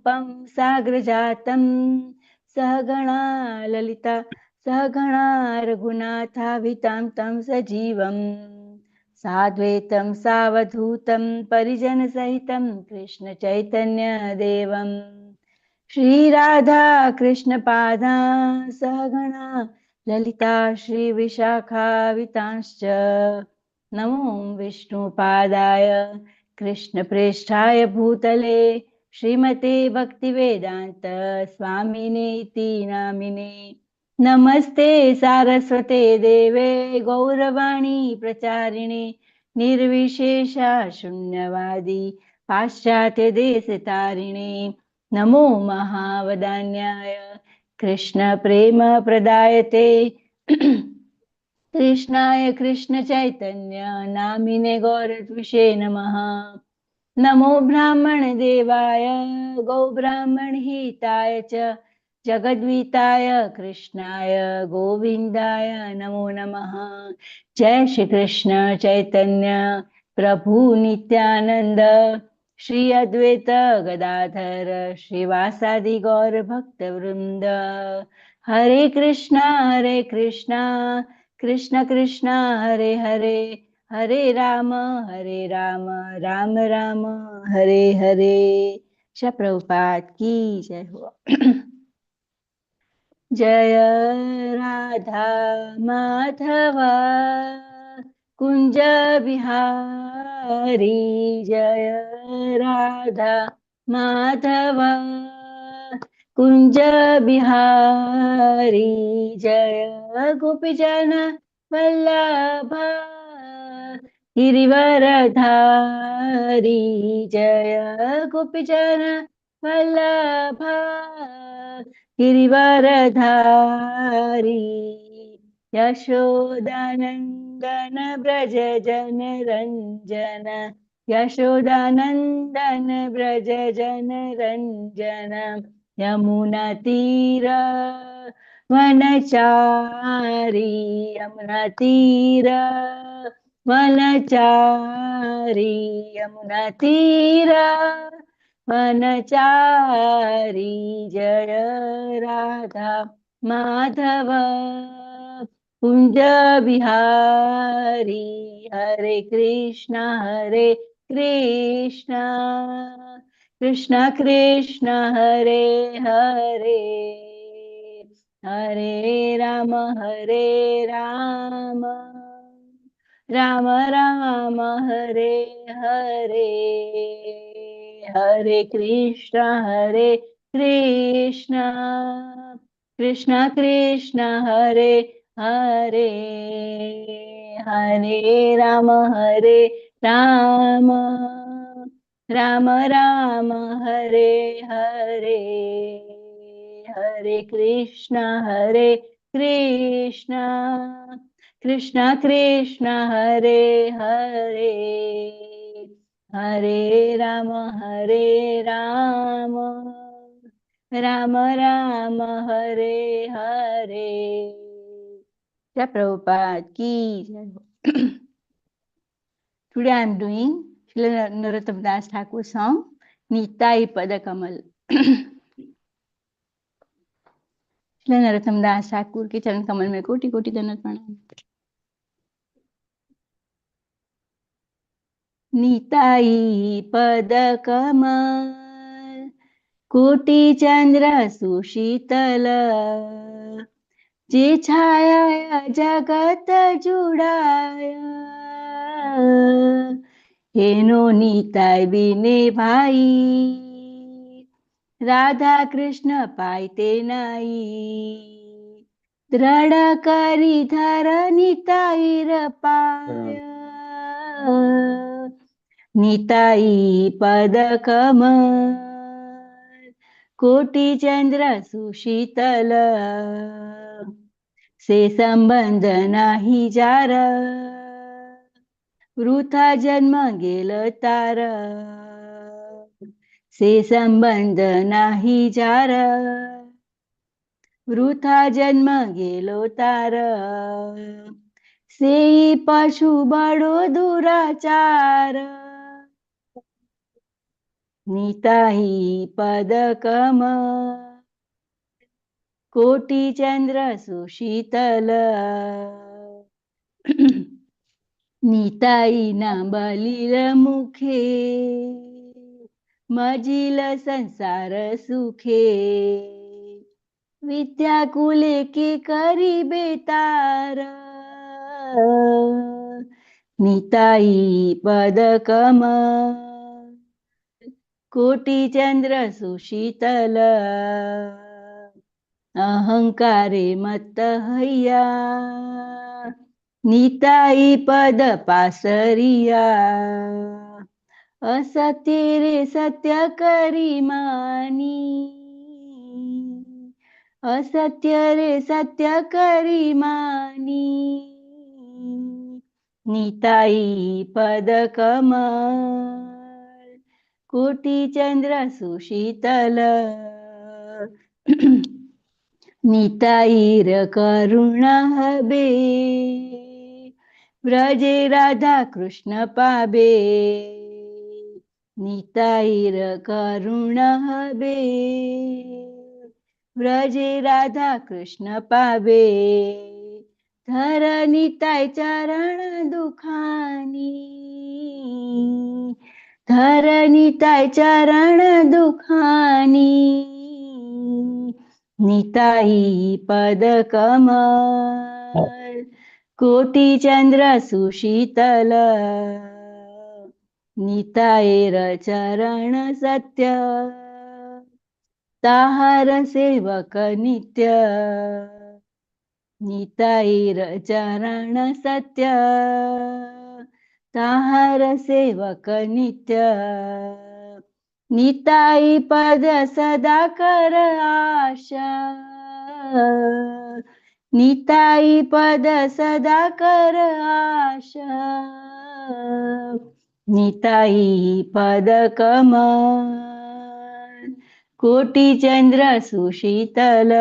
रूपं साग्रजातं सहगणा ललिता सहगणा रघुनाथाभितां तं सजीवं साद्वैतं सावधूतं परिजनसहितं कृष्णचैतन्यदेवं श्रीराधा कृष्णपादा सहगणा ललिता श्रीविशाखावितांश्च नमो विष्णुपादाय कृष्णप्रेष्ठाय भूतले श्रीमते भक्तिवेदांत स्वामिने इति नामिने नमस्ते सारस्वते देवे गौरवाणी प्रचारिणे निर्विशेषा शून्यवादी पाश्चात्य देशतारिणे नमो महावदान्याय कृष्ण प्रेम प्रदायते कृष्णाय कृष्ण चैतन्य नामिने गौरद्विषे नमः नमो ब्राह्मण देवाय गौ ब्राह्मण हिताय च जगद्वीताय कृष्णाय गोविंदाय नमो नमः जय श्री कृष्ण चैतन्य प्रभु नित्यानंद श्री अद्वैत गदाधर श्रीवासादि गौर भक्त वृंद हरे कृष्णा कृष्ण कृष्ण हरे हरे हरे राम राम राम हरे हरे। श्री प्रभुपाद की जय हो। जय राधा माधव कुंज बिहारी जय राधा माधव कुंज बिहारी जय गोपीजन वल्लभ गिरिवरधारी जय गोपीजन वल्लभ गिरिवरधारी यशोदानंदन ब्रज जन रंजन यशोदानंदन ब्रज जन रंजन यमुना तीर वनचारी यमुना तीर वनचारी यमुना तीर वनचारी जय राधा माधव कुंज बिहारी हरे कृष्ण कृष्ण कृष्ण हरे हरे हरे राम राम राम हरे हरे हरे कृष्ण कृष्ण कृष्ण हरे हरे हरे राम राम राम हरे हरे हरे कृष्ण कृष्ण कृष्ण हरे हरे हरे राम राम राम हरे हरे। जय प्रभुपाद की जय हो। Today I am doing Srila Narottam Das Thakur song Nitai Pada Kamal। Shri Narottam दास ठाकुर के चरण कमल में कोटि कोटि दंडवत प्रणाम। निताई पद कमल कोटि चंद्र सुशीतल जे छाया जगत जुड़ाया हेनो निताई बिने भाई राधा कृष्ण पाइते नाई दृढ़ करी धर निताई पाय निताई पद कमल कोटि चंद्र सुशीतल से संबंध नाही जार वृथा जन्म गेल तार से संबंध नाही जार वृथा जन्म गेलो तार से पशु बड़ो दुराचार निताई पद कमल कोटि चंद्र सुशीतल निताई ना बलिर मुखे मजिल संसार सुखे विद्याकुले के करी बेतार निताई पद कमल कोटि चंद्र सुशीतल अहंकारे मत हैया निताई पद पासरिया असत्य रे सत्य करी मानी असत्य रे सत्य करी मानी निताई पद कमल कोटि चंद्र सुशीतल निताईर करुणा हबे व्रजे राधा कृष्ण पाबे निताईर करुणा हबे व्रजे राधा कृष्ण पाबे धर निताई चरण दुखानी धर निताई चरण दुखानी निताई पद कमल कोटि चंद्र सुशीतल निताईर चरण सत्य ताहार सेवक नित्य निताईर चरण सत्य ताहार सेवक नित्य निताई पद सदा कर आशा निताई पद सदा कर आशा निताई पद कमल कोटि चंद्र सुशीतल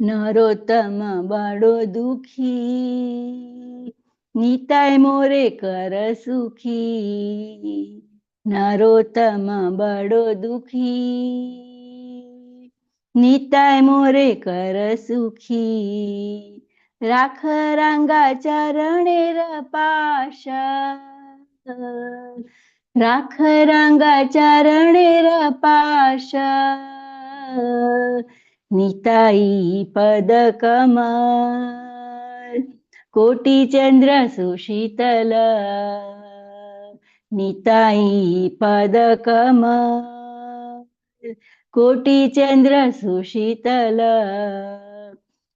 नरोत्तम बड़ो दुखी निताय मोरे कर सुखी नरोत्तम बड़ो दुखी निताय मोरे कर सुखी राख रांगा चरणेर पाशा राख रांगा चरणेर पाशा निताई पद कमल कोटि चंद्र सुशीतल निताई पद कमल कोटि चंद्र सुशीतल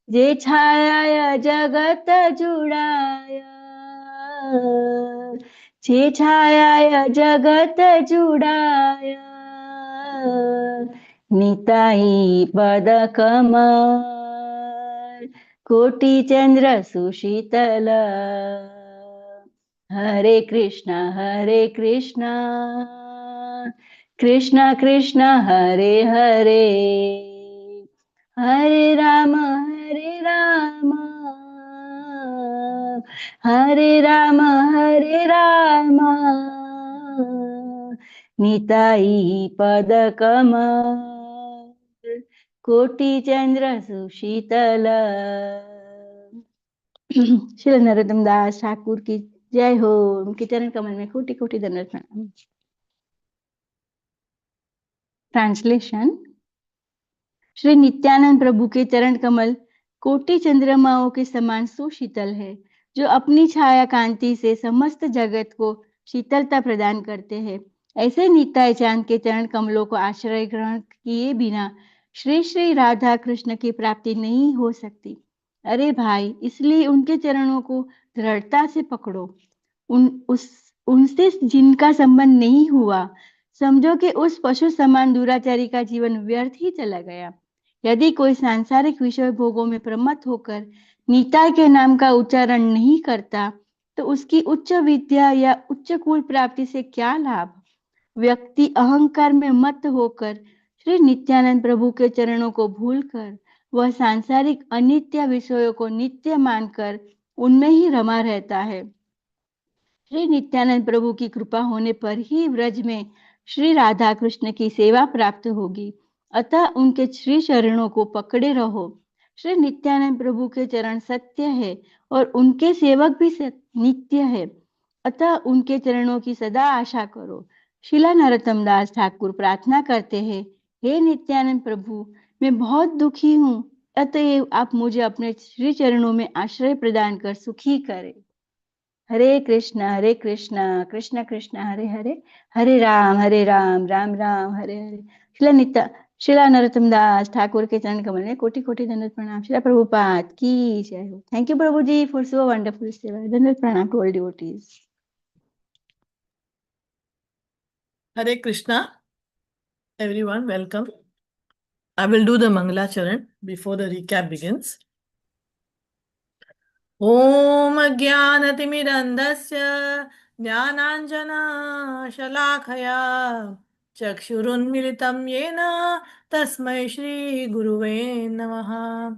जे छाया जगत जुड़ाया जे छाया जगत जुड़ाया निताई पद कमल कोटि चंद्र सुशीतल हरे कृष्ण कृष्ण कृष्ण हरे हरे हरे राम हरे राम निताई पद कमल कोटि चंद्र सुशीतल श्री नरोत्तम दास ठाकुर की जय हो। उनके चरण कमल में कोटि कोटि दंडवत प्रणाम। ट्रांसलेशन। श्री नित्यानंद प्रभु के चरण कमल कोटि चंद्रमाओं के समान सुशीतल है, जो अपनी छाया कांति से समस्त जगत को शीतलता प्रदान करते हैं। ऐसे निताई चांद के चरण कमलों को आश्रय ग्रहण किए बिना श्री श्री राधा कृष्ण की प्राप्ति नहीं हो सकती। अरे भाई, इसलिए उनके चरणों को दृढ़ता से पकड़ो। उनसे जिनका संबंध नहीं हुआ, समझो कि उस पशु समान दुराचारी का जीवन व्यर्थ ही चला गया। यदि कोई सांसारिक विषय भोगों में प्रमत्त होकर निताई के नाम का उच्चारण नहीं करता, तो उसकी उच्च विद्या या उच्च कुल प्राप्ति से क्या लाभ। व्यक्ति अहंकार में मत होकर श्री नित्यानंद प्रभु के चरणों को भूलकर वह सांसारिक अनित्य विषयों को नित्य मानकर उनमें ही रमा रहता है। श्री नित्यानंद प्रभु की कृपा होने पर ही व्रज में श्री राधा कृष्ण की सेवा प्राप्त होगी, अतः उनके श्री चरणों को पकड़े रहो। श्री नित्यानंद प्रभु के चरण सत्य है और उनके सेवक भी नित्य है, अतः उनके चरणों की सदा आशा करो। शिला नरोत्तम दास ठाकुर प्रार्थना करते हैं, हे नित्यानंद प्रभु, मैं बहुत दुखी हूँ, अतएव आप मुझे अपने श्री चरणों में आश्रय प्रदान कर सुखी करें। हरे कृष्ण कृष्ण कृष्ण हरे हरे, हरे राम राम राम हरे हरे। शिला नरोत्तम दास ठाकुर के चरण कमल में कोटि कोटि दंडवत प्रणाम। शिला प्रभुपाद की जय हो। Thank you Prabhu ji for so wonderful seva. Dandavat pranam to all devotees. Hare Krishna, everyone, welcome. I will do the Mangala Charan before the recap begins. Om Ajnanatimirandasya Jnananjana Shalakaya Chakshurunmilitam Yena Tasmai Shri Guruve Namaha.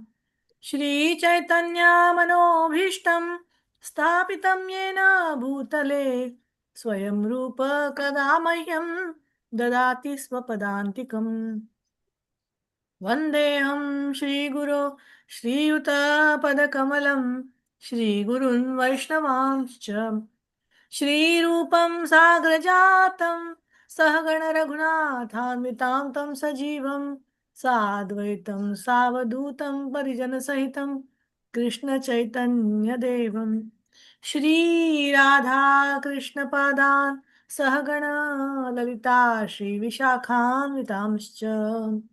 Shri Chaitanya Manobhishtam Stapitam Yena Bhutale Swayam Rupa Kadamahyam Dadati Swapadantikam. Vandeham Shri Guru Shriyuta Shri Gurun Vaishnavanscha Shri Rupam Sagrajatam Sahagana Raghunathanvitam Tam Sajivam Sadvaitam Savadutam Parijana Sahitam Krishna Chaitanya Devam Shri Radha Krishna Padan Sahagana Lalita Shri Vishakhanvitamscha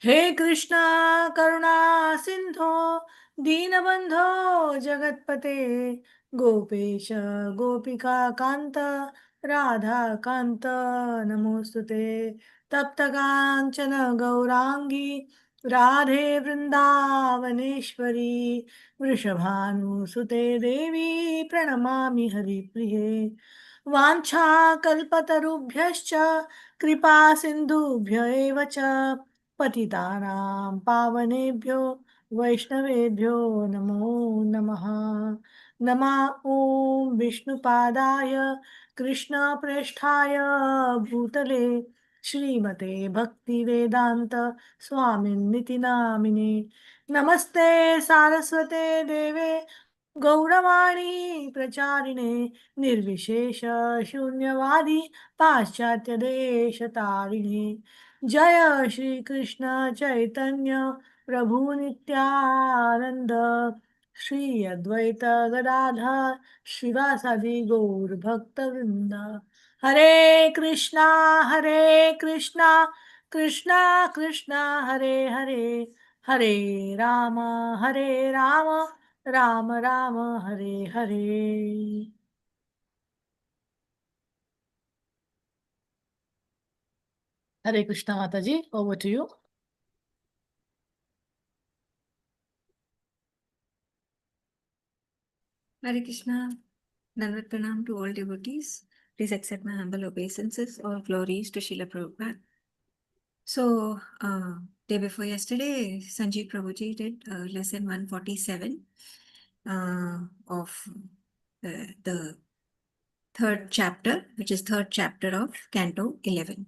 हे कृष्णा करुणा सिंधो दीनबंधो जगतपते गोपेश गोपिका कांत राधा कांत नमोस्तुते तप्त कांचन गौरांगी राधे वृंदावनेश्वरी वृषभानुसुते देवी प्रणमामि हरिप्रिये वाञ्छाकल्पतरुभ्यश्च कृपा सिन्धुभ्य एव च पतितानां पावनेभ्यो वैष्णवेभ्यो नमो नमः। नमः ॐ विष्णुपादाय कृष्णप्रेष्ठाय भूतले श्रीमते भक्तिवेदान्त स्वामिन्निति नामिने। नमस्ते सारस्वते देवे गौरवाणी प्रचारिणे निर्विशेष शून्यवादी पाश्चात्य देश तारिणे। जय श्री कृष्ण चैतन्य प्रभु नित्यानंद श्री अद्वैत गदाधर श्रीवासादि गौर भक्त वृंद। हरे कृष्णा कृष्णा कृष्णा हरे हरे, हरे राम राम राम हरे हरे। Hare Krishna Mataji, over to you. Hare Krishna, Dandavat Pranam to all devotees. Please accept my humble obeisances. All glories to Srila Prabhupada. So, day before yesterday, Sanjeev Prabhuji did lesson 147 of the third chapter, which is third chapter of Canto 11.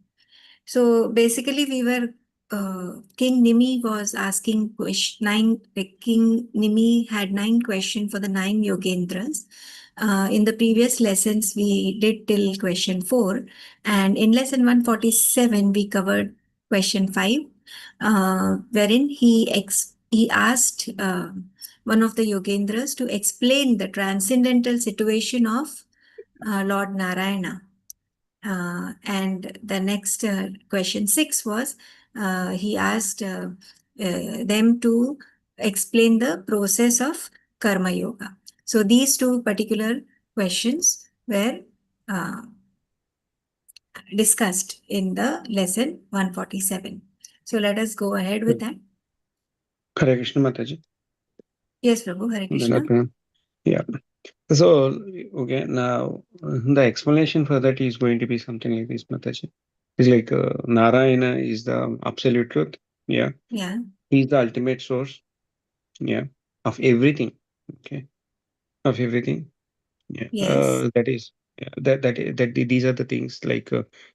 So basically, we were King Nimi was asking King Nimi had 9 questions for the 9 Yogendras. In the previous lessons, we did till question 4, and in lesson 147, we covered question 5, wherein he asked one of the Yogendras to explain the transcendental situation of Lord Narayana. And the next question 6 was he asked them to explain the process of karma yoga. So these 2 particular questions were discussed in the lesson 147. So let us go ahead with that. Hare Krishna Mataji. Yes, Prabhu, Hare Krishna. Yeah. So, okay, now the explanation for that is going to be something like this, Mataji. It's like Narayana is the absolute truth. Yeah. Yeah. He is the ultimate source. Yeah. Of everything. Okay. Of everything. Yeah, Yes. that is these are the things like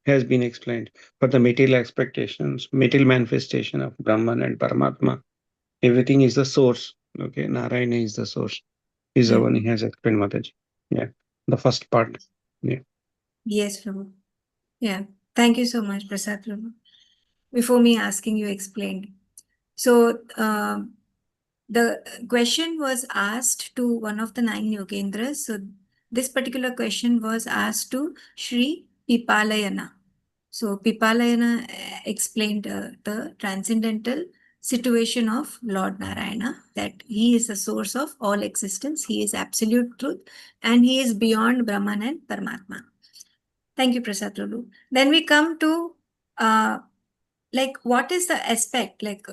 has been explained for the material expectations, material manifestation of Brahman and Paramatma. Everything is the source. Okay, Narayana is the source. Is the one he has explained, Mataji. Yeah, the first part. Yeah. Yes, Prabhu. Yeah. Thank you so much, Prasad Prabhu. Before me asking, you explained. So the question was asked to one of the 9 Yogendras. So this particular question was asked to Sri Pipalayana. So Pipalayana explained the transcendental situation of Lord Narayana, that he is the source of all existence, he is absolute truth, and he is beyond Brahman and Paramatma. Thank you, Prasad Prabhu. Then we come to like what is the aspect, like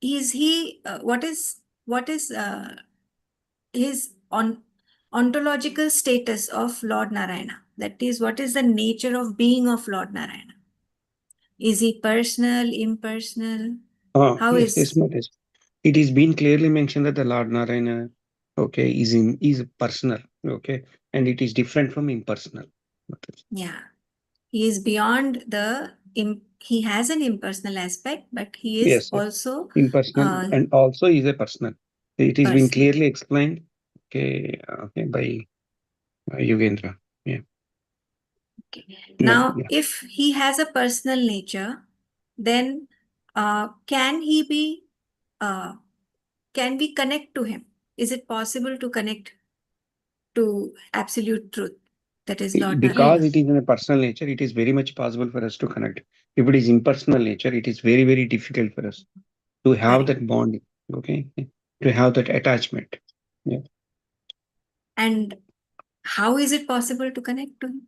is he what is his ontological status of Lord Narayana? That is, what is the nature of being of Lord Narayana? Is he personal, impersonal? How Yes, is Mataji. It is been clearly mentioned that the Lord Narayana, okay, is personal, okay, and it is different from impersonal. Mataji. yeah, he is beyond the he has an impersonal aspect, but he is Yes, also impersonal and also is a personal. It is been personal. clearly explained, okay, okay, by Yogendra. Yeah. Okay. No, Now, yeah. if he has a personal nature, then can he be can we connect to him? Is it possible to connect to absolute truth, that is Lord Because Narayana? it is in a personal nature, it is very much possible for us to connect. If it is impersonal nature, it is very, very difficult for us to have Correct. that bond, okay, to have that attachment. Yeah. And how is it possible to connect to him?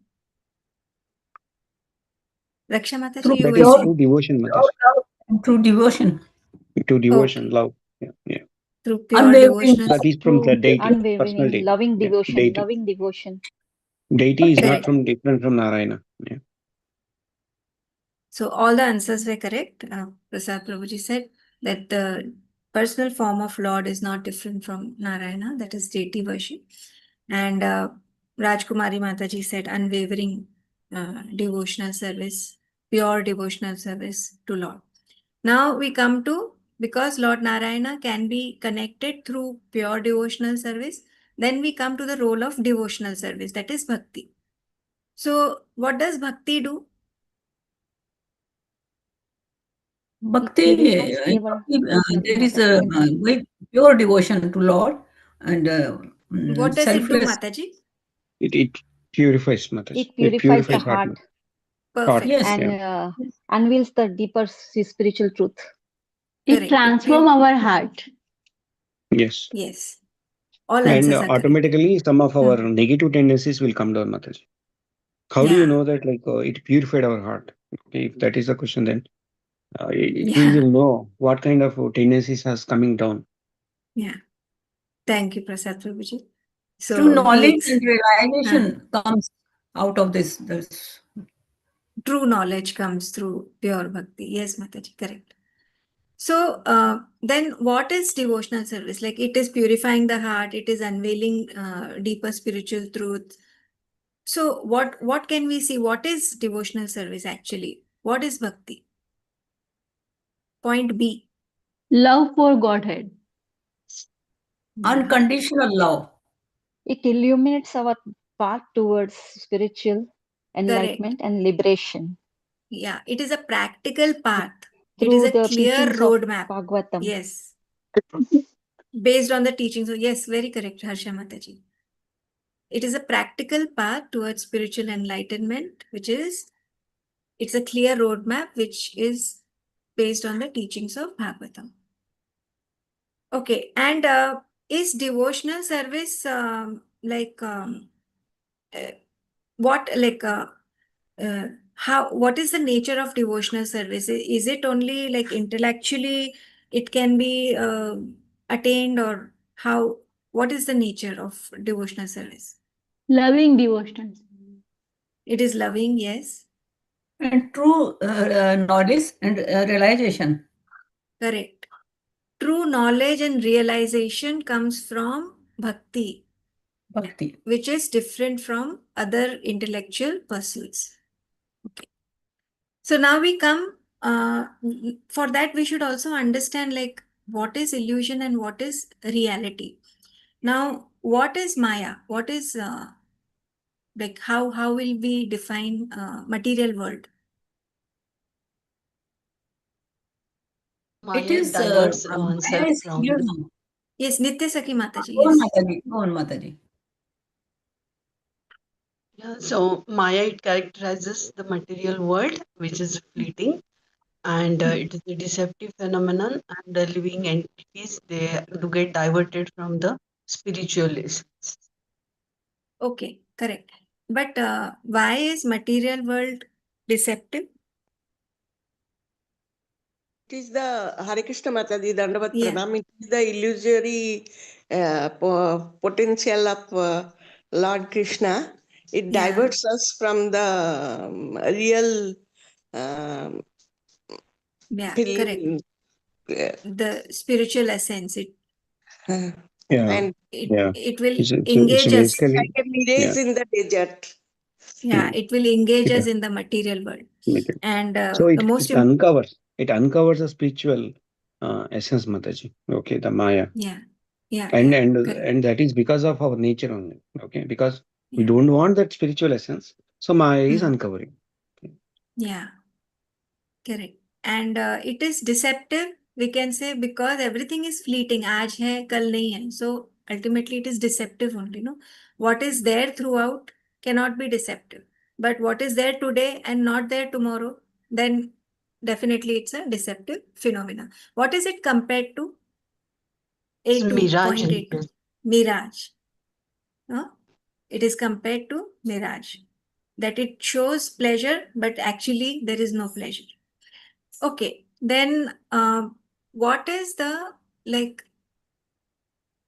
Raksha Mataji, Through you That were is pure, through saying devotion, Mataji. pure love and through devotion, To devotion, okay, love. Yeah, yeah. through pure unwavering devotional. That is from the Through deity, personal unwavering, deity. loving Yeah, devotion, deity. loving devotion. Deity is not Correct. from different from Narayana. Yeah. So all the answers were correct. Prasad Prabhuji said that the personal form of Lord is not different from Narayana, that is deity worship. And Rajkumari Mataji said unwavering devotional service, pure devotional service to Lord. Now we come to, because Lord Narayana can be connected through pure devotional service, then we come to the role of devotional service, that is bhakti. So what does bhakti do? bhakti. Purifies our. Sorry, There is Mataji, a continue. with pure devotion to Lord and What does it do, selfless. Mataji? It purifies, Mataji. It It purifies the purifies heart. heart Heart. Perfect. Yes, and Yeah. unveils the deeper spiritual truth. It Correct. transforms our heart. Yes. Yes. All And answers are correct. automatically, some of our Hmm. negative tendencies will come down, Mataji. How do you Yeah. know that? Like it purified our heart. Okay, if that is the question, then we Yeah. will know what kind of tendencies has coming down. Yeah. Thank you, Prasad Prabhuji. true So knowledge and realization uh, comes out of this. true knowledge comes through pure bhakti. Yes, Mataji, correct. So then what is devotional service? Like it is purifying the heart, it is unveiling deeper spiritual truth. So what can we see? What is devotional service actually? What is bhakti? Point B. Love for Godhead. Yeah. Unconditional love. It illuminates our path towards spiritual Correct. enlightenment and liberation Yeah, it is a practical path. It is through a the clear teachings of roadmap. Bhagavatam. Yes, based on the teachings. So yes, very correct, Harsha Mataji. It is a practical path towards spiritual enlightenment, which is, it's a clear roadmap which is based on the teachings of Bhagavatam. Okay, and is devotional service uh, what like how, what is the nature of devotional service? Is it only like intellectually it can be attained, or how, what is the nature of devotional service? Loving devotions. It is loving, yes, And true knowledge and realization. correct. True knowledge and realization comes from bhakti. Bhakti. which is different from other intellectual pursuits. Okay. So now we come, for that we should also understand like what is illusion and what is reality. Now, what is Maya? What is, like how will we define material world? It Maya is diverts Maya oneself is from the illusion. Yes, Nitya Sakhi Mataji, Go on, yes. Mataji. Go on, Mataji. yeah. So Maya it characterizes the material world, which is fleeting, and it is a deceptive phenomenon, and the living entities they do get diverted from the spiritual essence. Okay, correct. But why is material world deceptive? It is the Hare Krishna Mataji Dandavat Yeah. Pranam. It is the illusory potential of Lord Krishna. It Yeah. diverts us from the real Yeah, correct. feeling. The spiritual essence, it Yeah, And yeah. it will It's engage us. basically, like a mirage in the desert. Yeah, Hmm. it will engage It, us in the material world. it- And so the most it uncovers the spiritual essence, Mataji. Okay, the Maya. yeah, yeah, And yeah, and correct. and that is because of our nature only. Okay, because we Yeah. don't want that spiritual essence, so Maya is Hmm. uncovering. Yeah, correct. And it is deceptive, we can say, because everything is fleeting. Aaj hai, kal nahi hai. So ultimately it is deceptive only, no? What is there throughout cannot be deceptive. But what is there today and not there tomorrow, then definitely it's a deceptive phenomena. What is it compared to? It's A2, mirage. point A2, mirage. Huh? It is compared to mirage. That it shows pleasure, but actually there is no pleasure. Okay, then what is the, like,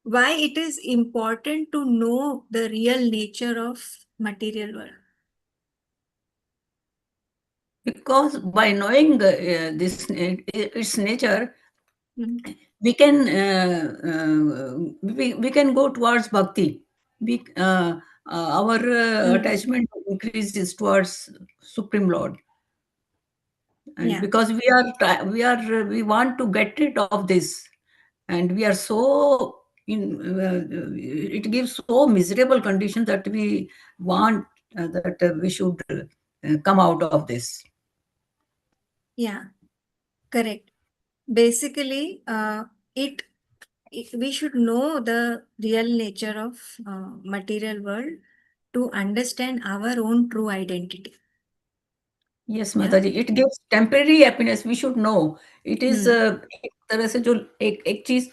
why it is important to know the real nature of material world? Because by knowing its nature, Hmm. we can we can go towards bhakti. Our attachment increases towards Supreme Lord, and Yeah. because we want to get rid of this, and we are so in it gives so miserable condition that we want that we should come out of this. Yeah, correct. Basically, we should know the real nature of material world to understand our own true identity. Yes, Yeah. Mataji, it gives temporary happiness. We should know it is एक तरह से जो एक चीज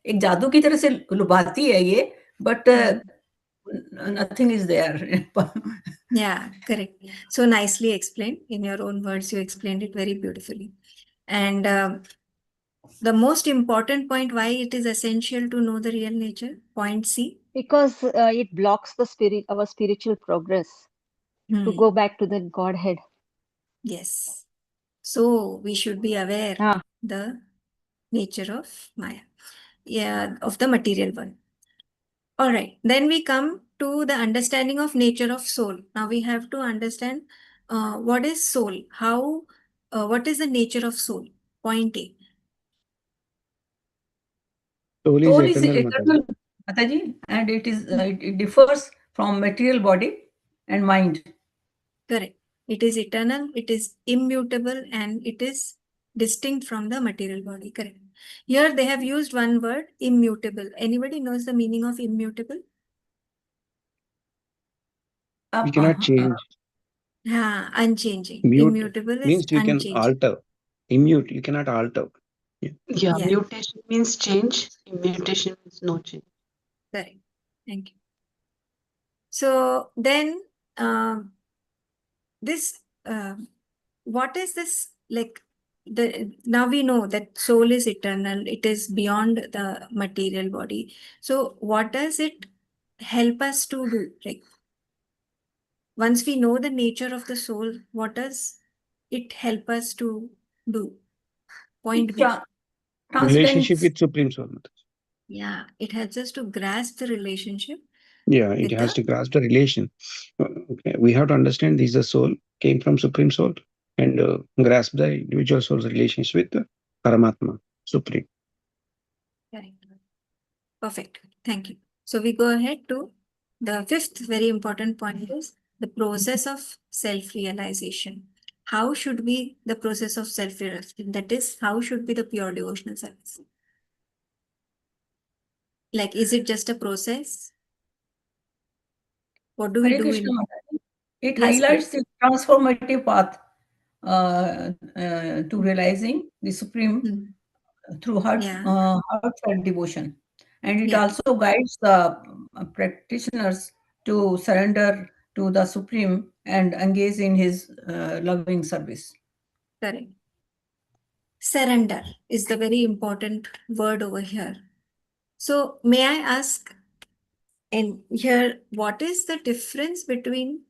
एक जादू की तरह से लुभाती है ये, but nothing is there. Yeah, correct. So nicely explained. In your own words, you explained it very beautifully. And the most important point why it is essential to know the real nature, point C. Because it blocks our spiritual progress to go back to the Godhead. Yes. So we should be aware Ah. the nature of Maya, yeah, of the material world. All right. Then we come to the understanding of nature of soul. Now we have to understand what is soul. What is the nature of soul? Point A. Soul is Soul is eternal, Mataji. eternal, Mataji, and it differs from material body and mind. Correct. It is eternal, it is immutable, and it is distinct from the material body. Correct. Here they have used one word, immutable. Anybody knows the meaning of immutable? We cannot change. Unchanging. Mute Immutable is means you can unchanging. alter. Immute, you cannot alter. Yeah, Yeah. mutation means change. Immutation means no change. Correct. Thank you. So then, this, what is this like? Now we know that soul is eternal. It is beyond the material body. So what does it help us to do? Like, once we know the nature of the soul, what does it help us to do? Point B. Relationship Transcends. with Supreme Soul, Mataji. Yeah, it helps us to grasp the relationship Yeah, it with has the to grasp the relation. Okay, we have to understand this: the soul came from Supreme Soul, and grasp the individual soul's relations with the Paramatma, Supreme. correct. Perfect. Thank you. So we go ahead to the fifth very important point is the process of self-realization. How should be the process of self-realization? That is, how should be the pure devotional service? Like, is it just a process? What do we Hare do Krishna in? Mataji. It Yes, highlights the transformative path to realizing the Supreme through Yeah. heartfelt devotion. And it Yeah. also guides the practitioners to surrender to the Supreme and engage in his loving service. Correct. Surrender is the very important word over here. So may I ask in here, what is the difference between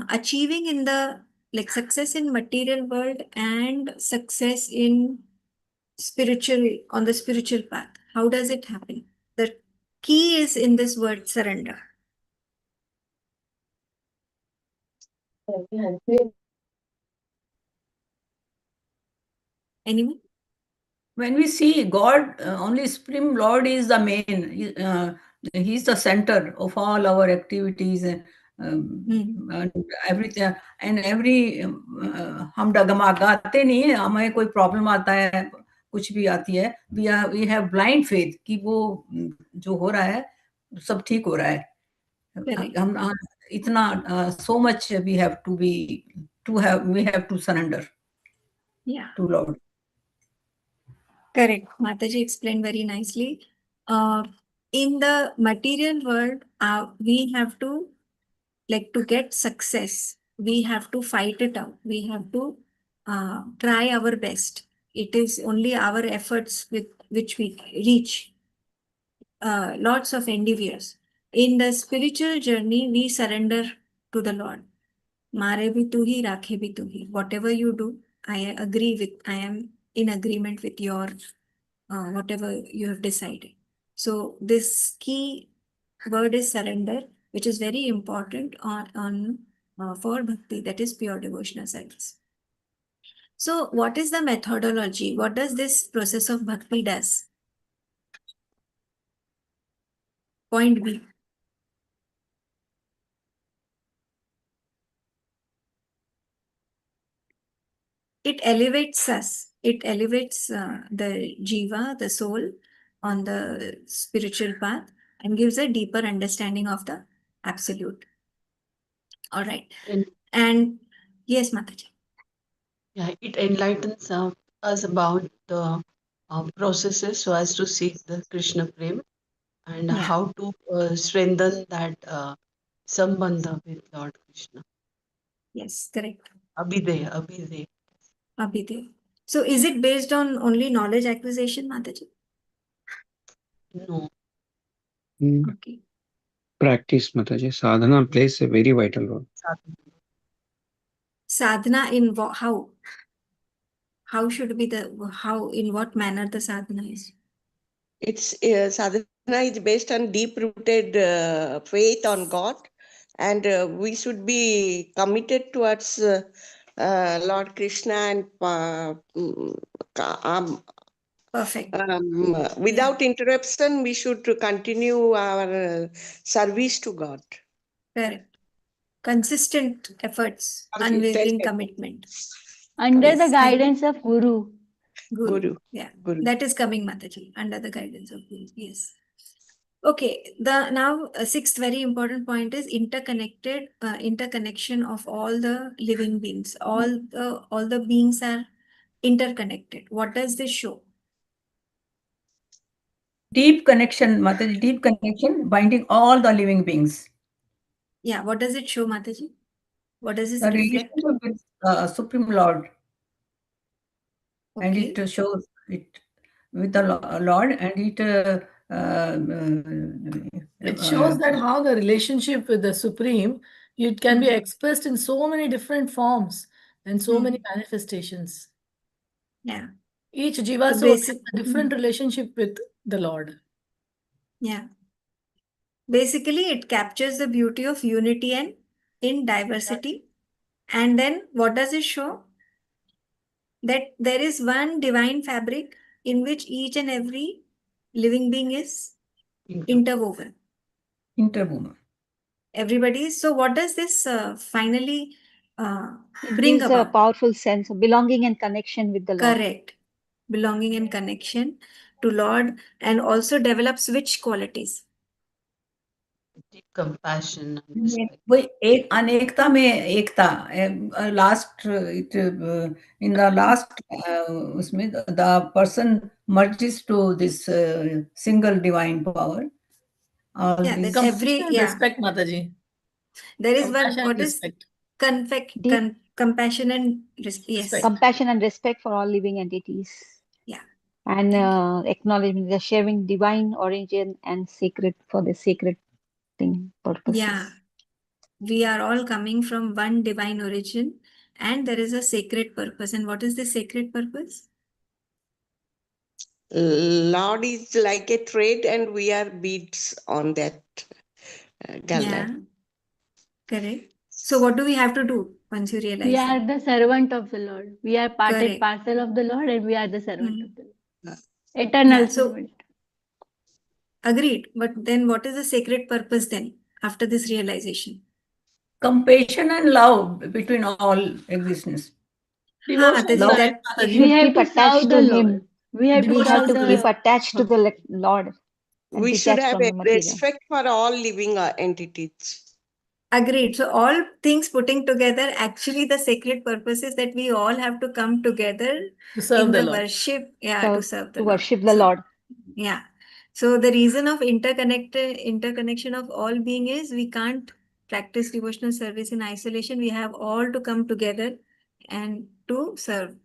achieving in the like success in material world and success in spiritual on the spiritual path? How does it happen? The key is in this word surrender. Anyone? When we see God, only Supreme Lord is the main. He's the center of all our activities and everything. And every हम डगमा गाते नहीं है, हमें कोई problem आता है, कुछ भी आती है, we have blind faith कि वो जो हो रहा है सब ठीक हो रहा है. हम इतना so much we have to surrender to Lord. Correct. Mataji explained very nicely. In the material world, we have to, like, to get success, we have to fight it out. We have to try our best. It is only our efforts with which we reach lots of endeavors. In the spiritual journey, we surrender to the Lord. Mare bhi tu hi, rakhe bhi tu hi. Whatever you do, I am in agreement with your whatever you have decided. So this key word is surrender, which is very important on for bhakti, that is pure devotional service. So what is the methodology? What does this process of bhakti does? Point B. It elevates us. It elevates the jiva, the soul, on the spiritual path and gives a deeper understanding of the absolute. All right. And yes, Mataji. Yeah, it enlightens us about the processes so as to seek the Krishna Prem and how to strengthen that sambandha with Lord Krishna. Yes, correct. Abhideya, Abhideya. Abhideya. So is it based on only knowledge acquisition, Mataji? No. Okay. Practice, Mataji. Sadhana plays a very vital role. Sadhana in how? How should be in what manner the sadhana is? It's sadhana is based on deep-rooted faith on God, and we should be committed towards Lord Krishna and Perfect. without interruption, we should continue our service to God. Correct. Consistent efforts, unwavering commitment. Under the guidance of Guru. Guru. Yeah. Guru. That is coming, Mataji, under the guidance of Guru. Yes. Okay. The now sixth very important point is interconnection of all the living beings. All the beings are interconnected. What does this show? Deep connection, Mataji, deep connection binding all the living beings. Yeah, what does it show, Mataji? What does it The reflect? relationship with Supreme Lord. Okay. And it shows it with the Lord, and it shows that how the relationship with the Supreme, it can be expressed in so many different forms and so many manifestations. Yeah. Each jiva So soul has a different relationship with the Lord. Yeah. Basically, it captures the beauty of unity and in diversity. And then what does it show? That there is one divine fabric in which each and every living being is interwoven. Interwoman. Everybody. So what does this finally It bring gives a about? powerful sense of belonging and connection with the Lord. Correct. Belonging and connection to Lord, and also develops which qualities? Deep compassion and respect. वो एक अनेकता में एकता last in the last उसमें the person merges to this single divine power. All Yeah, these that every Compassion and respect, Mataji. there is one. Compassion and What is respect. Deep compassion and yes. Respect. compassion and respect for all living entities. Yeah. And Thank acknowledging the sharing divine origin and sacred for the sacred thing purposes. Yeah. We are all coming from one divine origin, and there is a sacred purpose. And what is the sacred purpose? Lord is like a thread, and we are beads on that garland. Yeah. Correct. So what do we have to do once you realize We are that? the servant of the Lord. We are part and Correct. parcel of the Lord, and we are the servant of the Lord. Yeah. Eternal Yeah, so- servant. Agreed. But then what is the sacred purpose then after this realization? compassion and love between all existence. Devotion Mataji, to the that- end, Mataji. should We have keep to attached serve to the him. Lord. We have to Devotion have serve to to keep the attached to the Lord and We should detached have from a the material. respect for all living entities. Agreed. So all things putting together, actually the sacred purpose is that we all have to come together to serve in the the Lord. worship, to serve the to Lord. worship the So- Lord. Yeah. So the reason of interconnection of all being is we can't practice devotional service in isolation. We have all to come together and to serve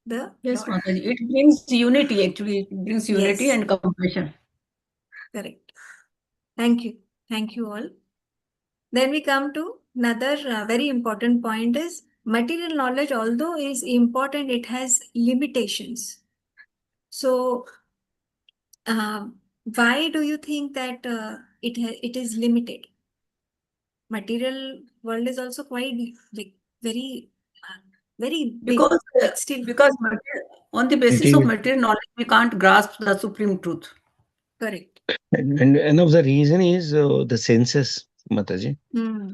the Yes, Lord. Mataji. It brings unity, actually. It brings unity Yes. and compassion. Correct. Thank you. Thank you all. Then we come to another very important point is material knowledge, although is important, it has limitations. So why do you think that it is limited? Material world is also quite like very big, Because, but still on the basis It of is- material knowledge, we can't grasp the supreme truth. correct. and of the reason is the senses, Mataji.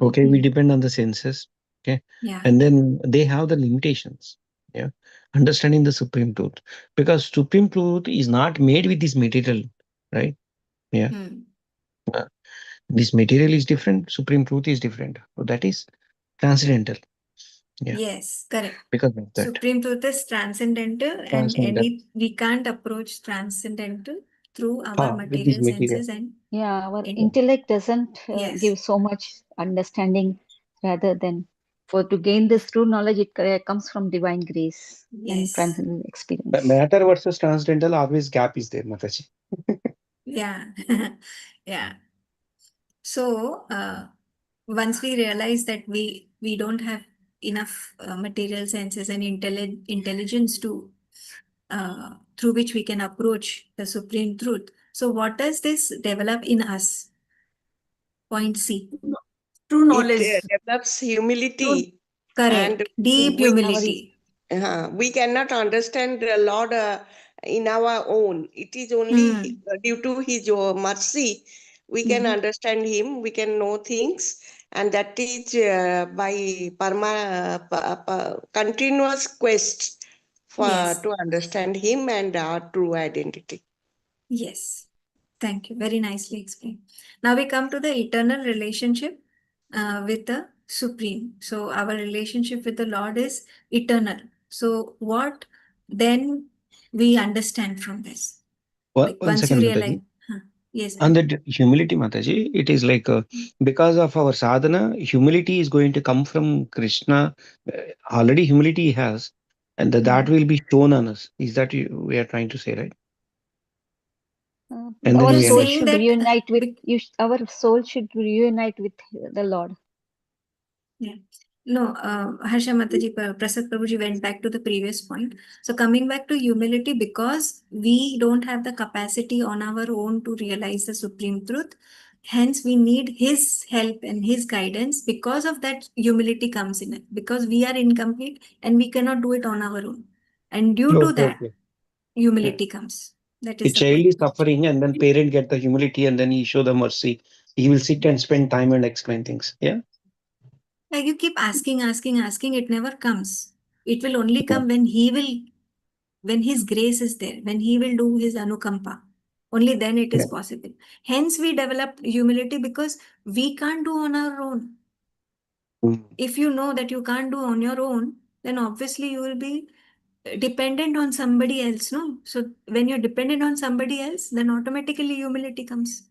Okay, we depend on the senses. Okay, Yeah. and then they have the limitations. Yeah, understanding the supreme truth, because supreme truth is not made with this material, right? Yeah, this material is different. Supreme truth is different. So that is transcendental. Yeah, Yes, correct. because of that. Supreme truth is transcendental, and Transcendental. we can't approach transcendental through our With this material material. senses and Yeah, our in- intellect doesn't Yes. give so much understanding, rather than to gain this true knowledge, it comes from divine grace and Yes. transcendental experience. But matter versus transcendental, always gap is there, Mataji. Yeah. Yeah. So once we realize that we don't have enough material senses and intelligence to through which we can approach the supreme truth. So what does this develop in us? Point C. True It knowledge. develops humility. Correct. And Deep we- humility. We cannot understand the Lord in our own. It is only due to His mercy we can understand Him. We can know things, and that is by continuous quest for Yes. to understand Him and our true identity. Yes. Thank you. Very nicely explained. Now we come to the eternal relationship with the Supreme. So our relationship with the Lord is eternal. So what then we understand from this? Like One once you second, realize, Mataji. yes, And that humility, Mataji, it is like because of our sadhana, humility is going to come from Krishna. Already humility he has, and that will be shown on us. Is that we are trying to say, right? And then Our we soul saying should that, reunite with our soul should reunite with the Lord. Yeah. No, Harsha Mataji, Prasad Prabhuji went back to the previous point. So coming back to humility, because we don't have the capacity on our own to realize the supreme truth, Hence, we need his help and his guidance. Because of that, humility comes in it. Because we are incomplete and we cannot do it on our own. And due to Okay, that, okay. humility comes. That The is the child point. is suffering, and then parent get the humility, and then he show the mercy. He will sit and spend time and explain things. Yeah. Like you keep asking, it never comes. It will only Yeah. come when his grace is there, when he will do his anukampa. Only then it is Yeah. possible. Hence, we develop humility because we can't do on our own. Mm. If you know that you can't do on your own, then obviously you will be dependent on somebody else, no? So when you're dependent on somebody else, then automatically humility comes.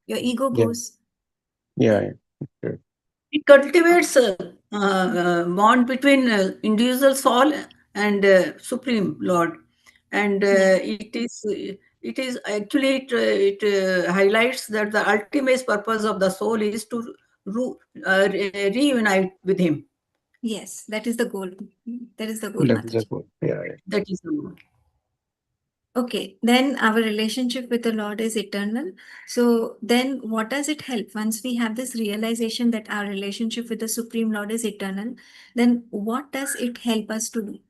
Your ego Yeah. goes. Yeah. Yeah. It cultivates bond between individual soul and Supreme Lord, and Yeah. it is actually it highlights that the ultimate purpose of the soul is to reunite with Him. Yes, that is the goal. That is the goal, That is a Mataji. good. Yeah. Yeah. That is the goal. Okay, then our relationship with the Lord is eternal. So then what does it help? Once we have this realization that our relationship with the Supreme Lord is eternal, then what does it help us to do?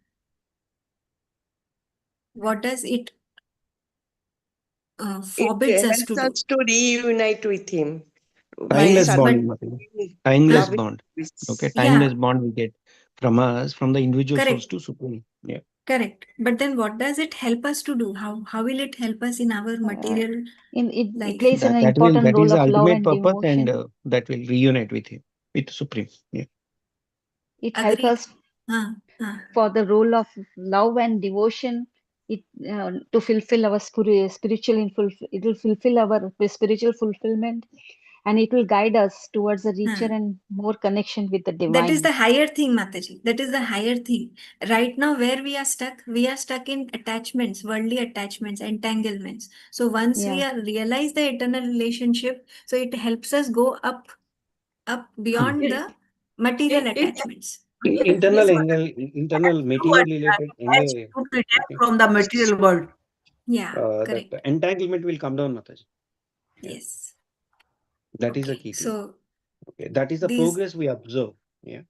What does it forbids It us to helps do? us to reunite with him while Timeless Yes, but bond, timeless huh? bond. Okay, Yeah, timeless bond we get from us, from the individual source correct, to supreme. Yeah. correct. But then what does it help us to do? How will it help us in our material It life? plays an That important is role the of love ultimate and purpose, and devotion. that will reunite with him, with supreme. Yeah. It helps Agreed. us Huh, huh. for the role of love and devotion. It to fulfill our spiritual it will fulfill our spiritual fulfillment, and it will guide us towards a richer Huh. and more connection with the That is divine. the higher thing, Mataji. That is the higher thing. Right now, where we are stuck in attachments, worldly attachments, entanglements. So once we Yeah. realize the eternal relationship, so it helps us go up Hmm. beyond the material It attachments. yes, Internal what angle, internal material related angle. to detach Okay. from the material world. Yeah, That correct. entanglement will come down, Mataji. Yeah. Yes. That is the Okay. key thing. So Okay. That is the these progress we observe. Yeah.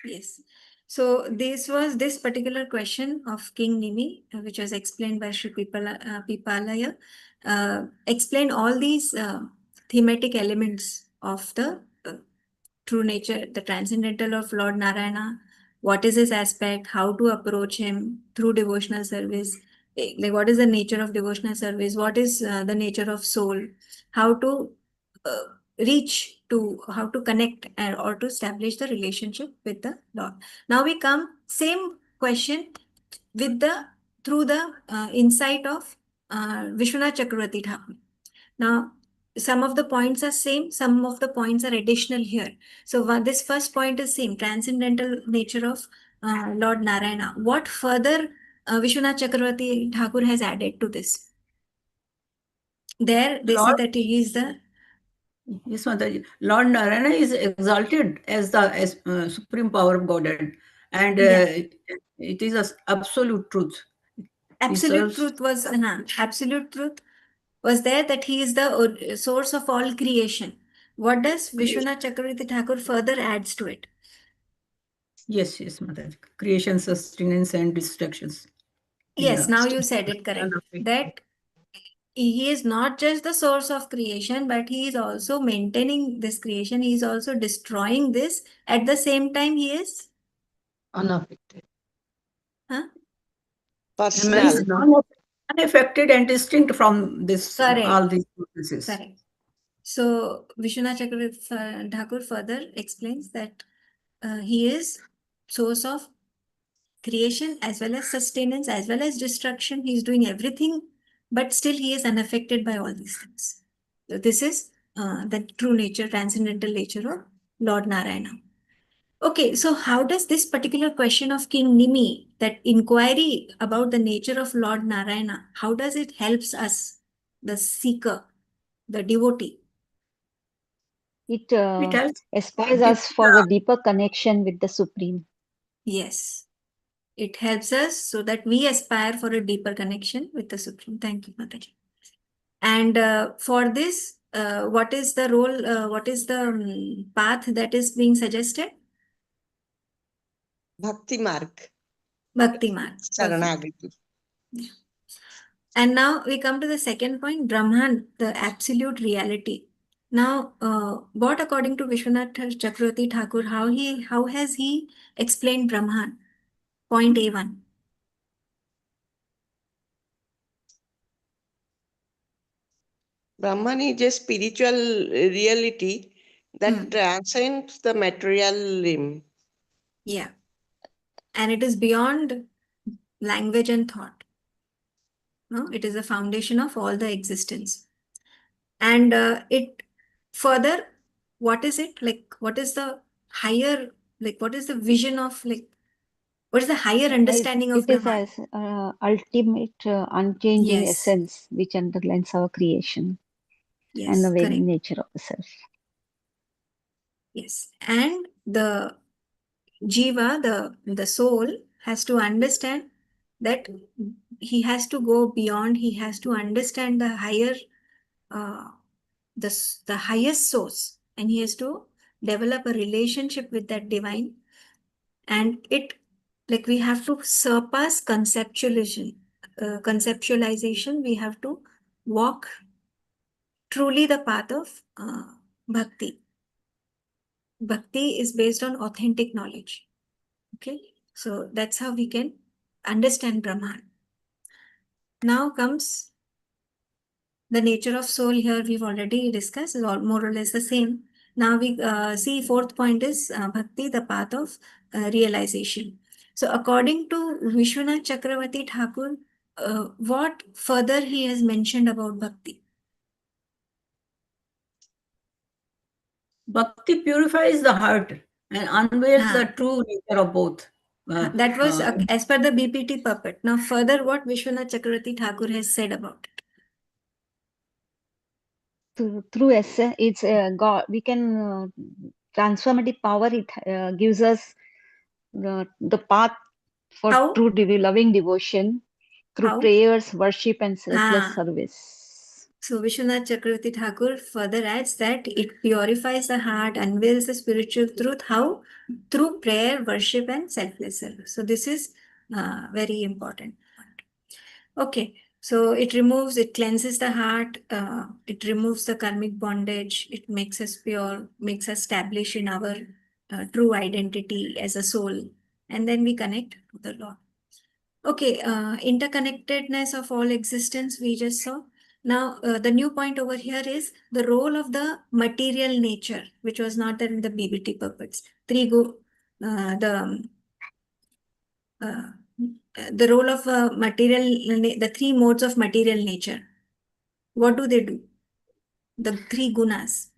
yes. So this was this particular question of King Nimi, which was explained by Sri Pipalaya, explain all these thematic elements of the true nature, the transcendental of Lord Narayana. What is his aspect? How to approach him through devotional service? Like what is the nature of devotional service? What is the nature of soul? How to uh, reach to how to connect or to establish the relationship with the Lord. Now we come same question with the through the insight of Vishwanath Chakravarti Thakur. Now some of the points are same, some of the points are additional here. So this first point is same, transcendental nature of Lord Narayana. What further Vishwanath Chakravarti Thakur has added to this? There they say Lord, that he is the yes, Mataji. Lord Narayana is exalted as the supreme power of Godhead, and yeah. it is a absolute truth. He Absolute serves. truth was absolute truth was there that he is the source of all creation. What does Vishwanath Chakravarti Thakur further adds to it? Yes, yes, Mataji. Creation, sustenance, and destructions. Yes, Yeah. now you said it correct. That he is not just the source of creation, but he is also maintaining this creation. He is also destroying this. At the same time, he is Unaffected. huh? Personal. He's Unaffected and distinct from this all correct. these processes. Correct. So Vishwanath Chakravarti Thakur further explains that he is source of creation as well as sustenance as well as destruction. He is doing everything, but still he is unaffected by all these things. So this is the true nature, transcendental nature of Lord Narayana. Okay, so how does this particular question of King Nimi, that inquiry about the nature of Lord Narayana, how does it helps us, the seeker, the devotee? It It helps aspires deep, us for a deeper connection with the Supreme. Yes, it helps us so that we aspire for a deeper connection with the Supreme. Thank you, Mataji. And for this, what is the role, what is the path that is being suggested? Bhakti Marg. Bhakti Marg. Perfect. Saranagati. And now we come to the second point, Brahman, the absolute reality. Now, what according to Vishwanath Chakravarti Thakur, how has he explained Brahman? Point A1. Brahman is a spiritual reality that transcends the material realm. Yeah. And it is beyond language and thought. No, it is the foundation of all the existence. And it further, what is it? Like, what is the higher, like, what is the vision of, like, what is the higher understanding of It is Brahman? as ultimate unchanging Yes. essence which underlines our creation and the Yes, very correct. nature of the self. Yes. And the Jiva, the soul, has to understand that he has to go beyond, he has to understand the higher, uh, the highest source, and he has to develop a relationship with that divine. And it, like, we have to surpass conceptualization. We have to walk truly the path of bhakti. Bhakti is based on authentic knowledge. Okay, so that's how we can understand Brahman. Now comes the nature of soul. Here we've already discussed, is all more or less the same. Now we see fourth point is bhakti, the path of realization. So according to Vishwanath Chakravarti Thakur, what further he has mentioned about bhakti? Bhakti purifies the heart and unveils the true nature of both. That was as per the BPT puppet. Now further what Vishwanath Chakravarti Thakur has said about it. Through essence, it's God. We can transformative power. It gives us the path for How? true loving devotion through How? prayers, worship, and selfless service. So Vishwanath Chakravarti Thakur further adds that it purifies the heart, unveils the spiritual truth. How? Through prayer, worship, and selfless service. So this is very important. Okay, so it cleanses the heart, it removes the karmic bondage, it makes us pure, makes us establish in our true identity as a soul, and then we connect to the Lord. Okay, interconnectedness of all existence we just saw. Now, the new point over here is the role of the material nature, which was not there in the BBT puppets. The role of the three modes of material nature. What do they do? The three gunas.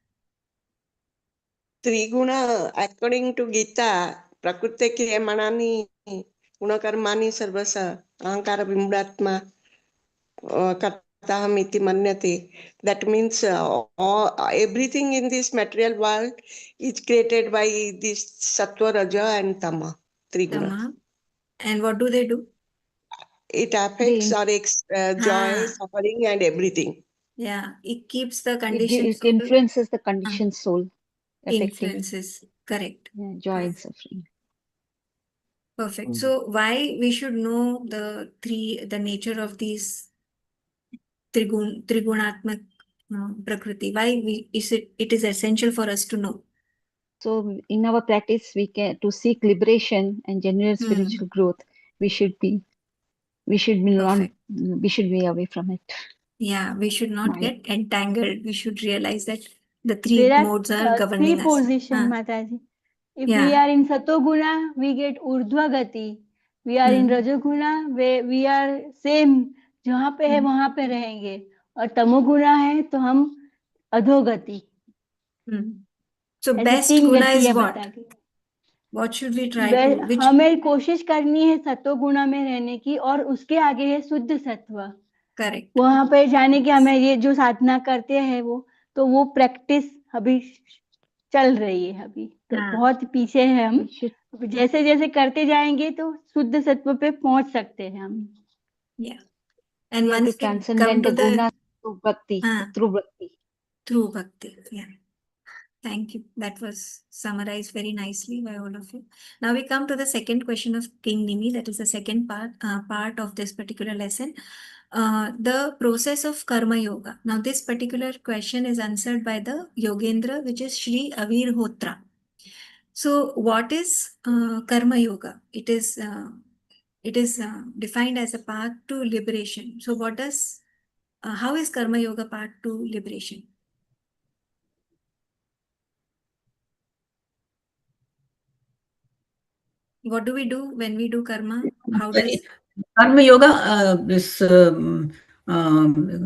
Triguna, according to Gita, Prakrute Kriyamanani, Gunakarmani Sarvasa, Ahankara Bimbratma, Katahamiti Manyate. That means everything in this material world is created by this Sattva, Raja, and Tama, Triguna. Tama. And what do they do? It affects our joy, suffering, and everything. Yeah, it keeps the condition. It influences the conditioned soul, affecting influences. Correct. joy and suffering. Perfect. So why we should know the nature of these trigunatmak prakriti? Why it is essential for us to know? So in our practice, to seek liberation and genuine spiritual growth, we should be away from it. Yeah, we should not get entangled. We should realize that the three There modes are are governing three us. positions, Mataji. If we are in Satoguna, we get Urdhva Gati. We are in Rajoguna, where we are same. जहाँ पे है वहां पे रहेंगे और तमोगुना है तो हम अधोगति. So ऐसे best तीन guna is गतियां what? बता के. What should we try to? हमें कोशिश करनी है सतोगुणा में रहने की और उसके आगे है शुद्ध सत्व. करेक्ट. वहां पे जाने की हमें ये जो साधना करते हैं वो प्रैक्टिस अभी चल रही है. अभी तो बहुत पीछे है हम. जैसे जैसे करते जाएंगे तो शुद्ध सत्व पे पहुंच सकते हैं हम. Yeah. And once we come to the through bhakti, Through bhakti. Yeah. Thank you. That was summarized very nicely by all of you. Now we come to the second question of King Nimi. That is the second part of this particular lesson. The process of Karma Yoga. Now this particular question is answered by the Yogendra, which is Shri Avir Hotra. So what is Karma Yoga? It is defined as a path to liberation. So how is Karma Yoga path to liberation? What do we do when we do karma? How does Karma Yoga,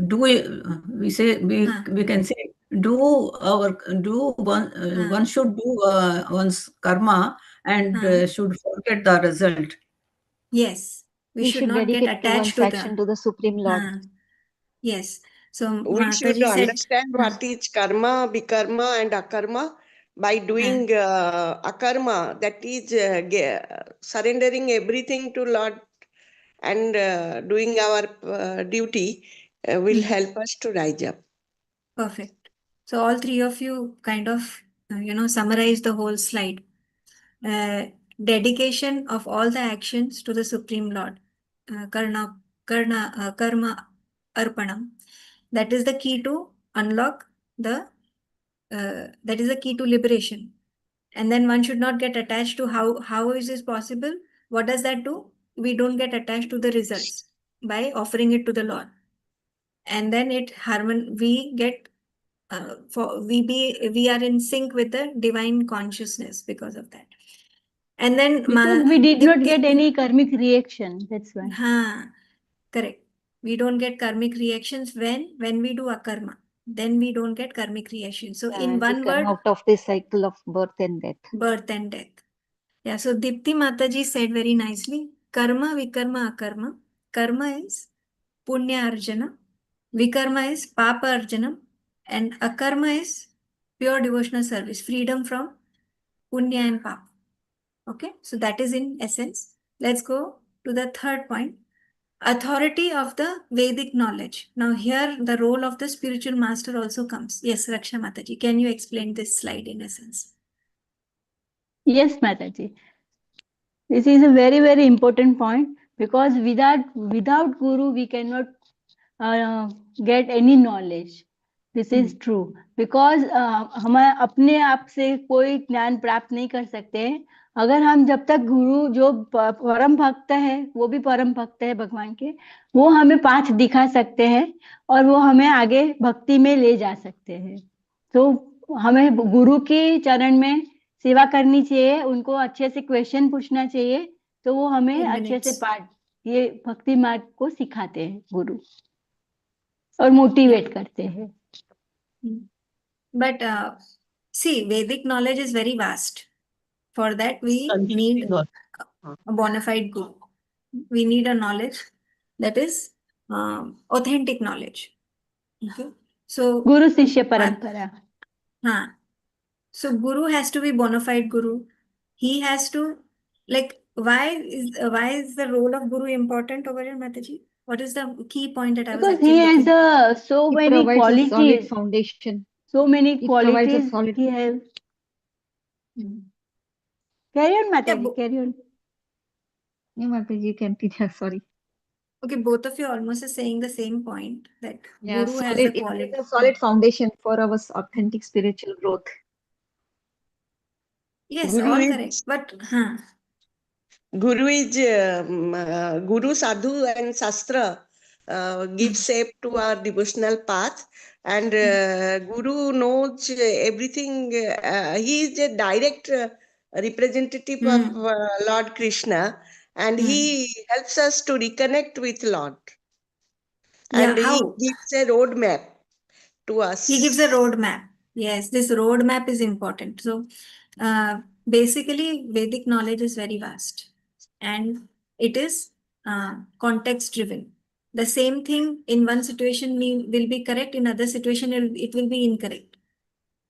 do we say, we can say, one should do one's karma and should forget the result. Yes, we should not get dedicate attached one's to action to the Supreme Lord. Yes. So We should Mataji said, understand what is karma, bikarma, and akarma. By doing akarma, that is surrendering everything to Lord and doing our duty will help us to rise up. Perfect. So all three of you kind of, summarize the whole slide. Dedication of all the actions to the Supreme Lord. Karma arpanam. That is the key to unlock that is the key to liberation. And then one should not get attached to how is this possible? What does that do? We don't get attached to the results by offering it to the Lord. And then we get we are in sync with the divine consciousness because of that. And then because we did not get any karmic reaction, that's why. Correct. We don't get karmic reactions when we do akarma. Then we don't get karmic reactions. So in one word, out of this cycle of birth and death. Birth and death. Yeah, so Dipti Mataji said very nicely, karma, vikarma, akarma. Karma is punya arjana, vikarma is papa arjana, and akarma is pure devotional service, freedom from punya and papa. Okay, so that is in essence. Let's go to the third point. Authority of the Vedic knowledge. Now here the role of the spiritual master also comes. Yes, Raksha Mataji, can you explain this slide in essence? Yes, Mataji. This is a very, very important point because without Guru we cannot get any knowledge. This is true because हम अपने आप से कोई ज्ञान प्राप्त नहीं कर सकते हैं अगर हम जब तक गुरु जो परम भक्त है वो भी परम भक्त है भगवान के वो हमें पाथ दिखा सकते हैं और वो हमें आगे भक्ति में ले जा सकते हैं तो हमें गुरु के चरण में सेवा करनी चाहिए उनको अच्छे से क्वेश्चन पूछना चाहिए तो वो हमें अच्छे से ये भक्ति मार्ग को सिखाते हैं गुरु और मोटिवेट करते हैं But see, Vedic knowledge is very vast. For that, we need a bona fide guru. We need a knowledge that is authentic knowledge. Okay, so Guru Shishya Parampara. So Guru has to be bona fide Guru. He has to why is the role of Guru important over here, Mataji? What is the key point that I was actually looking? Because he has so many qualities. A solid foundation. So many qualities he has. Carry on, Mataji. Carry on. No, Mataji, you can continue. Sorry. Okay, both of you almost are saying the same point that Guru has a quality. It is a solid foundation for our authentic spiritual growth. Yes, Guru all correct. But Guru is Guru, Sadhu, and Shastra give shape to our devotional path, and Guru knows everything. He is a direct representative of Lord Krishna, and he helps us to reconnect with Lord. And he gives a roadmap to us. He gives a roadmap. Yes, this roadmap is important. So basically, Vedic knowledge is very vast and it is context driven. The same thing in one situation will be correct, in other situation it will be incorrect.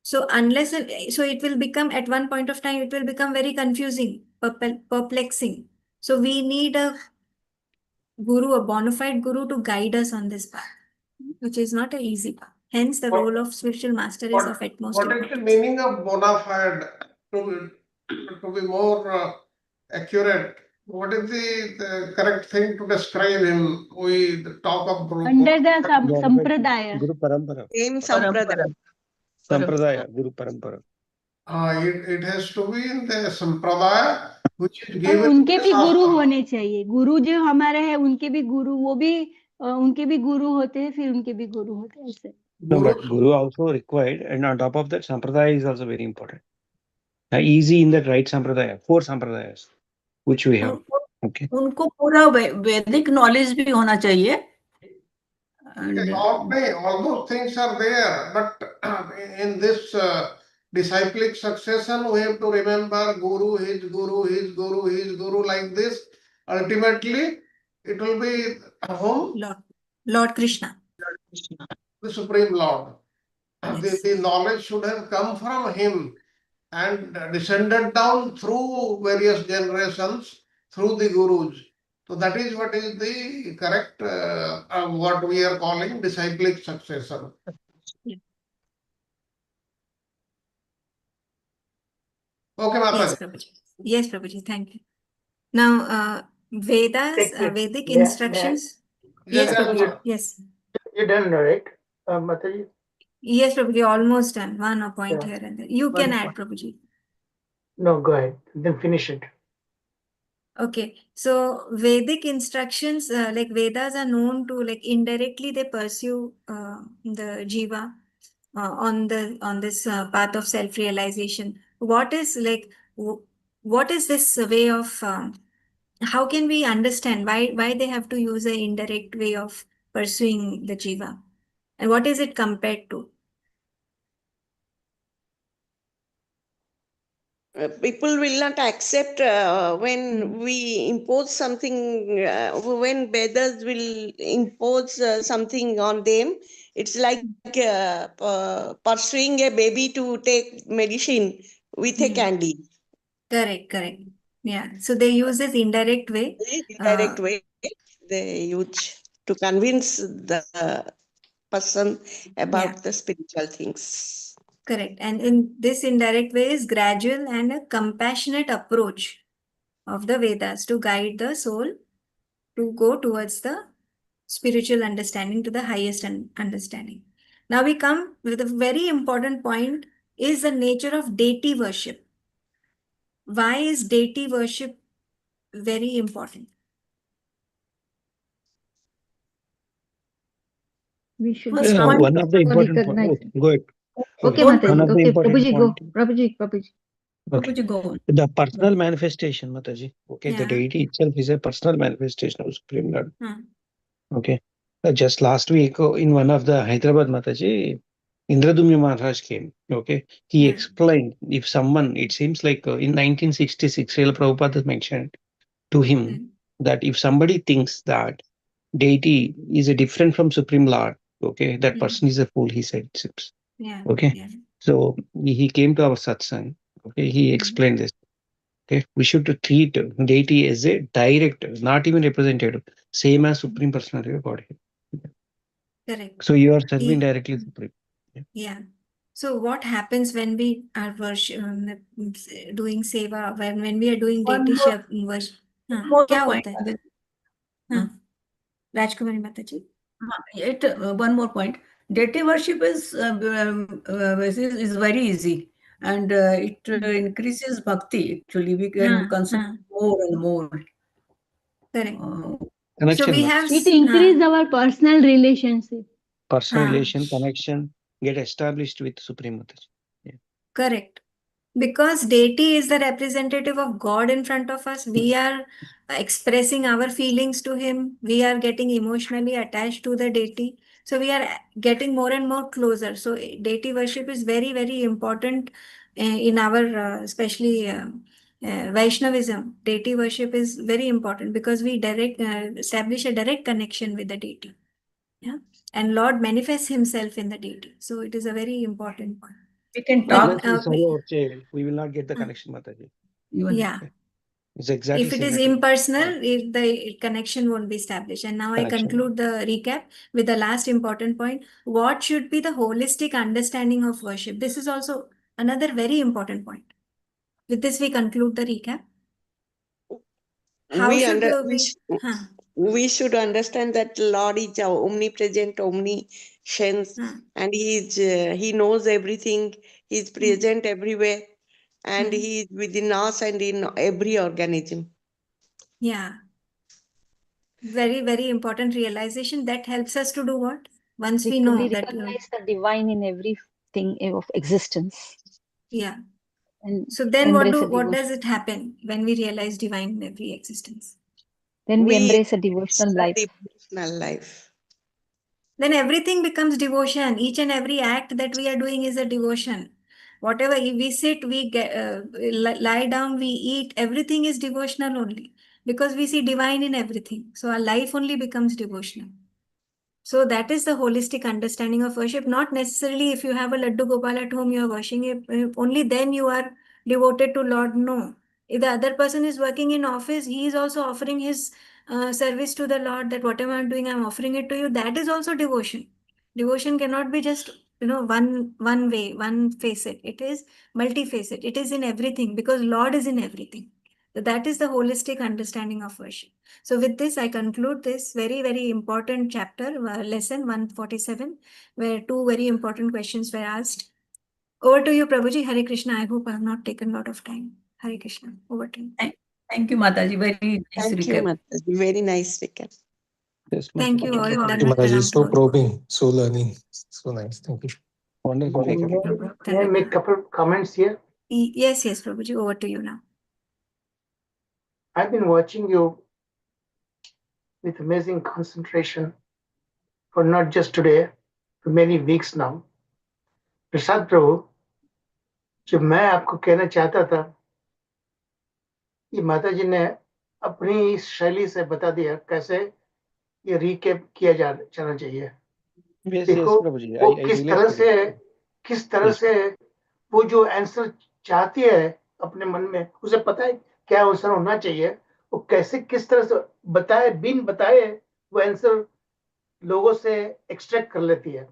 So it will become at one point of time, it will become very confusing, perplexing. So we need a guru, a bona fide guru to guide us on this path, which is not an easy path. Hence, the role of spiritual master is of utmost What is the importance. meaning of bona fide? To be more accurate, what is the correct thing to describe him? We talk of guru. Under the sampradaya. Guru Parampara. Same sampradaya. Sampradaya, Guru Parampara. It has to be in the sampradaya which is और given. उनके भी गुरु होने चाहिए. गुरु जो हमारे हैं उनके भी गुरु, वो भी उनके भी गुरु होते हैं, फिर उनके भी गुरु होते हैं ऐसे. No, but Guru also required, and on top of that, Sampradaya is also very important. Easy in that right Sampradaya, 4 Sampradayas, which we have. Okay. उनको पूरा वैदिक नॉलेज भी होना चाहिए. Yes, all those things are there, but in this disciplic succession, we have to remember Guru, his Guru, his Guru, his Guru, like this. Ultimately, it will be whom? Lord Krishna. The Supreme Lord. Yes. The knowledge should have come from him and descended down through various generations, through the Gurus. So that is what is the correct, what we are calling disciplic succession. Okay, Yes, Mataji. Prabhuji. Yes, Prabhuji. Thank you. Now, Vedas, Vedic instructions. Yes, Prabhuji. Yes. You done, right, Mataji? Yes, Prabhuji. Almost done. One point here and there. You can add, Prabhuji. No, go ahead. Then finish it. Okay, so Vedic instructions, like Vedas are known to, like, indirectly they pursue the jiva on this path of self-realization. What is this way of how can we understand why they have to use an indirect way of pursuing the jiva, and what is it compared to? People will not accept when we impose something, when Vedas will impose something on them. It's like pursuing a baby to take medicine with a candy. Correct. Yeah, so they use this indirect way. Indirect way they use to convince the person about the spiritual things. Correct. And in this indirect way is gradual and a compassionate approach of the Vedas to guide the soul to go towards the spiritual understanding, to the highest understanding. Now we come with a very important point, is the nature of deity worship. Why is deity worship very important? We should First become point, One of the important recognize. points. Go ahead. Okay, One Mataji. of the Okay, important Prabhuji, go. point. Prabhuji. Okay. Prabhuji, go on. The personal manifestation, Mataji. Okay, the Yeah. deity itself is a personal manifestation of Supreme Lord. Hmm. Okay. Just last week in one of the Hyderabad Mataji, Indradumya Maharaj came. Okay. He explained, if someone, it seems like in 1966, Srila Prabhupada mentioned to him that if somebody thinks that deity is a different from Supreme Lord, okay, that person is a fool, he said. Okay. So he came to our satsang. Okay. He explained this. Okay. We should treat deity as a direct, not even representative, same as Supreme Personality of Godhead. Correct. So you are serving directly Supreme. Yeah. So what happens when we are doing seva, when we are doing deity worship? क्या होता है? Rajkumari Mataji. One more point. Deity worship is very easy, and it increases bhakti. Actually, we can concentrate more and more. Correct. Connection. So we have It increase our personal relationship. Personal relation, connection get established with Supreme Mataji. Yeah. Correct. Because deity is the representative of God in front of us. We are expressing our feelings to him. We are getting emotionally attached to the deity. So we are getting more and more closer. So deity worship is very, very important in our, especially Vaishnavism. Deity worship is very important because we establish a direct connection with the deity. Yeah. And Lord manifests himself in the deity. So it is a very important point. We can Unless talk. we serve our child, we will not get the connection, Mataji. Yeah. It's exactly If it is similar to impersonal, if the connection won't be established. And now I connection. conclude the recap with the last important point. What should be the holistic understanding of worship? This is also another very important point. With this, we conclude the recap. How should we? We should understand that Lord is omnipresent, omniscience, and He knows everything. He's present everywhere, and He is within us and in every organism. Yeah. Very, very important realization that helps us to do what? Once we know we that. recognize the divine in everything of existence. Yeah. And So then what embrace does it happen when we realize divine in every existence? Then we embrace a devotional life. Devotional life. Then everything becomes devotion. Each and every act that we are doing is a devotion. Whatever we sit, we lie down, we eat, everything is devotional only because we see divine in everything. So our life only becomes devotional. So that is the holistic understanding of worship. Not necessarily if you have a Laddu Gopal at home, you are worshiping it, only then you are devoted to Lord. No. If the other person is working in office, he is also offering his service to the Lord, that whatever I'm doing, I'm offering it to you. That is also devotion. Devotion cannot be just one way, one facet. It is multifaceted. It is in everything because Lord is in everything. So that is the holistic understanding of worship. So with this, I conclude this very, very important chapter, lesson 147, where two very important questions were asked. Over to you, Prabhuji. Hare Krishna. I hope I have not taken a lot of time. Hare Krishna. Over to you. Thank you, Mataji. Very nice Thank you, recap. Mataji. Very nice recap. Yes, Thank you all. Thank you, Mataji. So probing, so learning. So nice. Thank you. Wonderful. May I make a couple of comments here? Yes, Prabhuji. Over to you now. I've been watching you with amazing concentration for not just today, for many weeks now. प्रसाद प्रभु, जो मैं आपको कहना चाहता था, ये माता जी ने अपनी इस शैली से बता दिया कैसे ये रिकैप किया जाना चाहिए। देखो वो किस तरह से वो जो आंसर चाहती है अपने मन में, उसे पता है क्या आंसर होना चाहिए, वो कैसे किस तरह से बताए बिन बताए वो आंसर लोगों से एक्सट्रैक्ट कर लेती है।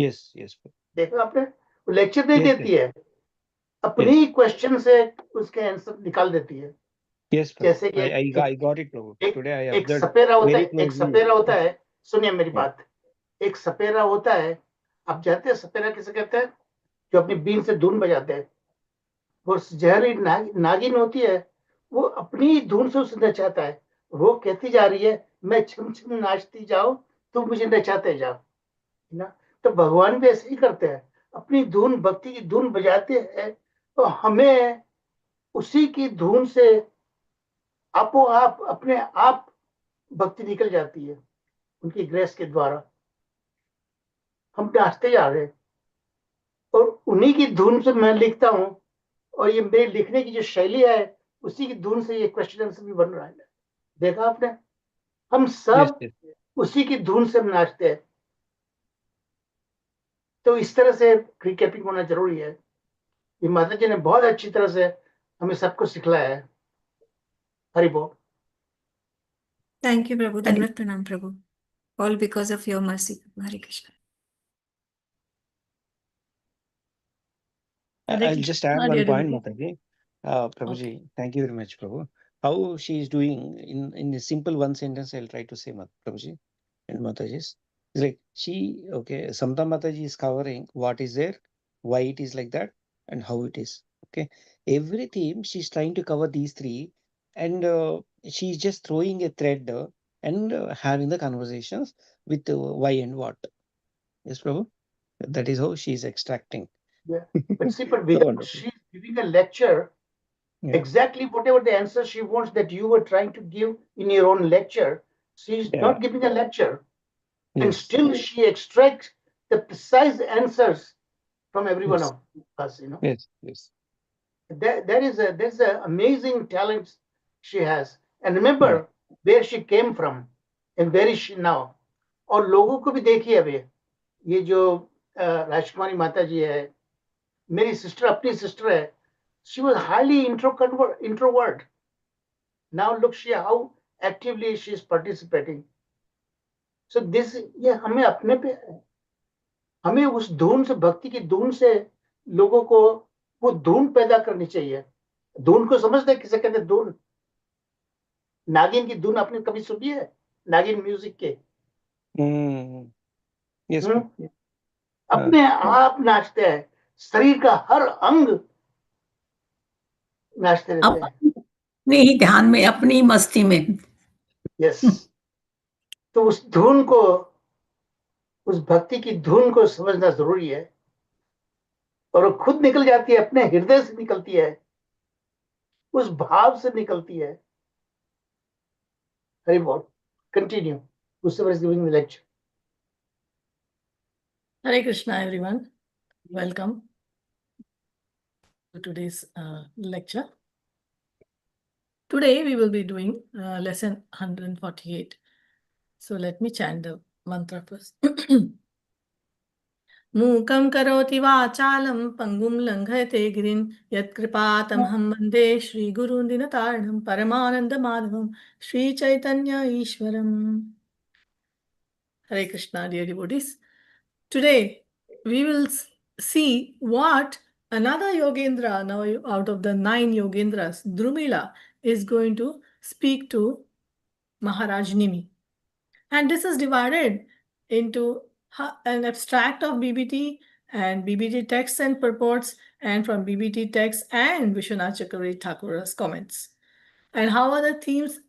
यस यस देखा आपने, वो लेक्चर नहीं देती है, अपनी क्वेश्चन से उसके आंसर निकाल देती है। जैसे कि I got it, Prabhu. Today I एक observed सपेरा होता है, very एक closely. सपेरा होता है, सुनिए मेरी बात, एक सपेरा होता है, आप जानते हैं सपेरा किसे कहते हैं? जो अपनी बीन से धुन बजाते हैं। वो जहरी नागिन होती है, वो अपनी धुन से उसे नचाता है, वो कहती जा रही है मैं छम छम नाचती जाओ, तुम मुझे नचाते जाओ, ना? तो भगवान भी ऐसे ही करते हैं, अपनी धुन, भक्ति की धुन बजाते हैं, तो हमें उसी की धुन से आपो आप अपने आप भक्ति निकल जाती है उनकी ग्रेस के द्वारा। हम नाचते जा रहे हैं और उन्हीं की धुन से मैं लिखता हूं, और ये मेरे लिखने की जो शैली है उसी की धुन से ये क्वेश्चन आंसर भी बन रहा है। देखा आपने, हम सब उसी की धुन से नाचते हैं। तो इस तरह से रिकैपिंग होना जरूरी है। ये माता जी ने बहुत अच्छी तरह से हमें सबको सिखलाया है। हरि बोल। Thank you, Prabhu. Dandavat Pranam, Prabhu. All because of your mercy. Hare Krishna. I'll just add one point, Mataji. Prabhuji, thank you very much, Prabhu. How she is doing in a simple one sentence, I'll try to say, Prabhuji and Mataji's. It's like Samta Mataji is covering what is there, why it is like that, and how it is. Okay, every theme she's trying to cover these three, and she's just throwing a thread and having the conversations with why and what. Yes, Prabhu. That is how she is extracting. Yeah, but see, but she's giving a lecture, exactly whatever the answer she wants that you were trying to give in your own lecture. She's not giving a lecture, and still she extracts the precise answers from every one of us. You know. Yes, yes. There's an amazing talent she has, and remember where she came from and where is she now. और लोगों को भी देखिए अभी, ये जो राजकुमारी माता जी है, मेरी सिस्टर, अपनी सिस्टर है, she was highly introvert, Now look, she how actively she is participating. So this, ये हमें अपने पे है. हमें उस धुन से, भक्ति की धुन से लोगों को वो धुन पैदा करनी चाहिए. धुन को समझते हैं किसे कहते हैं? धुन, नागिन की धुन आपने कभी सुनी है? नागिन म्यूजिक के. Yes. अपने आप नाचते हैं, शरीर का हर अंग नाचते रहते हैं. अपने ही ध्यान में, अपनी मस्ती में. यस. तो उस धुन को, उस भक्ति की धुन को समझना जरूरी है. और वो खुद निकल जाती है, अपने हृदय से निकलती है, उस भाव से निकलती है. हरि बोल. Continue. Whoever is giving the lecture. Hare Krishna, everyone. Welcome to today's lecture. Today we will be doing lesson 148. So let me chant the mantra first. मूकं करोति वाचालं पंगुं लङ्घयते गिरिं यत्कृपातमहं वन्दे श्रीगुरुं दीनतारिणं परमानन्दमाधवं Sri Chaitanya ईश्वरम्. Hare Krishna, dear devotees. Today we will see what another Yogendra, now out of the 9 Yogendras, Drumila, is going to speak to Maharaj Nimi. And this is divided into an abstract of BBT and BBT texts and purports, and from BBT texts and Vishwanath Chakravarti Thakur's comments. And how are the themes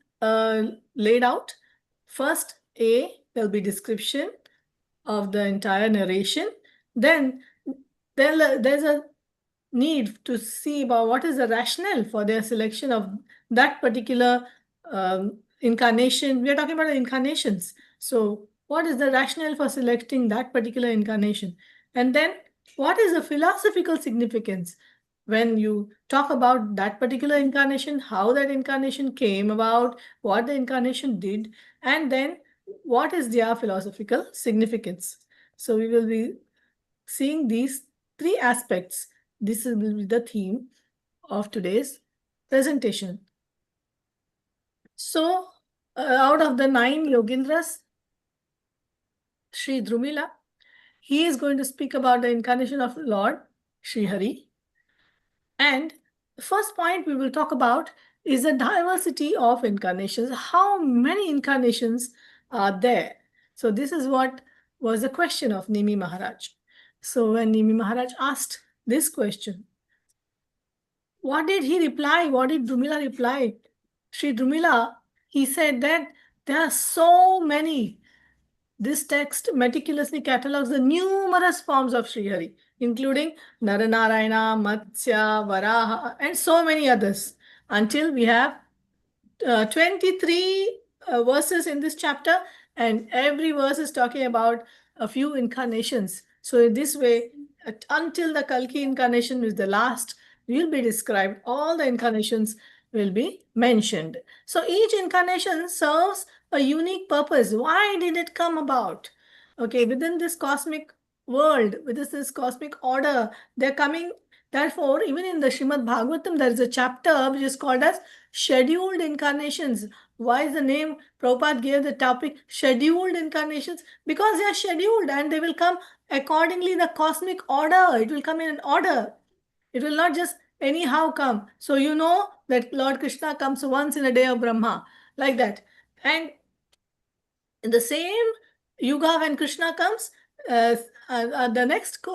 laid out? First, there'll be description of the entire narration. Then there's a need to see about what is the rationale for their selection of that particular incarnation. We are talking about incarnations. So what is the rationale for selecting that particular incarnation? And then what is the philosophical significance when you talk about that particular incarnation, how that incarnation came about, what the incarnation did, and then what is their philosophical significance? So we will be seeing these 3 aspects. This will be the theme of today's presentation. So, out of the 9 Yogendras, Sri Drumila, he is going to speak about the incarnation of Lord Sri Hari. And the first point we will talk about is the diversity of incarnations. How many incarnations are there? So this is what was the question of Nimi Maharaj. So when Nimi Maharaj asked this question, what did he reply? What did Drumila reply? Sri Drumila, he said that there are so many. This text meticulously catalogs the numerous forms of Sri Hari, including Naranarayana, Matsya, Varaha, and so many others, until we have 23 verses in this chapter, and every verse is talking about a few incarnations. So in this way, until the Kalki incarnation is the last, will be described. All the incarnations will be mentioned. So each incarnation serves a unique purpose. Why did it come about? Okay, within this cosmic world, within this cosmic order, they're coming. Therefore, even in the Srimad Bhagavatam, there is a chapter which is called as scheduled incarnations. Why is the name Prabhupada gave the topic scheduled incarnations? Because they are scheduled and they will come accordingly the cosmic order. It will come in an order. It will not just anyhow come. So you know that Lord Krishna comes once in a day of Brahma, like that. And in the same yuga when Krishna comes, the next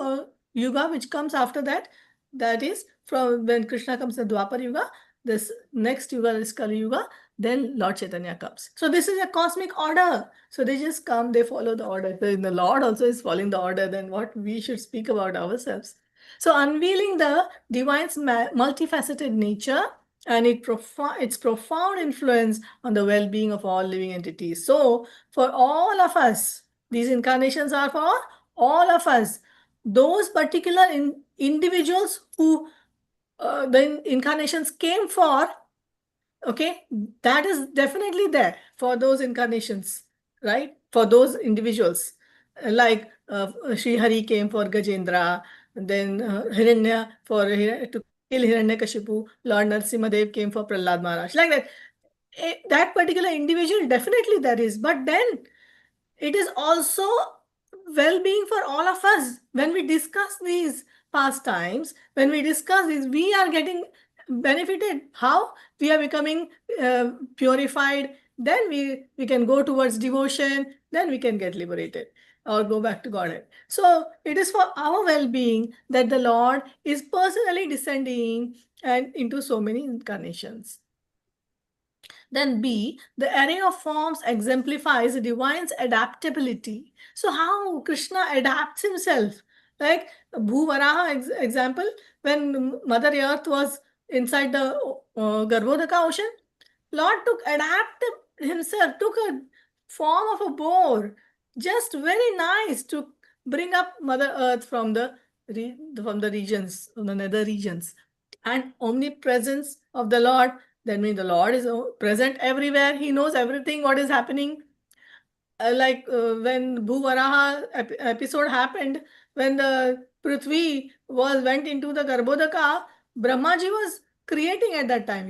yuga which comes after that, that is from when Krishna comes the Dwapar yuga, this next yuga is Kali yuga, then Lord Chaitanya comes. So this is a cosmic order. So they just come, they follow the order. So the Lord also is following the order, then what we should speak about ourselves. So unveiling the divine's multifaceted nature and its profound influence on the well-being of all living entities. So for all of us, these incarnations are for all of us. Those particular individuals who the incarnations came for, okay, that is definitely there for those incarnations, right? For those individuals. Like Sri Hari came for Gajendra, then Hiranya to kill Hiranyakashipu, Lord Narasimhadev came for Prahlad Maharaj, like that. that particular individual, definitely there is, but then it is also well-being for all of us. When we discuss these pastimes, when we discuss this, we are getting benefited. How? We are becoming purified. Then we can go towards devotion. Then we can get liberated or go back to Godhead. So it is for our well-being that the Lord is personally descending and into so many incarnations. Then B, the array of forms exemplifies the divine's adaptability. So how Krishna adapts himself. Like Bhuvaraha example, when Mother Earth was inside the Garbhodaka ocean, Lord took a form of a boar, just very nice to bring up Mother Earth from the regions, from the nether regions. And omnipresence of the Lord, that means the Lord is present everywhere. He knows everything what is happening. When Bhuvaraha episode happened, when the Prithvi went into the Garbhodaka, Brahmaji was creating at that time,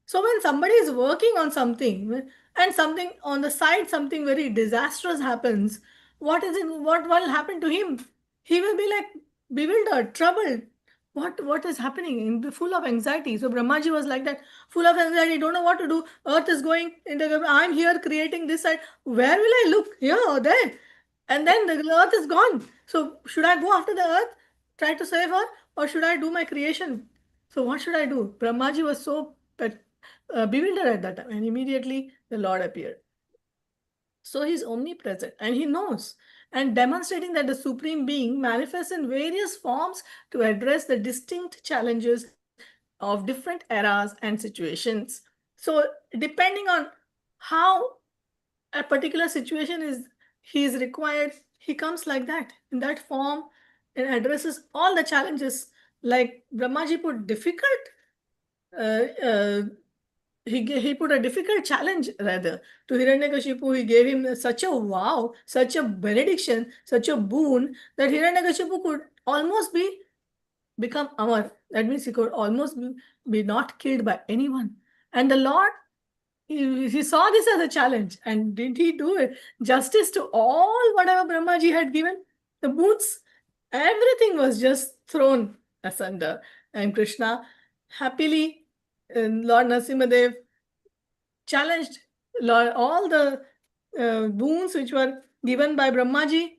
So when somebody is working on something and something on the side, something very disastrous happens, what will happen to him? He will be like bewildered, troubled. What is happening? Full of anxiety. So Brahmaji was like that, full of anxiety, don't know what to do. Earth is going into, I'm here creating this side. Where will I look? Here or there? And then the earth is gone. So should I go after the earth, try to save her, or should I do my creation? So what should I do? Brahmaji was so bewildered at that time, and immediately the Lord appeared. So he's omnipresent and he knows, and demonstrating that the Supreme Being manifests in various forms to address the distinct challenges of different eras and situations. So depending on how a particular situation is required, he comes like that, in that form, and addresses all the challenges. Like Brahmaji put difficult, he put a difficult challenge rather to Hiranyakashipu. He gave him such a wow, such a benediction, such a boon that Hiranyakashipu could almost become Amar. That means he could almost be not killed by anyone. And the Lord, he saw this as a challenge, and did he do it justice to all whatever Brahmaji had given? The boons, everything was just thrown asunder. And Krishna happily, Lord Nrsimhadev challenged all the boons which were given by Brahmaji.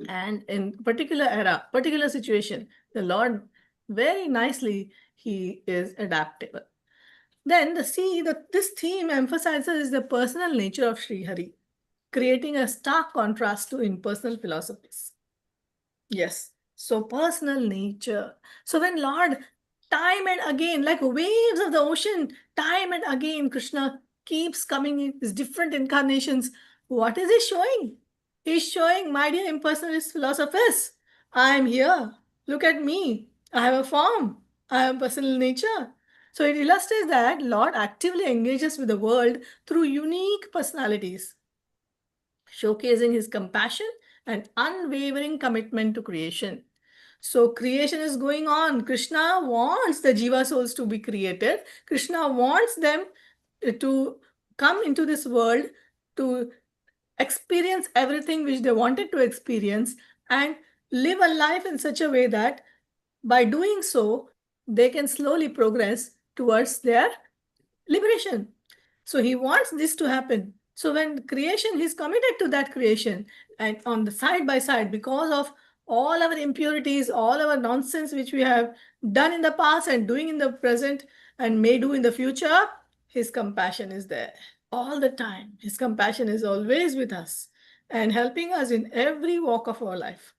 And in particular era, particular situation, the Lord very nicely, he is adaptable. Then this theme emphasizes the personal nature of Sri Hari, creating a stark contrast to impersonal philosophies. Yes, so personal nature. So when Lord, time and again, like waves of the ocean, time and again, Krishna keeps coming in his different incarnations. What is he showing? He's showing, my dear impersonalist philosophers, I am here. Look at me. I have a form. I have personal nature. So it illustrates that Lord actively engages with the world through unique personalities, showcasing his compassion and unwavering commitment to creation. So creation is going on. Krishna wants the Jiva souls to be created. Krishna wants them to come into this world to experience everything which they wanted to experience and live a life in such a way that by doing so, they can slowly progress towards their liberation. So he wants this to happen. So when creation, he's committed to that creation. And on the side by side, because of all our impurities, all our nonsense which we have done in the past and doing in the present and may do in the future, his compassion is there all the time. His compassion is always with us and helping us in every walk of our life.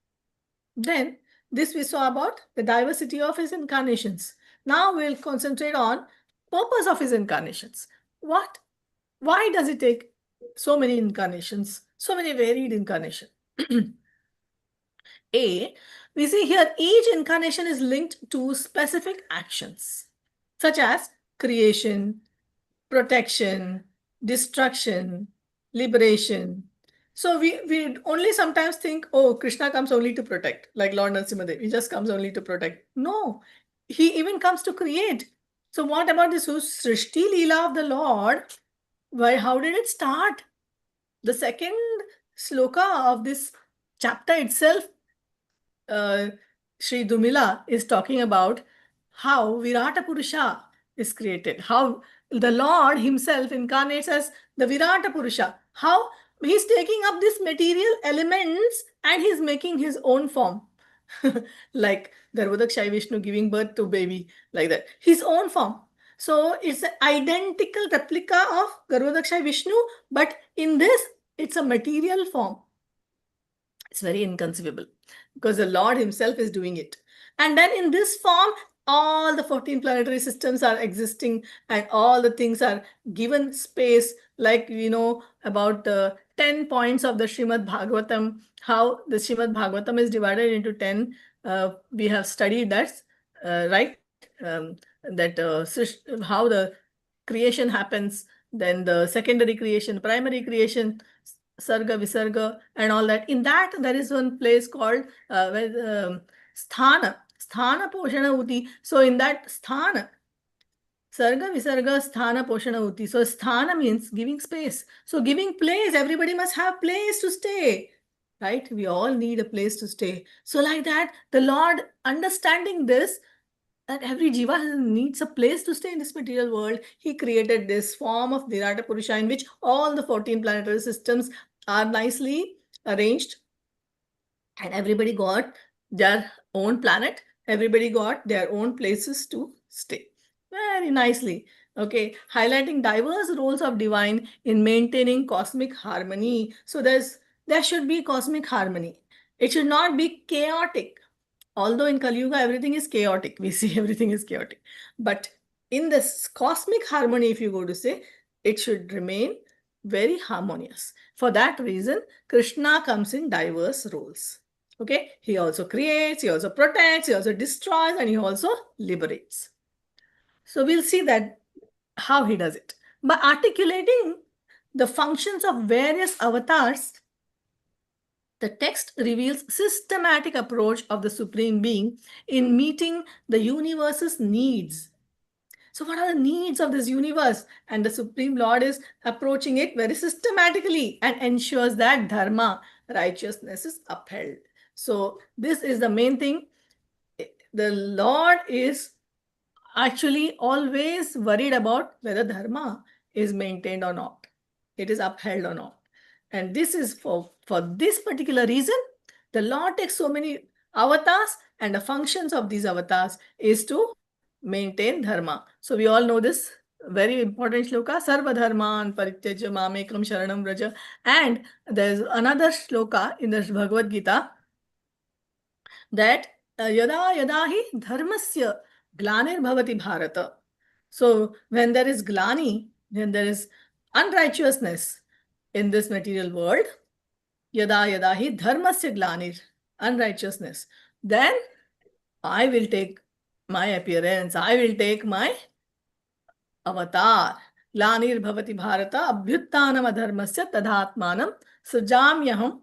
Then this we saw about the diversity of his incarnations. Now we'll concentrate on purpose of his incarnations. Why does it take so many incarnations, so many varied incarnations? A, we see here each incarnation is linked to specific actions, such as creation, protection, destruction, liberation. So we only sometimes think, oh, Krishna comes only to protect, like Lord Nrsimhadev, he just comes only to protect. No, he even comes to create. So what about this Srishti Leela of the Lord? Why? How did it start? The second sloka of this chapter itself, Sri Dumila is talking about how Virata Purusha is created, how the Lord himself incarnates as the Virata Purusha, how he's taking up these material elements and he's making his own form. Like Garbhodakshayi Vishnu giving birth to baby, like that, his own form. So it's an identical replica of Garbhodakshayi Vishnu, but in this, it's a material form. It's very inconceivable because the Lord himself is doing it. And then in this form, all the 14 planetary systems are existing and all the things are given space, like we know about the 10 points of the Srimad Bhagavatam, how the Srimad Bhagavatam is divided into 10. We have studied that, right? How the creation happens, then the secondary creation, primary creation, sarga, visarga, and all that. In that, there is one place called sthana poshana uti. So in that sthana, sarga, visarga, sthana poshana uti. So sthana means giving space. So giving place, everybody must have place to stay. Right? We all need a place to stay. So like that, the Lord, understanding this, that every jiva needs a place to stay in this material world, he created this form of Virata Purusha in which all the 14 planetary systems are nicely arranged, and everybody got their own planet, everybody got their own places to stay. Very nicely. Okay, highlighting diverse roles of divine in maintaining cosmic harmony. So there should be cosmic harmony. It should not be chaotic. Although in Kali Yuga everything is chaotic, we see everything is chaotic. But in this cosmic harmony, if you go to say, it should remain very harmonious. For that reason, Krishna comes in diverse roles. Okay, he also creates, he also protects, he also destroys, and he also liberates. So we'll see that how he does it. By articulating the functions of various avatars, the text reveals systematic approach of the Supreme Being in meeting the universe's needs. So what are the needs of this universe? And the Supreme Lord is approaching it very systematically and ensures that dharma, righteousness, is upheld. So this is the main thing. The Lord is actually always worried about whether dharma is maintained or not. It is upheld or not. And this is for this particular reason, the Lord takes so many avatars, and the functions of these avatars is to maintain dharma. So we all know this very important shloka, Sarva Dharman Parityaja Mamekam Sharanam Vraja. And there's another shloka in the Bhagavad Gita that yada yada hi dharmasya glanir bhavati bharata. So when there is glani, when there is unrighteousness in this material world, yada yada hi dharmasya glanir, unrighteousness, then I will take my appearance, I will take my avatar. Glanir bhavati bharata abhyuttanam adharmasya tadhatmanam sujamyaham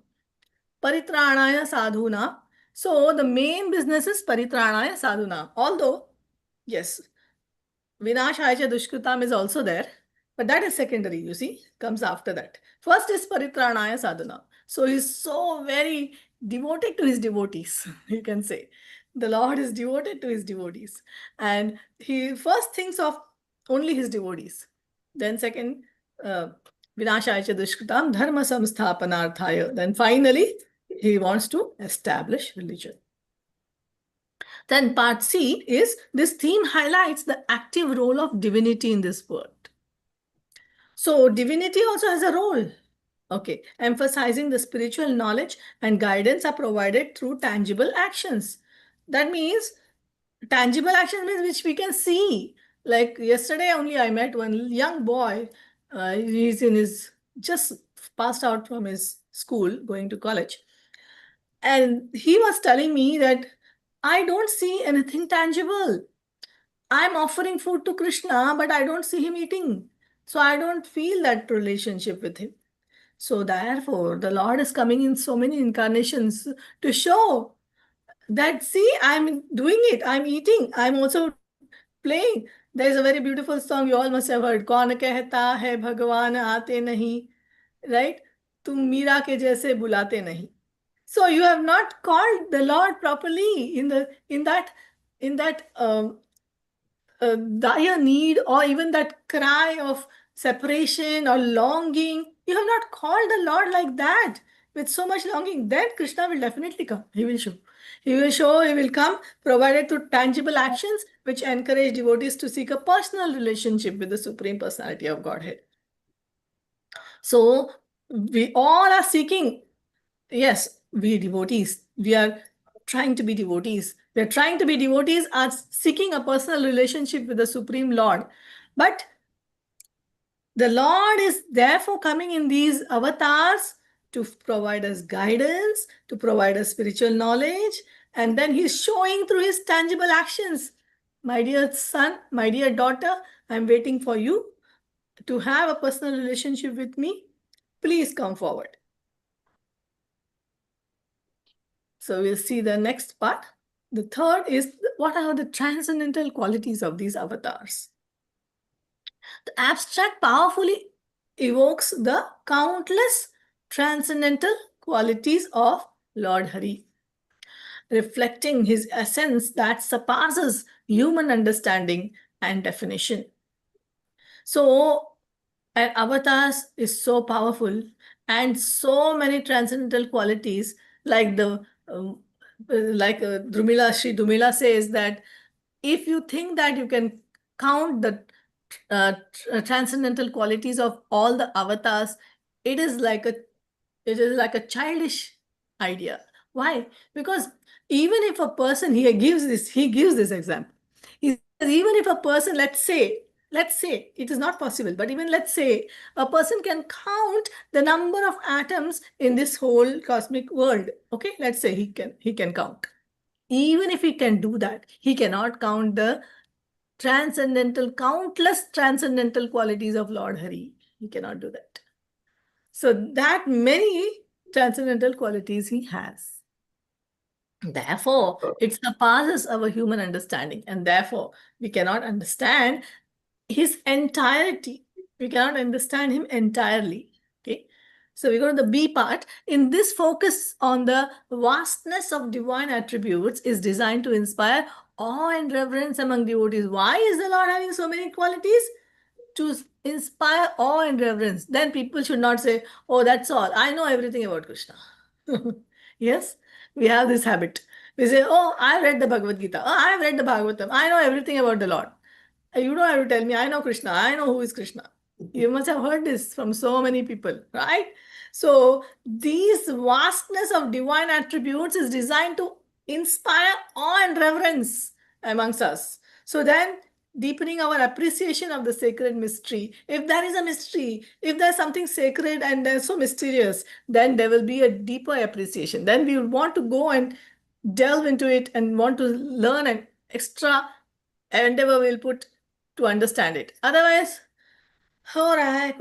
paritranaya sadhuna. So the main business is paritranaya sadhuna. Although, yes, vinashaya dushkritam is also there, but that is secondary, you see, comes after that. First is paritranaya sadhana. So he's so very devoted to his devotees, you can say. The Lord is devoted to his devotees. And he first thinks of only his devotees. Then second, vinashaya dushkritam dharma samsthapanarthaya. Then finally, he wants to establish religion. Then part C is, this theme highlights the active role of divinity in this world. So divinity also has a role. Okay, emphasizing the spiritual knowledge and guidance are provided through tangible actions. That means tangible actions means which we can see. Like yesterday only I met one young boy. He's in his, just passed out from his school, going to college. And he was telling me that I don't see anything tangible. I'm offering food to Krishna, but I don't see him eating. So I don't feel that relationship with him. So therefore, the Lord is coming in so many incarnations to show that, see, I'm doing it, I'm eating, I'm also playing. There is a very beautiful song you all must have heard. कौन कहता है भगवान आते नहीं, right? तुम मीरा के जैसे बुलाते नहीं. So you have not called the Lord properly in that dire need, or even that cry of separation or longing. You have not called the Lord like that with so much longing. Then Krishna will definitely come. He will show. He will show, he will come, provided through tangible actions which encourage devotees to seek a personal relationship with the Supreme Personality of Godhead. So we all are seeking, yes, we devotees, we are trying to be devotees. We are trying to be devotees, are seeking a personal relationship with the Supreme Lord. But the Lord is therefore coming in these avatars to provide us guidance, to provide us spiritual knowledge, and then He's showing through His tangible actions. My dear son, my dear daughter, I'm waiting for you to have a personal relationship with me. Please come forward. So we'll see the next part. The third is, what are the transcendental qualities of these avatars? The abstract powerfully evokes the countless transcendental qualities of Lord Hari, reflecting his essence that surpasses human understanding and definition. So, an avatar is so powerful, and so many transcendental qualities, like Drumila, Sri Drumila says that if you think that you can count the transcendental qualities of all the avatars, it is like a childish idea. Why? Because even if a person, he gives this example. He says, even if a person, let's say it is not possible, but even let's say a person can count the number of atoms in this whole cosmic world. Okay, let's say he can count. Even if he can do that, he cannot count the countless transcendental qualities of Lord Hari. He cannot do that. So that many transcendental qualities he has. Therefore, it surpasses our human understanding, and therefore we cannot understand his entirety. We cannot understand him entirely. Okay. So we go to the B part. In this, focus on the vastness of divine attributes is designed to inspire awe and reverence among devotees. Why is the Lord having so many qualities? To inspire awe and reverence. Then people should not say, oh, that's all. I know everything about Krishna. Yes, we have this habit. We say, oh, I read the Bhagavad Gita. Oh, I have read the Bhagavatam. I know everything about the Lord. You don't have to tell me, I know Krishna. I know who is Krishna. You must have heard this from so many people, right? So these vastness of divine attributes is designed to inspire awe and reverence amongst us. So then, deepening our appreciation of the sacred mystery. If there is a mystery, if there's something sacred and there's so mysterious, then there will be a deeper appreciation. Then we would want to go and delve into it and want to learn an extra endeavor we'll put to understand it. Otherwise, all right,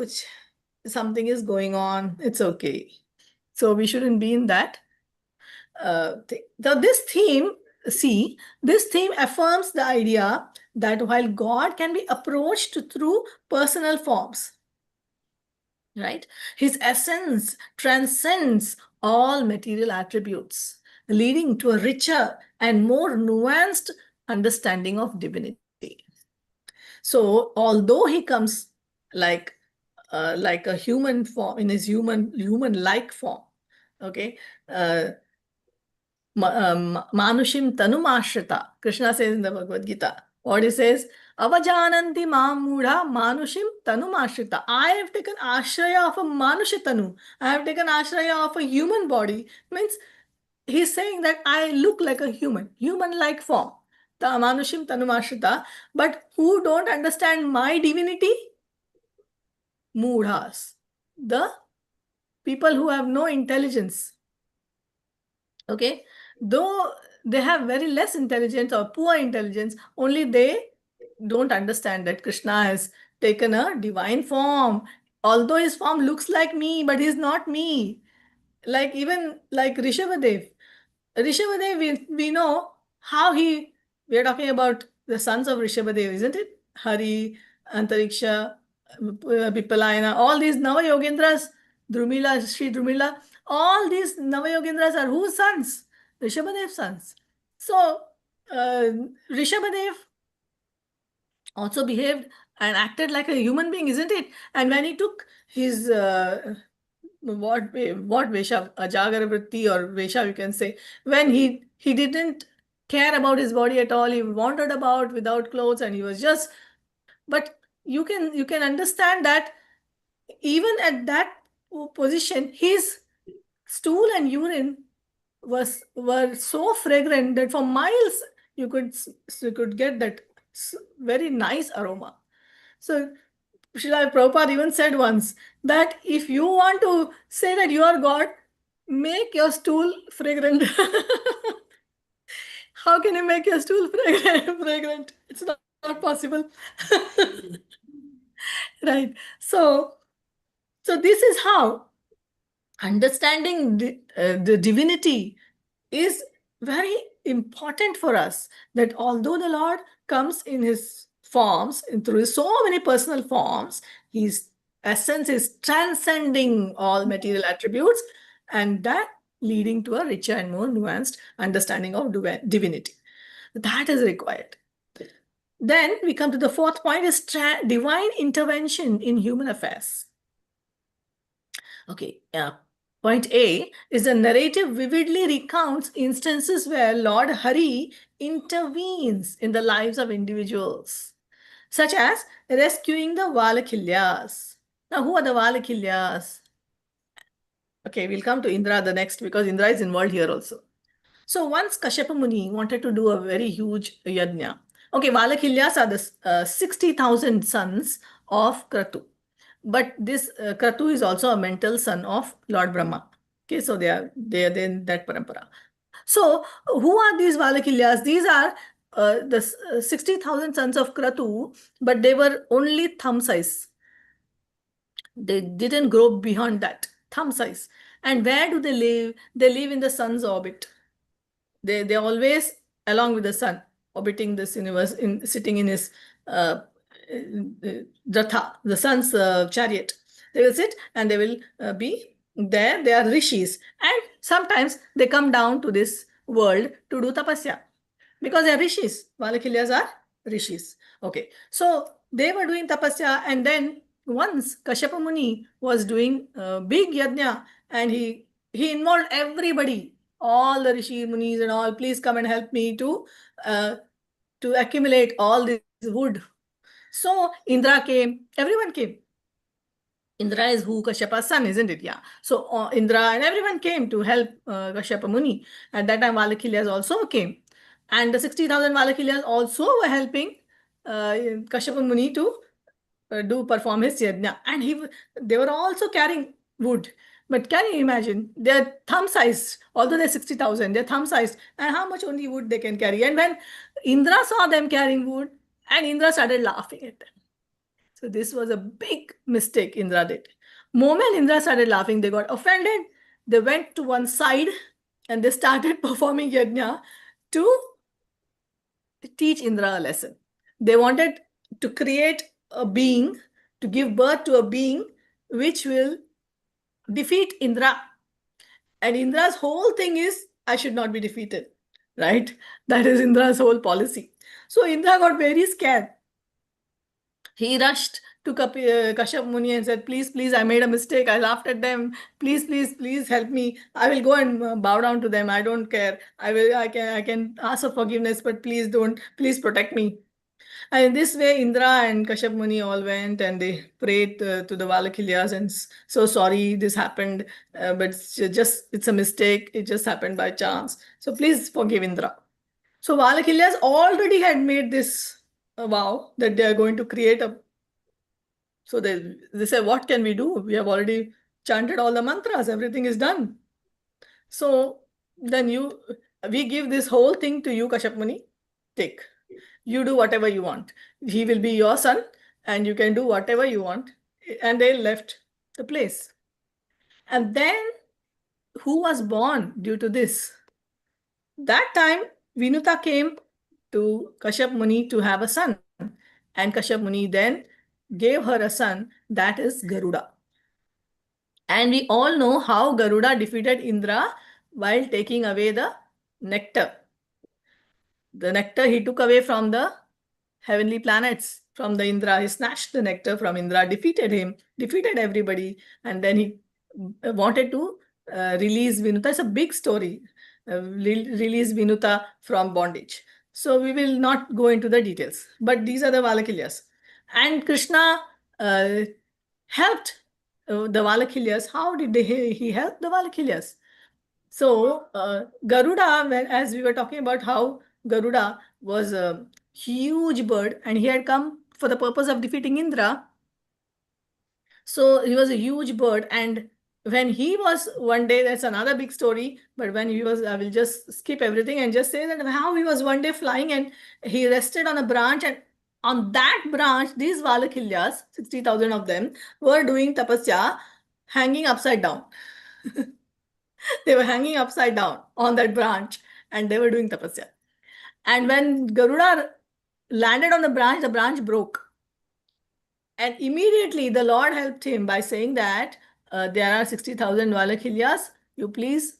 something is going on. It's okay. So we shouldn't be in that thing. So this theme affirms the idea that while God can be approached through personal forms, right, his essence transcends all material attributes, leading to a richer and more nuanced understanding of divinity. So although he comes like a human form, in his human-like form, okay, Manushim Tanumashrita, Krishna says in the Bhagavad Gita. What he says, Avajananti Mamudha Manushim Tanumashrita. I have taken ashraya of a Manusha I have taken ashraya of a human body. Means he's saying that I look like a human-like form. The Manushim Tanumashrita. But who don't understand my divinity? Mudhas. The people who have no intelligence. Okay, though they have very less intelligence or poor intelligence, only they don't understand that Krishna has taken a divine form. Although his form looks like me, but he's not me. Like even like Rishabhadev. Rishabhadev, we know how we are talking about the sons of Rishabhadev, isn't it? Hari, Antariksha, Pipalayana, all these Nava Yogendras, Drumila, Sri Drumila, all these Nava Yogendras are whose sons? Rishabhadev's sons. So, Rishabhadev also behaved and acted like a human being, isn't it? And when he took his what Vesha, Ajagara Vritti or Vesha, you can say, when he didn't care about his body at all, he wandered about without clothes, and he was just. But you can understand that even at that position, his stool and urine were so fragrant that for miles you could get that very nice aroma. So Srila Prabhupada even said once that if you want to say that you are God, make your stool fragrant. How can you make your stool fragrant? It's not possible. Right. So this is how understanding the divinity is very important for us, that although the Lord comes in his forms, through so many personal forms, his essence is transcending all material attributes, and that leading to a richer and more nuanced understanding of divinity. That is required. Then we come to the fourth point, is divine intervention in human affairs. Okay, point A is the narrative vividly recounts instances where Lord Hari intervenes in the lives of individuals, such as rescuing the Valakilyas. Now, who are the Valakilyas? Okay, we'll come to Indra the next, because Indra is involved here also. So once Kashyapa Muni wanted to do a very huge yajna. Okay, Valakilyas are the 60,000 sons of Kratu. But this Kratu is also a mental son of Lord Brahma. Okay, so they are in that parampara. So who are these Valakilyas? These are the 60,000 sons of Kratu, but they were only thumb size. They didn't grow beyond that, thumb size. And where do they live? They live in the sun's orbit. They always along with the sun, orbiting this universe, sitting in his Ratha, the sun's chariot. They will sit and they will be there. They are rishis, and sometimes they come down to this world to do tapasya, because they are rishis. Valakilyas are rishis. Okay, so they were doing tapasya, and then once Kashyapa Muni was doing big yajna, and he involved everybody, all the rishi munis and all. Please come and help me to accumulate all this wood. So Indra came, everyone came. Indra is who? Kashyapa's son, isn't it? Yeah. So Indra and everyone came to help Kashyapa Muni. At that time, Valakilyas also came. And the 60,000 Valakilyas also were helping Kashyapa Muni to perform his yajna. And they were also carrying wood. But can you imagine? They're thumb-sized, although they're 60,000, they're thumb-sized. And how much only wood they can carry? And when Indra saw them carrying wood, and Indra started laughing at them. So this was a big mistake Indra did. Moment Indra started laughing, they got offended. They went to one side and they started performing yajna to teach Indra a lesson. They wanted to create a being, to give birth to a being which will defeat Indra. And Indra's whole thing is, I should not be defeated, right? That is Indra's whole policy. So Indra got very scared. He rushed to Kashyap Muni and said, please, please, I made a mistake. I laughed at them. Please, please, please help me. I will go and bow down to them. I don't care. I can ask for forgiveness, but please don't, please protect me. And in this way, Indra and Kashyap Muni all went and they prayed to the Valakilyas and so sorry this happened, but it's a mistake. It just happened by chance. So please forgive Indra. So Valakilyas already had made this vow that they are going to create a. So they said, what can we do? We have already chanted all the mantras. Everything is done. So then we give this whole thing to you, Kashyap Muni. Take. You do whatever you want. He will be your son and you can do whatever you want. And they left the place. And then who was born due to this? That time, Vinuta came to Kashyap Muni to have a son. And Kashyap Muni then gave her a son, that is Garuda. And we all know how Garuda defeated Indra while taking away the nectar. The nectar he took away from the heavenly planets, from the Indra. He snatched the nectar from Indra, defeated him, defeated everybody, and then he wanted to release Vinuta. It's a big story. Release Vinuta from bondage. So we will not go into the details. But these are the Valakilyas. And Krishna helped the Valakilyas. How did he help the Valakilyas? So Garuda, as we were talking about how Garuda was a huge bird and he had come for the purpose of defeating Indra. So he was a huge bird, and when he was one day, that's another big story, but when he was, I will just skip everything and just say that how he was one day flying and he rested on a branch, and on that branch, these Valakilyas, 60,000 of them, were doing tapasya, hanging upside down. They were hanging upside down on that branch and they were doing tapasya. And when Garuda landed on the branch broke. And immediately the Lord helped him by saying that there are 60,000 Valakilyas. You please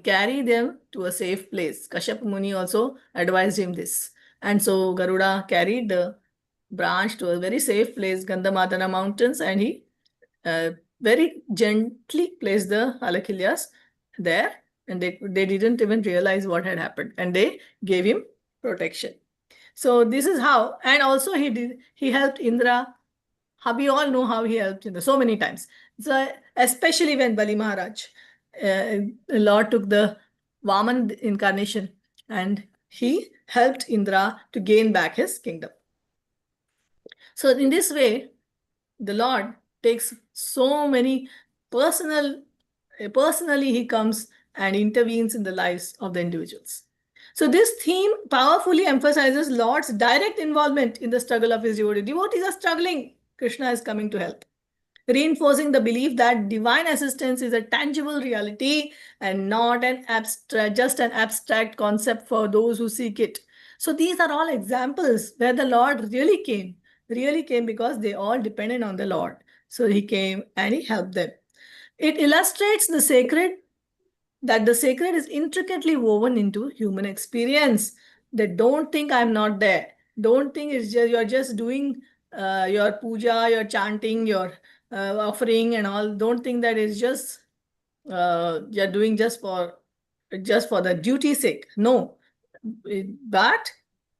carry them to a safe place. Kashyap Muni also advised him this. And so Garuda carried the branch to a very safe place, Gandhamadana mountains, and he very gently placed the Valakilyas there, and they didn't even realize what had happened, and they gave him protection. So this is how, and also he helped Indra. We all know how he helped Indra so many times. So especially when Bali Maharaj, the Lord took the Vaman incarnation and he helped Indra to gain back his kingdom. So in this way, the Lord takes so many personally he comes and intervenes in the lives of the individuals. So this theme powerfully emphasizes Lord's direct involvement in the struggle of his devotees. Devotees are struggling. Krishna is coming to help, reinforcing the belief that divine assistance is a tangible reality and not an just an abstract concept for those who seek it. So these are all examples where the Lord really came because they all depended on the Lord. So he came and he helped them. It illustrates the sacred is intricately woven into human experience. That don't think I'm not there. Don't think it's just you're just doing your puja, your chanting, your offering and all. Don't think that it's just you're doing just for the duty sake. No, but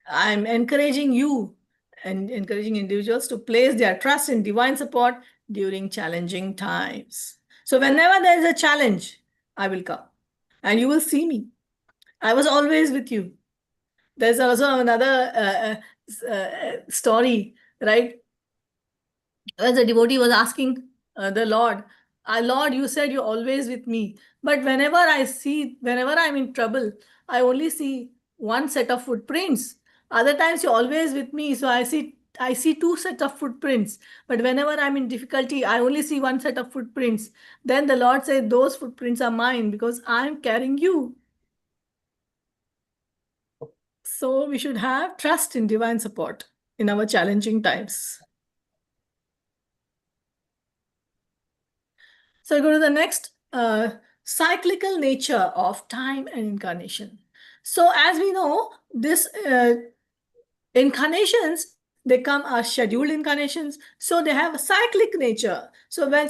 I'm encouraging you and encouraging individuals to place their trust in divine support during challenging times. So whenever there is a challenge, I will come and you will see me. I was always with you. There's also another story, right? As a devotee was asking the Lord, Lord, you said you're always with me. But whenever I'm in trouble, I only see one set of footprints. Other times you're always with me. So I see two sets of footprints. But whenever I'm in difficulty, I only see one set of footprints. Then the Lord said, those footprints are mine because I'm carrying you. So we should have trust in divine support in our challenging times. So I go to the next, cyclical nature of time and incarnation. So as we know, this incarnations, they come as scheduled incarnations. So they have a cyclic nature. So when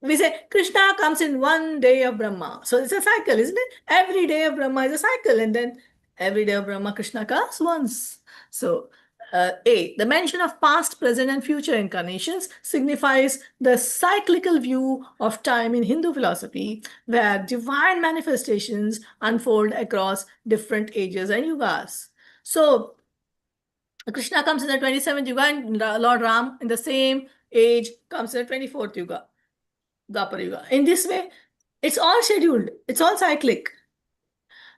we say Krishna comes in one day of Brahma. So it's a cycle, isn't it? Every day of Brahma is a cycle. And then every day of Brahma, Krishna comes once. So the mention of past, present, and future incarnations signifies the cyclical view of time in Hindu philosophy, where divine manifestations unfold across different ages and yugas. So Krishna comes in the 27th yuga, and Lord Ram in the same age comes in the 24th yuga, Dwapara yuga. In this way, it's all scheduled, it's all cyclic.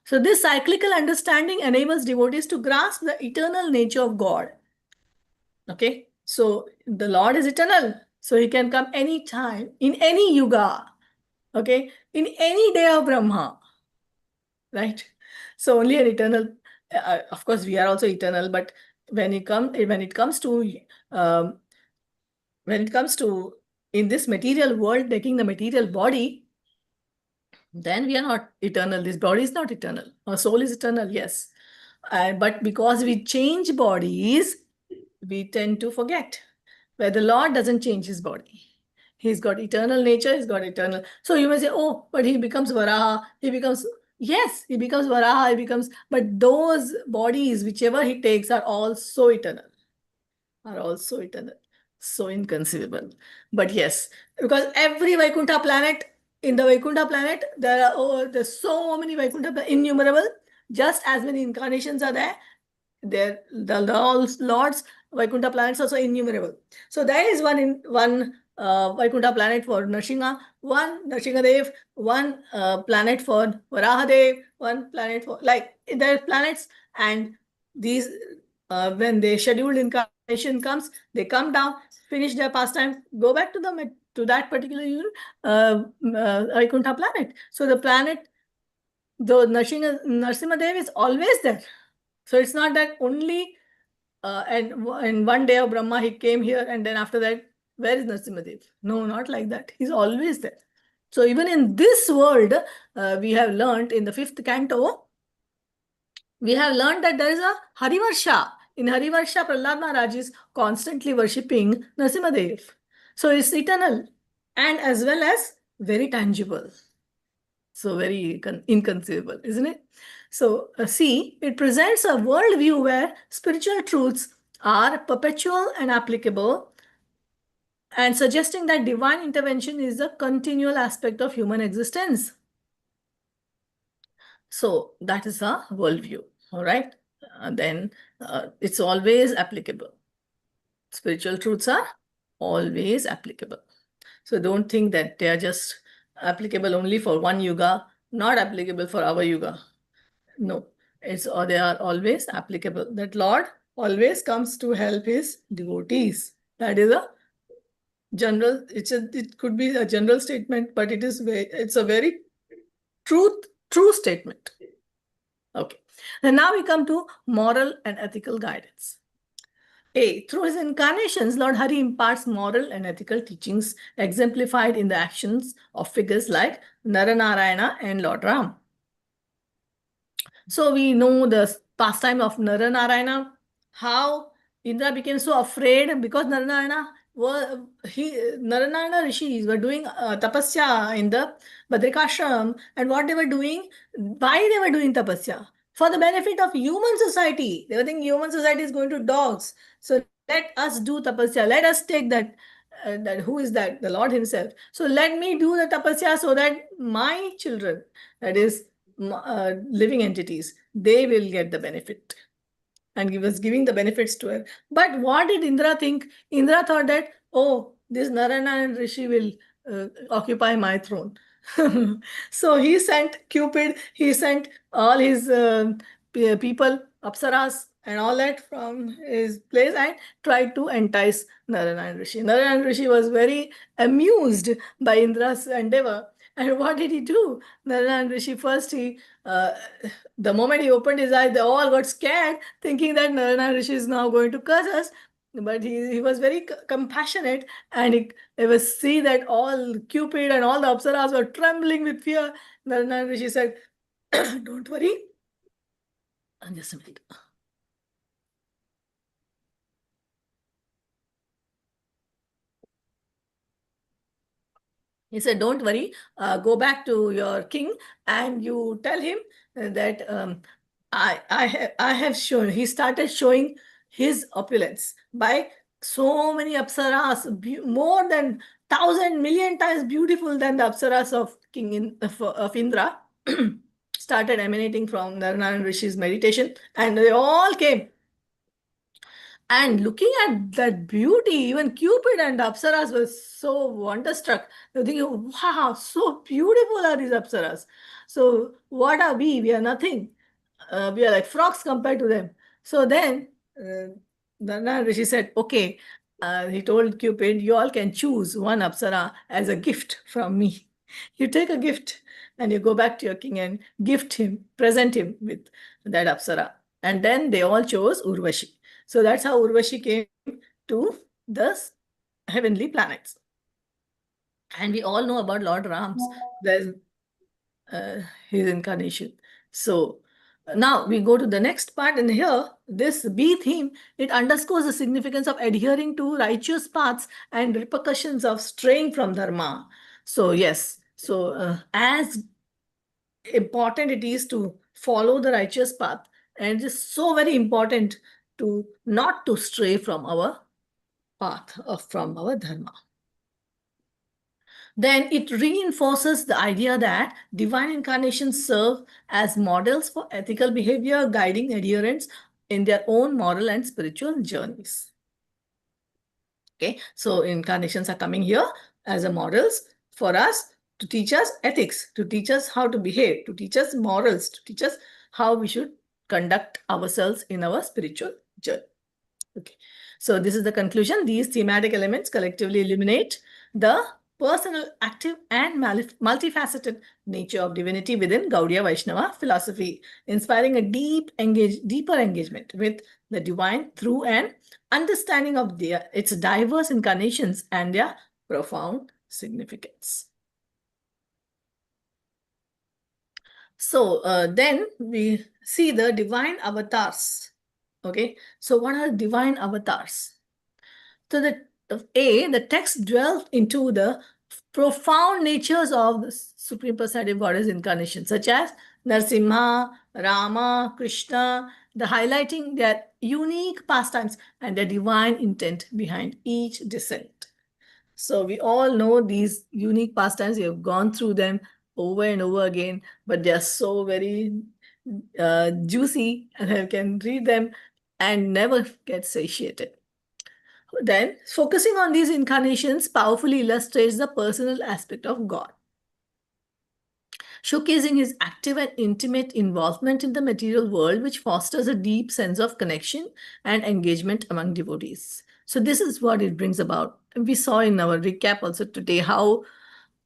So this cyclical understanding enables devotees to grasp the eternal nature of God. Okay, so the Lord is eternal. So he can come anytime, in any yuga, okay, in any day of Brahma, right? So only an eternal, of course we are also eternal, but when it comes to in this material world, taking the material body, then we are not eternal. This body is not eternal. Our soul is eternal, yes. But because we change bodies, we tend to forget. Where the Lord doesn't change his body. He's got eternal nature, he's got eternal. So you may say, oh, but he becomes Varaha, yes, he becomes Varaha, but those bodies, whichever he takes, are also eternal. So inconceivable. But yes, because every Vaikuntha planet, in the Vaikuntha planet, there's so many Vaikuntha, innumerable, just as many incarnations are there. The Lord's Vaikuntha planets also innumerable. So there is one Vaikuntha planet for Nrsimha, one Nrsimhadev, one planet for Varahadev, one planet for, like, there are planets, and these when the scheduled incarnation comes, they come down, finish their pastime, go back to that particular Vaikuntha planet. So the planet, though Nrsimhadev is always there. So it's not that only and one day of Brahma he came here, and then after that, where is Nrsimhadev? No, not like that. He's always there. So even in this world, we have learned in the 5th canto, we have learned that there is a Harivarsha. In Harivarsha, Prahlad Maharaj is constantly worshipping Nrsimhadev. So it's eternal and as well as very tangible. So very inconceivable, isn't it? So see, it presents a worldview where spiritual truths are perpetual and applicable, and suggesting that divine intervention is a continual aspect of human existence. So that is a worldview, all right? Then it's always applicable. Spiritual truths are always applicable. So don't think that they are just applicable only for one yuga, not applicable for our yuga. No, they are always applicable. That Lord always comes to help his devotees. That is a general, it could be a general statement, but it's a very true statement. Okay. And now we come to moral and ethical guidance. Through his incarnations, Lord Hari imparts moral and ethical teachings exemplified in the actions of figures like Naranarayana and Lord Ram. So we know the pastime of Naranarayana, how Indra became so afraid because Naranarayana rishis were doing tapasya in the Badrikashram, and what they were doing, why they were doing tapasya? For the benefit of human society. They were thinking human society is going to dogs. So let us do tapasya. Let us take that. Who is that? The Lord himself. So let me do the tapasya so that my children, that is living entities, they will get the benefit. And he was giving the benefits to her. But what did Indra think? Indra thought that, oh, this Narayana Rishi will occupy my throne. So he sent Cupid, he sent all his people, Apsaras, and all that from his place, and tried to entice Narayana Rishi. Narayana Rishi was very amused by Indra's endeavor. And what did he do? Narayana Rishi first, the moment he opened his eyes, they all got scared, thinking that Narayana Rishi is now going to curse us. But he was very compassionate, and he was see that all Cupid and all the Apsaras were trembling with fear. Narayana Rishi said, don't worry. Just a minute. He said, don't worry, go back to your king and you tell him that I have shown, he started showing his opulence by so many apsaras, more than 1,000,000,000 times beautiful than the apsaras of of Indra, started emanating from Narayana Rishi's meditation, and they all came. And looking at that beauty, even Cupid and Apsaras were so wonderstruck. They were thinking, wow, so beautiful are these Apsaras. So what are we? We are nothing. We are like frogs compared to them. So then Narayana Rishi said, okay, he told Cupid, you all can choose one Apsara as a gift from me. You take a gift and you go back to your king and gift him, present him with that Apsara. And then they all chose Urvashi. So that's how Urvashi came to the heavenly planets. And we all know about Lord Ram's, his incarnation. So now we go to the next part, and here this B theme, it underscores the significance of adhering to righteous paths and repercussions of straying from dharma. So yes, so as important it is to follow the righteous path, and it is so very important to not to stray from our path or from our dharma. Then it reinforces the idea that divine incarnations serve as models for ethical behavior, guiding adherents in their own moral and spiritual journeys. Okay, so incarnations are coming here as a models for us to teach us ethics, to teach us how to behave, to teach us morals, to teach us how we should conduct ourselves in our spiritual journey. Okay, so this is the conclusion. These thematic elements collectively illuminate the personal, active, and multifaceted nature of divinity within Gaudiya Vaishnava philosophy, inspiring a deeper engagement with the divine through an understanding of its diverse incarnations and their profound significance. So then we see the divine avatars. Okay, so what are divine avatars? So the text dwells into the profound natures of the Supreme Personality of Goddess incarnation, such as Narsimha, Rama, Krishna, the highlighting their unique pastimes and their divine intent behind each descent. So we all know these unique pastimes. We have gone through them over and over again, but they are so very juicy, and I can read them and never get satiated. Then, focusing on these incarnations powerfully illustrates the personal aspect of God, showcasing his active and intimate involvement in the material world, which fosters a deep sense of connection and engagement among devotees. So this is what it brings about. We saw in our recap also today how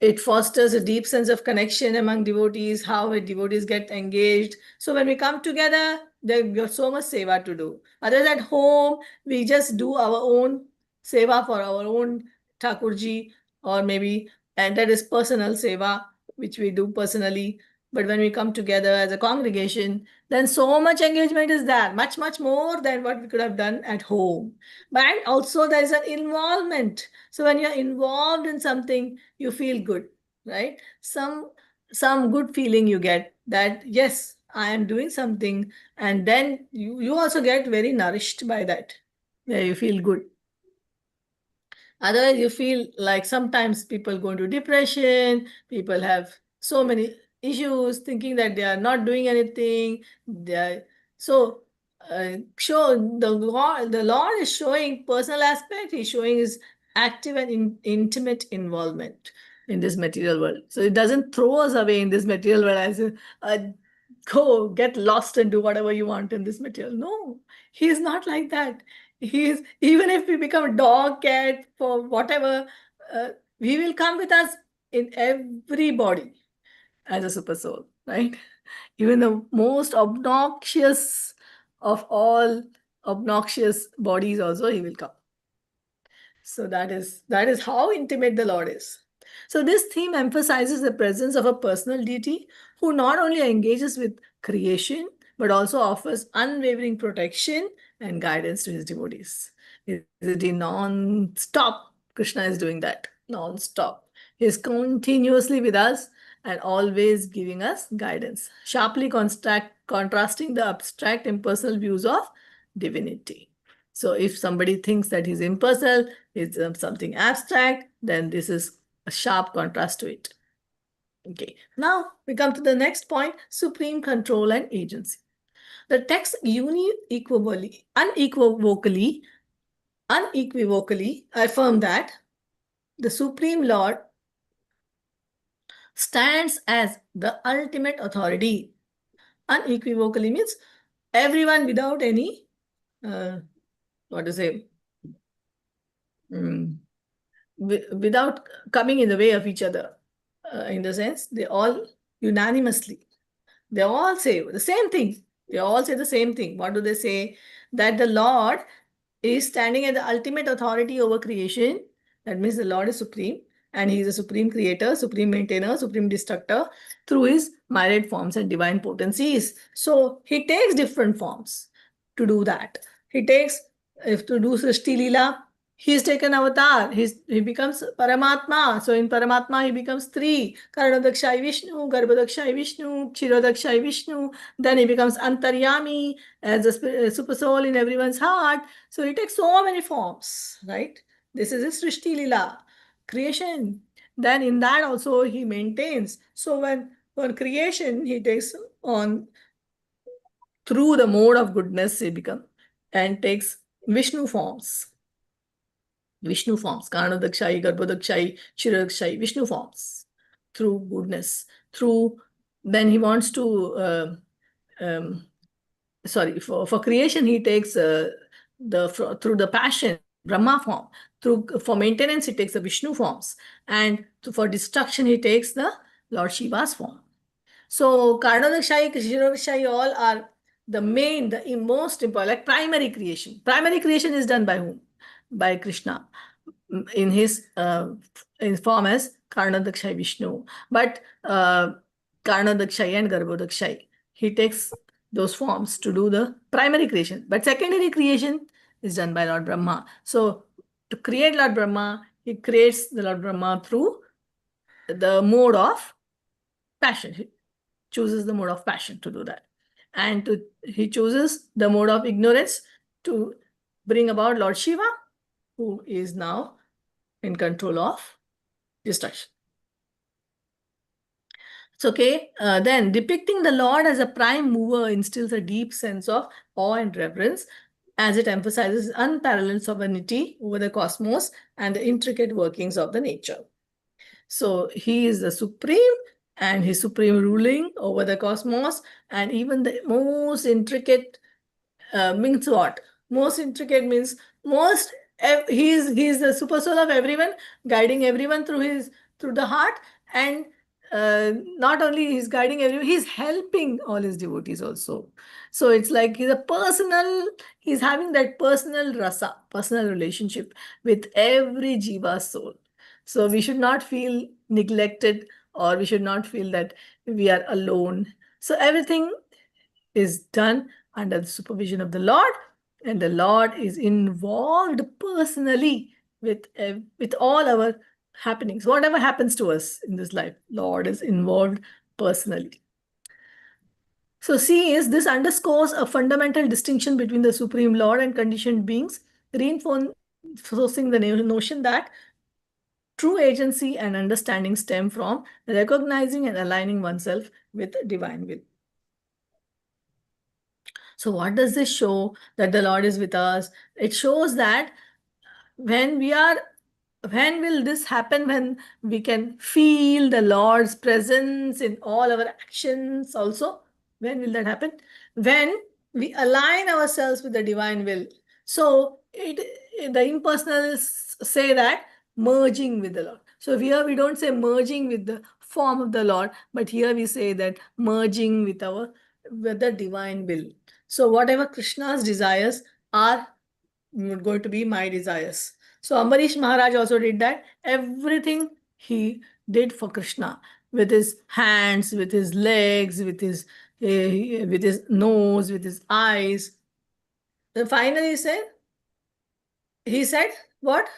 it fosters a deep sense of connection among devotees, how devotees get engaged. So when we come together, there's got so much seva to do. Other than home, we just do our own seva for our own Thakurji, or maybe, and that is personal seva, which we do personally. But when we come together as a congregation, then so much engagement is there, much, much more than what we could have done at home. But also there is an involvement. So when you're involved in something, you feel good, right? Some good feeling you get that, yes, I am doing something. And then you also get very nourished by that. Yeah, you feel good. Otherwise, you feel like sometimes people go into depression, people have so many issues, thinking that they are not doing anything. So the Lord is showing personal aspect, he's showing his active and intimate involvement in this material world. So it doesn't throw us away in this material world as go get lost and do whatever you want in this material. No, he is not like that. He's, even if we become a dog, cat, for whatever, he will come with us in every body as a super soul, right? Even the most obnoxious of all obnoxious bodies also he will come. So that is how intimate the Lord is. So this theme emphasizes the presence of a personal deity who not only engages with creation, but also offers unwavering protection and guidance to his devotees. Is it non-stop? Krishna is doing that non-stop. He is continuously with us and always giving us guidance, sharply contrasting the abstract impersonal views of divinity. So if somebody thinks that he's impersonal, it's something abstract, then this is a sharp contrast to it. Okay, now we come to the next point, supreme control and agency. The text unequivocally affirm that the Supreme Lord stands as the ultimate authority. Unequivocally means everyone without any, what to say, without coming in the way of each other. In the sense, they all unanimously, they all say the same thing. They all say the same thing. What do they say? that the Lord is standing as the ultimate authority over creation. That means the Lord is supreme, and He is a supreme creator, supreme maintainer, supreme destructor through His myriad forms and divine potencies. So He takes different forms to do that. He takes, if to do Srishti Leela, He's taken avatar. He becomes Paramatma. So in Paramatma, he becomes three. Karanodakshai Vishnu, Garbhodakshai Vishnu, Kshirodakshai Vishnu. Then he becomes Antaryami as a super soul in everyone's heart. So he takes so many forms, right? This is his Srishti Lila, creation. Then in that also he maintains. So when creation, he takes on through the mode of goodness, he becomes and takes Vishnu forms. Vishnu forms, Karanodakshai, Garbhodakshai, Kshirodakshai, Vishnu forms through goodness. Then he wants to, for creation, he takes through the passion, Brahma form. For maintenance, he takes the Vishnu forms. And for destruction, he takes the Lord Shiva's form. So Karanodakshai, Kshirodakshai, all are the most important, like primary creation. Primary creation is done by whom? By Krishna in his form as Karanodakshai Vishnu. But Karanodakshai and Garbhodakshai, he takes those forms to do the primary creation. But secondary creation is done by Lord Brahma. So to create Lord Brahma, he creates the Lord Brahma through the mode of passion. He chooses the mode of passion to do that. And he chooses the mode of ignorance to bring about Lord Shiva, who is now in control of destruction. It's okay. Then depicting the Lord as a prime mover instills a deep sense of awe and reverence, as it emphasizes unparalleled sovereignty over the cosmos and the intricate workings of the nature. So he is the supreme, and his supreme ruling over the cosmos, and even the most intricate means what? Most intricate means most. He is the super soul of everyone, guiding everyone through the heart, and not only he's guiding everyone, he's helping all his devotees also. So it's like he's having that personal rasa, personal relationship with every jiva soul. So we should not feel neglected, or we should not feel that we are alone. So everything is done under the supervision of the Lord, and the Lord is involved personally with all our happenings. Whatever happens to us in this life, Lord is involved personally. So this underscores a fundamental distinction between the Supreme Lord and conditioned beings, reinforcing the notion that true agency and understanding stem from recognizing and aligning oneself with the divine will. So what does this show? That the Lord is with us. It shows that when will this happen? When we can feel the Lord's presence in all our actions also? When will that happen? When we align ourselves with the divine will. So the impersonalists say that merging with the Lord. So here we don't say merging with the form of the Lord, but here we say that merging with the divine will. So whatever Krishna's desires are going to be my desires. So Ambarish Maharaj also did that. Everything he did for Krishna, with his hands, with his legs, with his nose, with his eyes. Then finally he said what?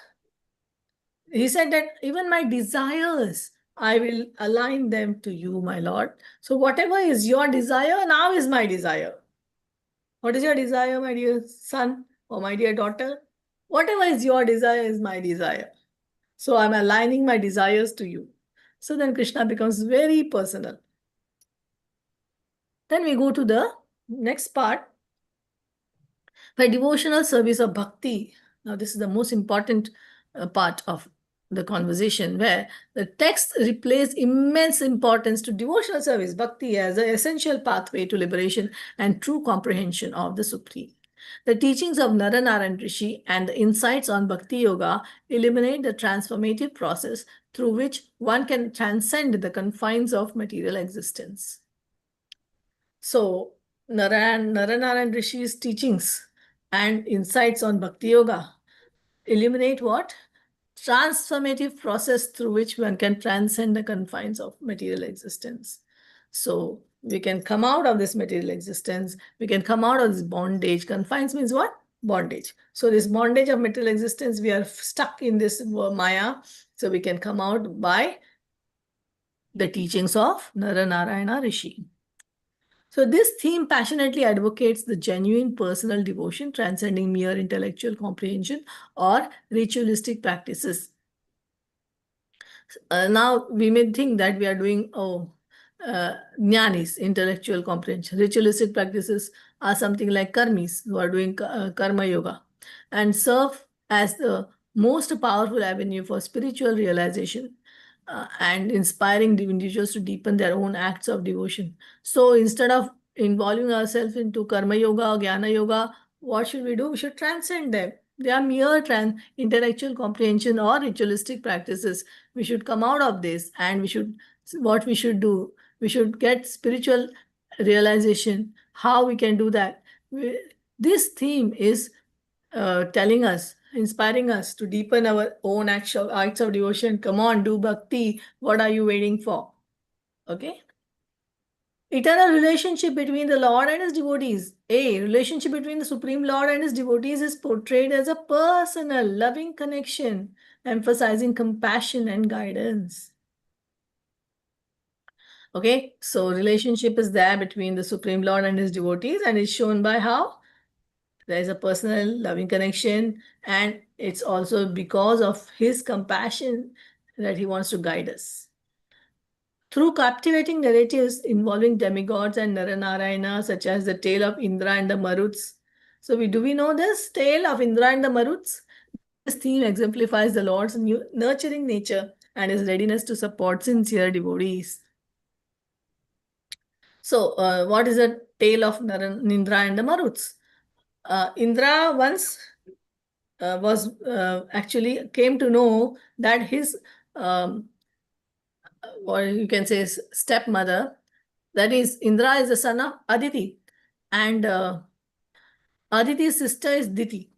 He said that even my desires, I will align them to you, my Lord. So whatever is your desire now is my desire. What is your desire, my dear son or my dear daughter? Whatever is your desire is my desire. So I'm aligning my desires to you. So then Krishna becomes very personal. Then we go to the next part, by devotional service of bhakti. Now this is the most important part of the conversation, where the text replaces immense importance to devotional service, bhakti, as an essential pathway to liberation and true comprehension of the Supreme. The teachings of Naranaran Rishi and the insights on Bhakti Yoga illuminate the transformative process through which one can transcend the confines of material existence. So Naranaran Rishi's teachings and insights on Bhakti Yoga illuminate what? Transformative process through which one can transcend the confines of material existence. So we can come out of this material existence, we can come out of this bondage. Confines means what? Bondage. So this bondage of material existence, we are stuck in this Maya. So we can come out by the teachings of Naranarayana Rishi. So this theme passionately advocates the genuine personal devotion transcending mere intellectual comprehension or ritualistic practices. Now we may think that we are doing jnanis, intellectual comprehension. Ritualistic practices are something like karmis who are doing karma yoga and serve as the most powerful avenue for spiritual realization and inspiring individuals to deepen their own acts of devotion. So instead of involving ourselves into karma yoga or jnana yoga, what should we do? We should transcend them. They are mere intellectual comprehension or ritualistic practices. We should come out of this, and what we should do, we should get spiritual realization. How we can do that? This theme is telling us, inspiring us to deepen our own acts of devotion. Come on, do bhakti. What are you waiting for? Okay. Eternal relationship between the Lord and his devotees. A relationship between the Supreme Lord and his devotees is portrayed as a personal, loving connection, emphasizing compassion and guidance. Okay, so relationship is there between the Supreme Lord and his devotees, and is shown by how? There is a personal, loving connection, and it's also because of his compassion that he wants to guide us. Through captivating narratives involving demigods and Naranarayana, such as the tale of Indra and the Maruts. So do we know this tale of Indra and the Maruts? This theme exemplifies the Lord's nurturing nature and his readiness to support sincere devotees. So what is the tale of Indra and the Maruts? Indra once actually came to know that his or you can say stepmother, that is Indra, is the son of Aditi, and Aditi's sister is Diti.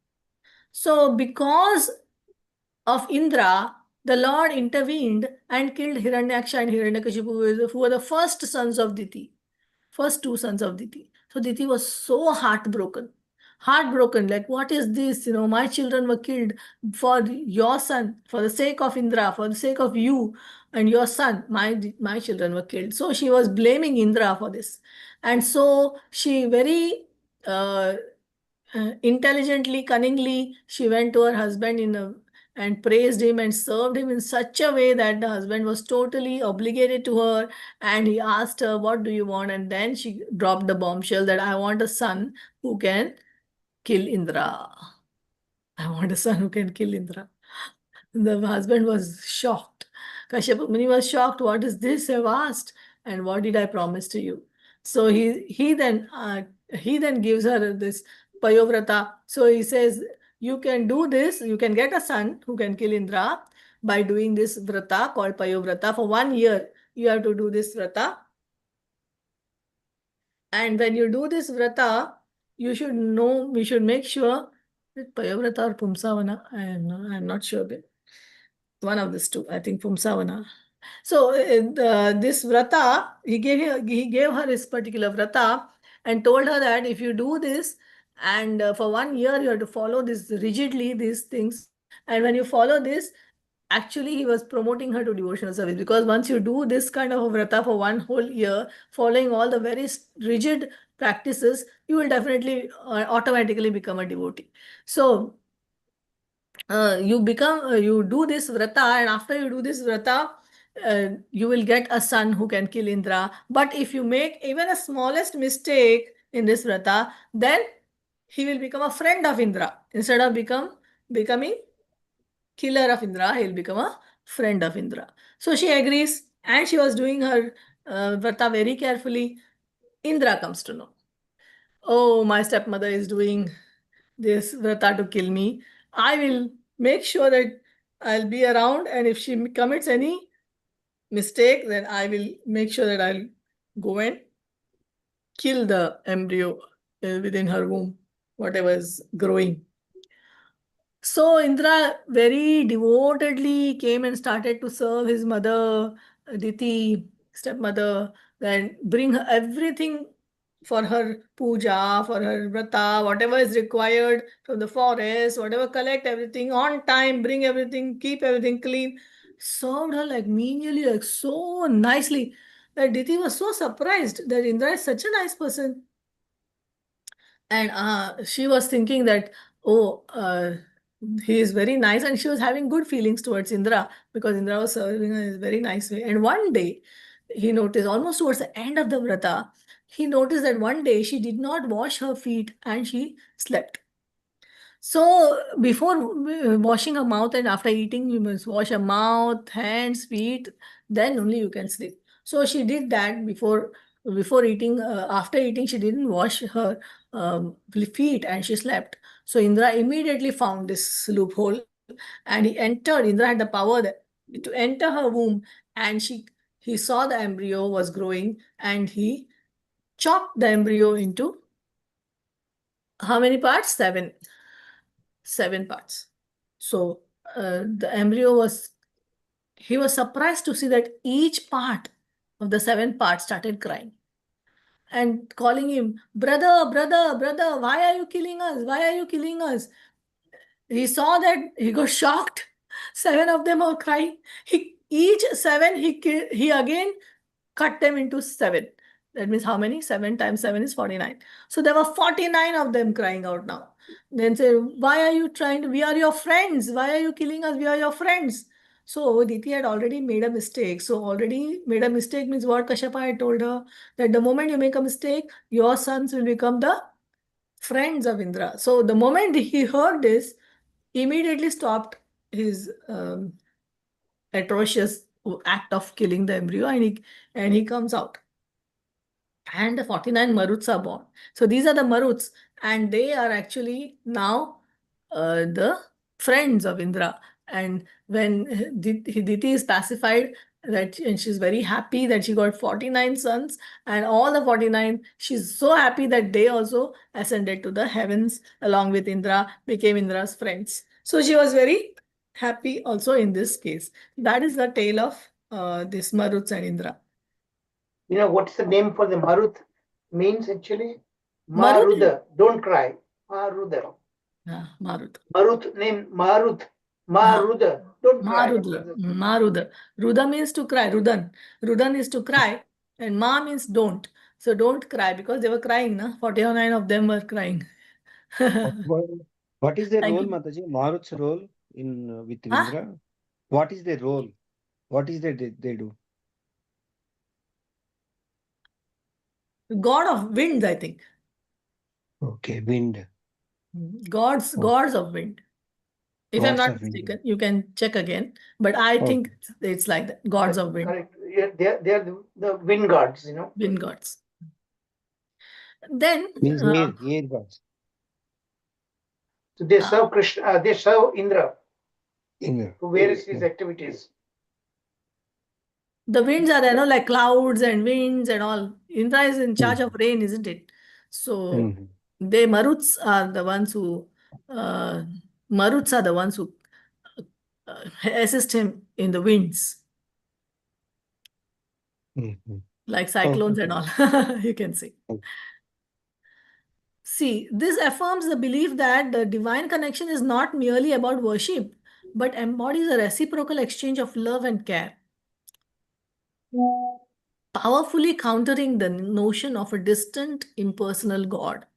So because of Indra, the Lord intervened and killed Hiranyaksha and Hiranyakashipu, who were the first sons of Diti, first two sons of Diti. So Diti was so heartbroken, like, what is this? My children were killed for your son, for the sake of Indra, for the sake of you and your son. My children were killed. So she was blaming Indra for this. And so she very intelligently, cunningly, she went to her husband and praised him and served him in such a way that the husband was totally obligated to her, and he asked her, what do you want? And then she dropped the bombshell that I want a son who can kill Indra. I want a son who can kill Indra. The husband was shocked. Kashyapa Muni was shocked. What is this I've asked? And what did I promise to you? So he then gives her this Payovrata. So he says, you can do this, you can get a son who can kill Indra by doing this vrata called Payovrata. For 1 year, you have to do this vrata. And when you do this vrata, we should make sure that Payovrata or Pumsavana, I'm not sure. One of these two, I think Pumsavana. So this vrata, he gave her this particular vrata and told her that if you do this, and for 1 year you have to follow this rigidly, these things. And when you follow this, actually he was promoting her to devotional service, because once you do this kind of a vrata for 1 whole year, following all the very rigid practices, you will definitely automatically become a devotee. So you do this vrata, and after you do this vrata, you will get a son who can kill Indra. But if you make even a smallest mistake in this vrata, then he will become a friend of Indra. Instead of becoming killer of Indra, he will become a friend of Indra. So she agrees, and she was doing her vrata very carefully. Indra comes to know, oh, my stepmother is doing this vrata to kill me. I will make sure that I'll be around, and if she commits any mistake, then I will make sure that I'll go and kill the embryo within her womb. whatever is growing. So Indra very devotedly came and started to serve his mother, Aditi, stepmother, then bring her everything for her puja, for her vrata, whatever is required from the forest, whatever, collect everything on time, bring everything, keep everything clean. Served her like menially, like so nicely that Aditi was so surprised that Indra is such a nice person. And she was thinking that, oh, he is very nice, and she was having good feelings towards Indra because Indra was serving her in a very nice way. And one day, he noticed, almost towards the end of the vrata, he noticed that one day she did not wash her feet and she slept. So before washing her mouth and after eating, you must wash your mouth, hands, feet, then only you can sleep. So she did that before eating. After eating, she didn't wash her feet and she slept. So Indra immediately found this loophole and he entered. Indra had the power to enter her womb, and he saw the embryo was growing, and he chopped the embryo into how many parts? Seven parts. So the embryo he was surprised to see that each part of the 7 parts started crying and calling him, brother, brother, brother, why are you killing us? Why are you killing us? He saw that, he got shocked. 7 of them are crying. Each 7, he again cut them into 7. That means how many? 7 times 7 is 49. So there were 49 of them crying out now. Then say, why are you we are your friends. Why are you killing us? We are your friends. So Diti had already made a mistake. So already made a mistake means what Kashyapa had told her, that the moment you make a mistake, your sons will become the friends of Indra. So the moment he heard this, he immediately stopped his atrocious act of killing the embryo, and he comes out. And the 49 Maruts are born. So these are the Maruts, and they are actually now the friends of Indra. And when Diti is pacified, and she's very happy that she got 49 sons, and all the 49, she's so happy that they also ascended to the heavens along with Indra, became Indra's friends. So she was very happy also in this case. That is the tale of this Maruts and Indra. You know what's the name for the Marut means actually? Marut? Maruda. Don't cry. Maruda. Marut. Marut name Marut. Maruda. Don't cry. Marudra. Maruda. Ruda means to cry. Rudan. Rudan is to cry. And Ma means don't. So don't cry because they were crying. Na? 49 of them were crying. What is their Thank role, you. Mataji? Marut's role in with Huh? Indra? What is their role? What is they do? God of winds, I think. Okay, wind. Gods of wind. If I'm Gods not of wind. mistaken, you can check again. But I think it's like that. Gods of wind. Correct. Yeah, they are the wind gods, you know. Wind gods. Then Means air gods. So they serve Krishna, they serve Indra Indra. to various his activities. the winds are there, like clouds and winds and all. Indra is in charge of rain, isn't it? So they Maruts are the ones who uh, assist him in the winds, like cyclones and all. You can see. See, this affirms the belief that the divine connection is not merely about worship, but embodies a reciprocal exchange of love and care, powerfully countering the notion of a distant, impersonal God.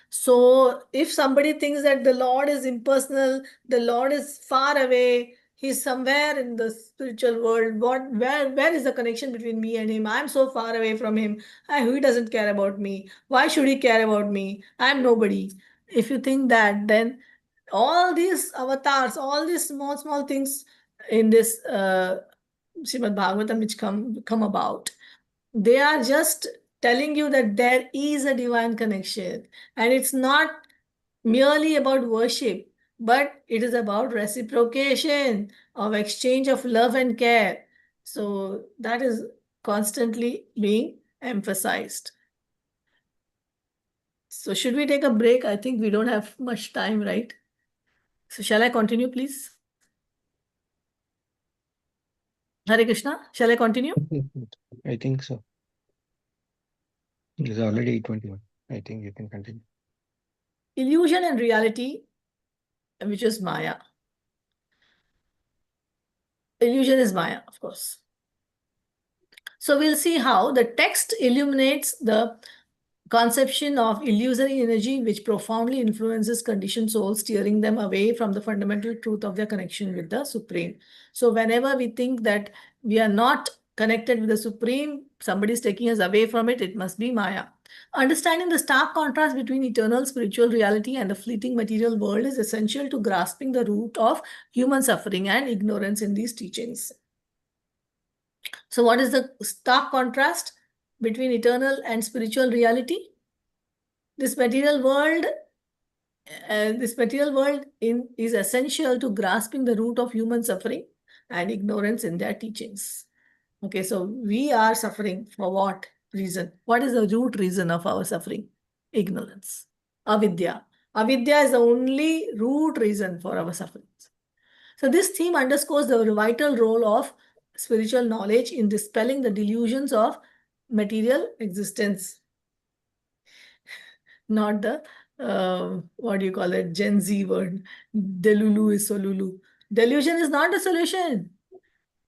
So, if somebody thinks that the Lord is impersonal, the Lord is far away, he's somewhere in the spiritual world, where is the connection between me and him? I'm so far away from him. He doesn't care about me. Why should he care about me? I'm nobody. If you think that, then all these avatars, all these small, small things in this Srimad Bhagavatam which come about, they are just telling you that there is a divine connection, and it's not merely about worship, but it is about reciprocation of exchange of love and care. So that is constantly being emphasized. So should we take a break? I think we don't have much time, right? So shall I continue, please? Hare Krishna, shall I continue? I think so. It is already 8:21. I think you can continue. Illusion and reality, which is Maya. Illusion is Maya, of course. So we'll see how the text illuminates the conception of illusory energy, which profoundly influences conditioned souls, steering them away from the fundamental truth of their connection with the Supreme. So whenever we think that we are not connected with the Supreme, somebody is taking us away from it, it must be Maya. Understanding the stark contrast between eternal spiritual reality and the fleeting material world is essential to grasping the root of human suffering and ignorance in these teachings. So what is the stark contrast between eternal and spiritual reality? This material world is essential to grasping the root of human suffering and ignorance in their teachings. Okay, so we are suffering for what reason? What is the root reason of our suffering? Ignorance. Avidya. Avidya is the only root reason for our suffering. So this theme underscores the vital role of spiritual knowledge in dispelling the delusions of material existence. Not the, what do you call it, Gen Z word. Delulu is solulu. Delusion is not a solution.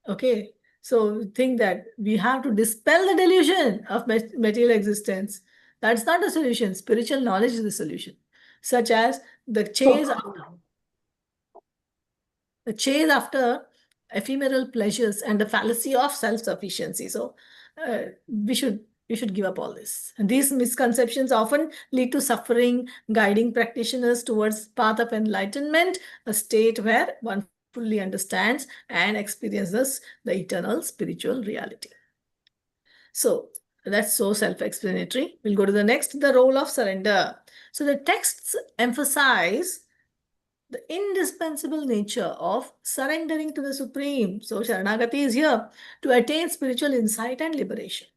Okay, so think that we have to dispel the delusion of material existence. That's not a solution. Spiritual knowledge is the solution, such as the chase after ephemeral pleasures and the fallacy of self-sufficiency. So we should give up all this. And these misconceptions often lead to suffering, guiding practitioners towards path of enlightenment, a state where one fully understands and experiences the eternal spiritual reality. So that's so self-explanatory. We'll go to the next, the role of surrender. So the texts emphasize the indispensable nature of surrendering to the Supreme. So Sharanagati is here to attain spiritual insight and liberation.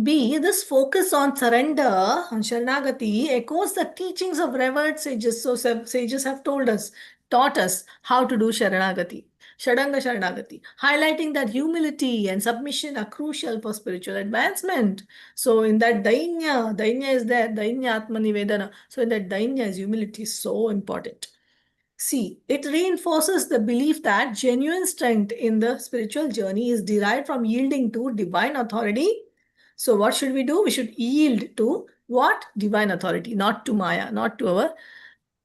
B, this focus on surrender, on Sharanagati, echoes the teachings of revered sages. So sages have taught us how to do Sharanagati, Shadanga Sharanagati, highlighting that humility and submission are crucial for spiritual advancement. So in that Dainya is there, Dainya Atmanivedana. So in that Dainya is humility is so important. See, it reinforces the belief that genuine strength in the spiritual journey is derived from yielding to divine authority. So what should we do? We should yield to what? Divine authority, not to Maya, not to our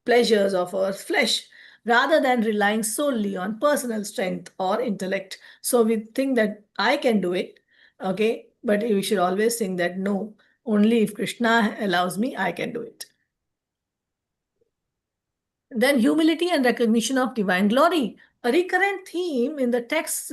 pleasures of our flesh, rather than relying solely on personal strength or intellect. So we think that I can do it, okay? But we should always think that no, only if Krishna allows me, I can do it. Then humility and recognition of divine glory. A recurrent theme in the texts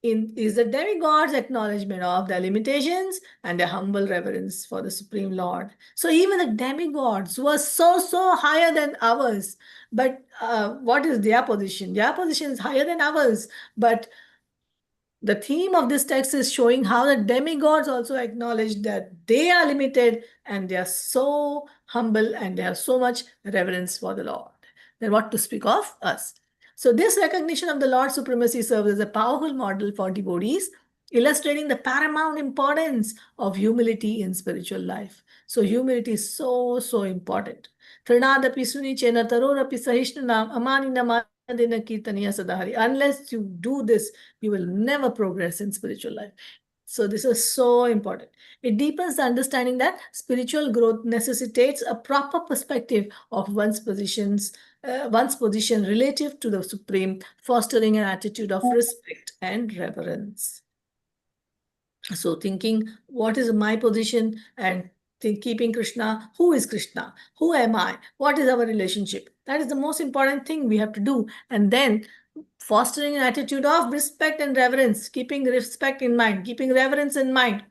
is the demigod's acknowledgement of their limitations and their humble reverence for the Supreme Lord. So even the demigods were so higher than ours. But what is their position? Their position is higher than ours. But the theme of this text is showing how the demigods also acknowledge that they are limited and they are so humble and they have so much reverence for the Lord. Then what to speak of us? So this recognition of the Lord's supremacy serves as a powerful model for devotees, illustrating the paramount importance of humility in spiritual life. So humility is so important. Trinadapi sunichena tarorapi sahishnanam amaninam unless you do this, you will never progress in spiritual life. So this is so important. It deepens the understanding that spiritual growth necessitates a proper perspective of one's position relative to the Supreme, fostering an attitude of respect and reverence. So thinking, what is my position, and keeping Krishna, who is Krishna? Who am I? What is our relationship? That is the most important thing we have to do. And then fostering an attitude of respect and reverence, keeping respect in mind, keeping reverence in mind.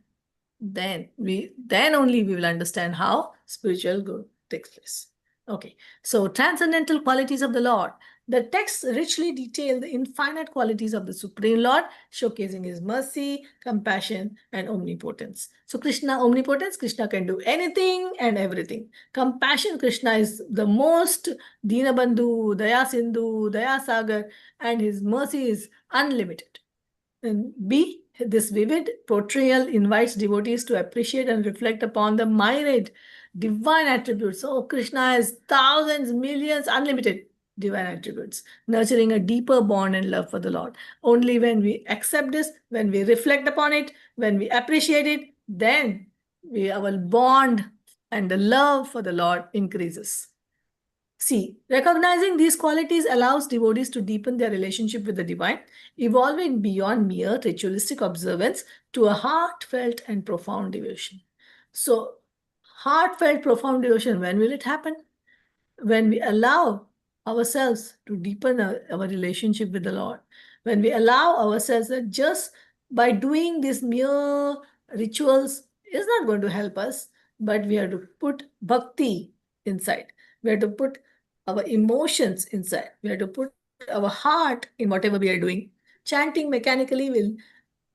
Then only we will understand how spiritual growth takes place. Okay, so transcendental qualities of the Lord. The texts richly detail the infinite qualities of the Supreme Lord, showcasing his mercy, compassion, and omnipotence. So Krishna, omnipotence, Krishna can do anything and everything. Compassion, Krishna is the most Dinabandhu, Daya Sindhu, Daya Sagar, and his mercy is unlimited. And B, this vivid portrayal invites devotees to appreciate and reflect upon the myriad divine attributes. So Krishna has thousands, millions, unlimited divine attributes, nurturing a deeper bond and love for the Lord. Only when we accept this, when we reflect upon it, when we appreciate it, then our bond and the love for the Lord increases. See, recognizing these qualities allows devotees to deepen their relationship with the divine, evolving beyond mere ritualistic observance to a heartfelt and profound devotion. So, heartfelt, profound devotion, when will it happen? When we allow ourselves to deepen our relationship with the Lord, when we allow ourselves that just by doing these mere rituals is not going to help us, but we have to put bhakti inside. We have to put our emotions inside. We have to put our heart in whatever we are doing. Chanting mechanically will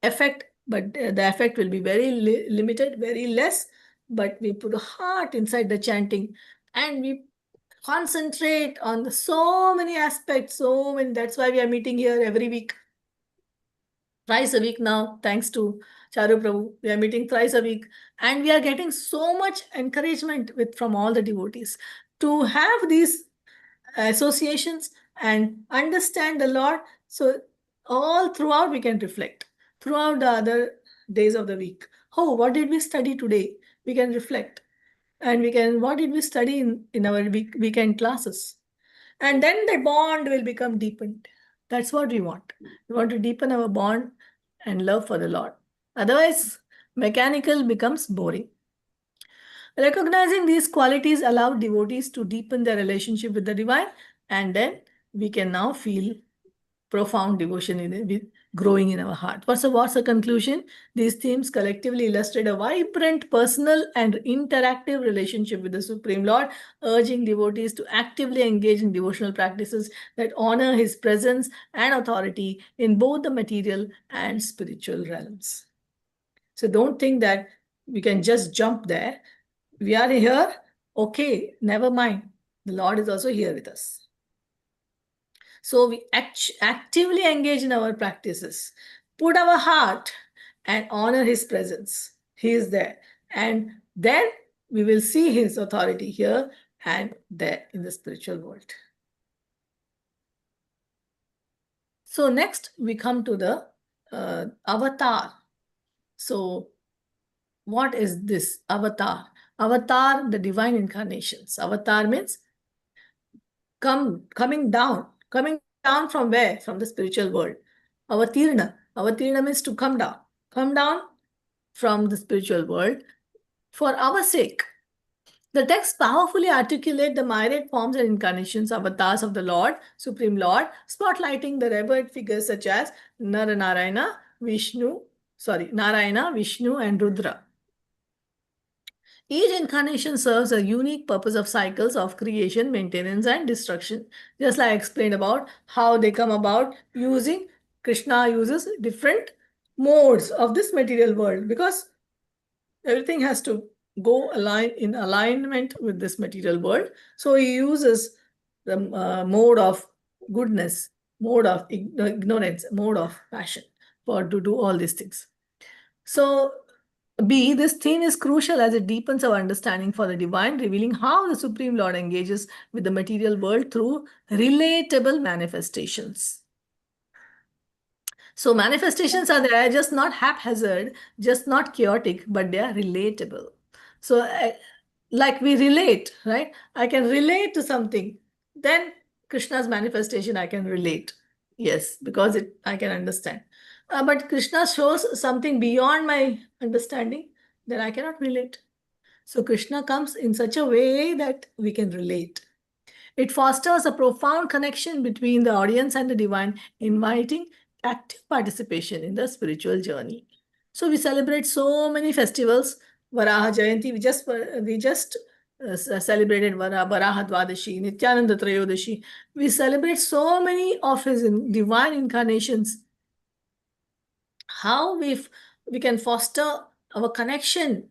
affect, but the effect will be very limited, very less. But we put a heart inside the chanting and we concentrate on so many aspects, so many. That's why we are meeting here every week, thrice a week now, thanks to Charu Prabhu. We are meeting thrice a week, and we are getting so much encouragement from all the devotees to have these associations and understand the Lord. So all throughout we can reflect throughout the other days of the week. Oh, what did we study today? We can reflect. And we can, what did we study in our weekend classes? And then the bond will become deepened. That's what we want. We want to deepen our bond and love for the Lord. Otherwise, mechanical becomes boring. Recognizing these qualities allow devotees to deepen their relationship with the divine, and then we can now feel profound devotion growing in our heart. What's the conclusion? These themes collectively illustrate a vibrant, personal, and interactive relationship with the Supreme Lord, urging devotees to actively engage in devotional practices that honor his presence and authority in both the material and spiritual realms. So don't think that we can just jump there. We are here, okay, never mind. The Lord is also here with us. So we actively engage in our practices, put our heart and honor his presence. He is there. And then we will see his authority here and there in the spiritual world. So next we come to the avatar. So what is this avatar? Avatar, the divine incarnations. Avatar means coming down from where? From the spiritual world. Avatirna means to come down from the spiritual world for our sake. The text powerfully articulate the myriad forms and incarnations, avatars of the Lord, Supreme Lord, spotlighting the revered figures such as Narayana, Vishnu, and Rudra. Each incarnation serves a unique purpose of cycles of creation, maintenance, and destruction. Just like I explained about how they come about using, Krishna uses different modes of this material world because everything has to go in alignment with this material world. So he uses the mode of goodness, mode of ignorance, mode of passion to do all these things. So B, this theme is crucial as it deepens our understanding for the divine, revealing how the Supreme Lord engages with the material world through relatable manifestations. So manifestations are there, just not haphazard, just not chaotic, but they are relatable. So like we relate, right? I can relate to something. Then Krishna's manifestation, I can relate. Yes, because I can understand. But Krishna shows something beyond my understanding, then I cannot relate. So Krishna comes in such a way that we can relate. It fosters a profound connection between the audience and the divine, inviting active participation in the spiritual journey. So we celebrate so many festivals. Varaha Jayanti, we just celebrated Varaha Dwadashi, Nityananda Trayodashi. We celebrate so many of his divine incarnations. How we can foster our connection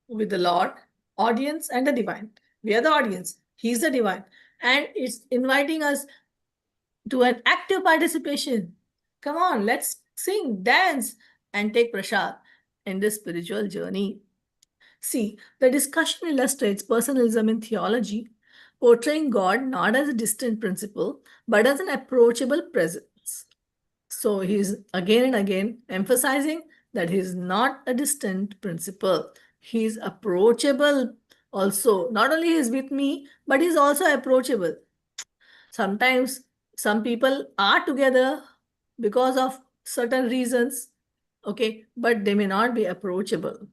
with the Lord, audience, and the divine. We are the audience. He is the divine. And it's inviting us to an active participation. Come on, let's sing, dance, and take prasad in this spiritual journey. See, the discussion illustrates personalism in theology, portraying God not as a distant principle, but as an approachable presence. So he's again and again emphasizing that he's not a distant principle. He's approachable also. Not only he's with me, but he's also approachable. Sometimes some people are together because of certain reasons, okay, but they may not be approachable,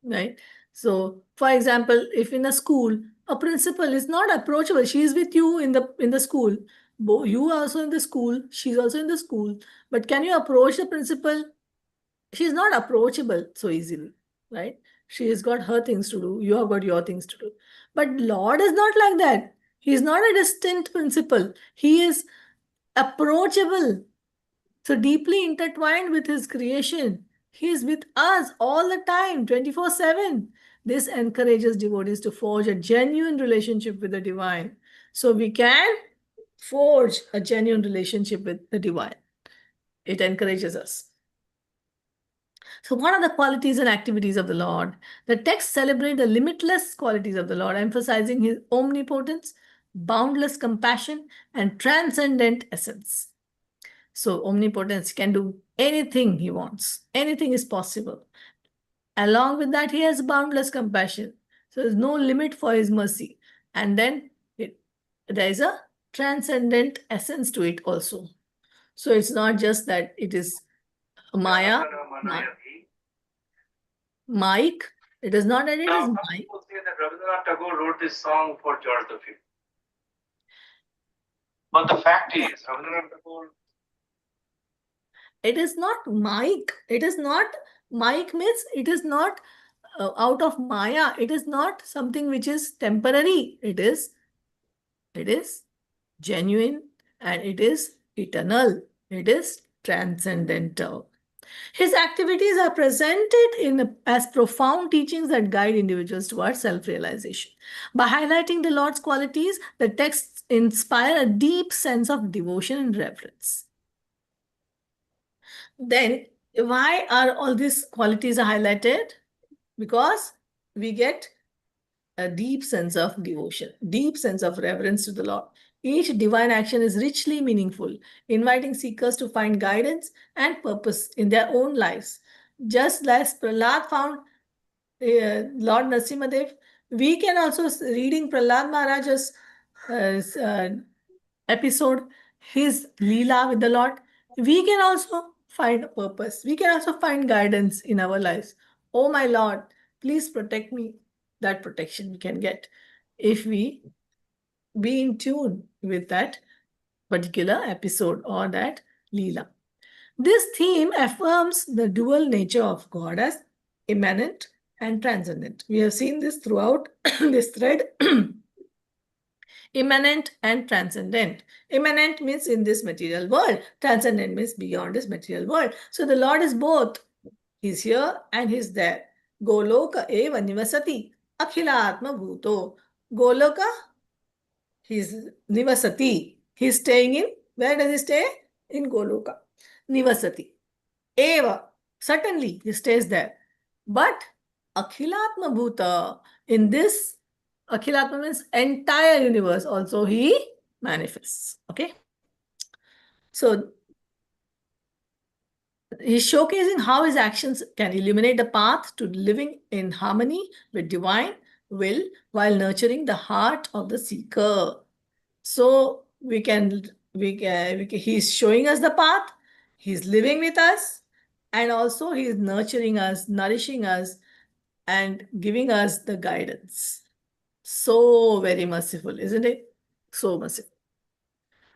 right? So, for example, if in a school, a principal is not approachable, she is with you in the school. You are also in the school, she's also in the school, but can you approach the principal? She's not approachable so easily, right? She has got her things to do, you have got your things to do. But Lord is not like that. He's not a distant principle. He is approachable, so deeply intertwined with his creation. He is with us all the time, 24/7. This encourages devotees to forge a genuine relationship with the divine. So we can forge a genuine relationship with the divine. It encourages us. So what are the qualities and activities of the Lord? The text celebrate the limitless qualities of the Lord, emphasizing his omnipotence, boundless compassion, and transcendent essence. So omnipotence can do anything he wants. Anything is possible. Along with that, he has boundless compassion. So there's no limit for his mercy. And then there is a transcendent essence to it also. So it's not just that it is Maya, Mike. It is not that it is Mike. People say that Rabindranath Tagore wrote this song for George V. But the fact is, Rabindranath Tagore. It is not Mike. It is not Mike means it is not out of Maya. It is not something which is temporary. It is genuine and it is eternal. It is transcendental. His activities are presented as profound teachings that guide individuals towards self-realization. By highlighting the Lord's qualities, the texts inspire a deep sense of devotion and reverence. Then, why are all these qualities highlighted? Because we get a deep sense of devotion, deep sense of reverence to the Lord. Each divine action is richly meaningful, inviting seekers to find guidance and purpose in their own lives. Just as Prahlad found Lord Nrsimhadev, we can also, reading Prahlad Maharaj's episode, his Leela with the Lord, we can also find purpose. We can also find guidance in our lives. Oh my Lord, please protect me. That protection we can get if we be in tune with that particular episode or that Leela. This theme affirms the dual nature of God as immanent and transcendent. We have seen this throughout this thread. Immanent and transcendent. Immanent means in this material world. Transcendent means beyond this material world. So the Lord is both. He's here and he's there. Goloka eva nivasati. Akhila atma bhuto. Goloka, he's nivasati. He's staying in, where does he stay? In Goloka. Nivasati. Eva, certainly he stays there. But Akhilatma Bhuta, in this, Akhilatma means entire universe also he manifests. Okay. So he's showcasing how his actions can illuminate the path to living in harmony with divine will while nurturing the heart of the seeker. So he's showing us the path, he's living with us, and also he's nurturing us, nourishing us, and giving us the guidance. So very merciful, isn't it? So merciful.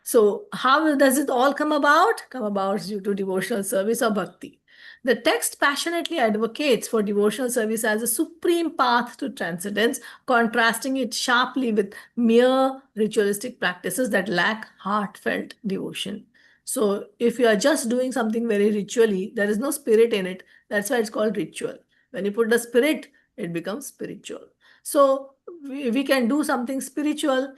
So how does it all come about? Come about due to devotional service or bhakti. The text passionately advocates for devotional service as a supreme path to transcendence, contrasting it sharply with mere ritualistic practices that lack heartfelt devotion. So, if you are just doing something very ritually, there is no spirit in it. That's why it's called ritual. When you put the spirit, it becomes spiritual. So, we can do something spiritual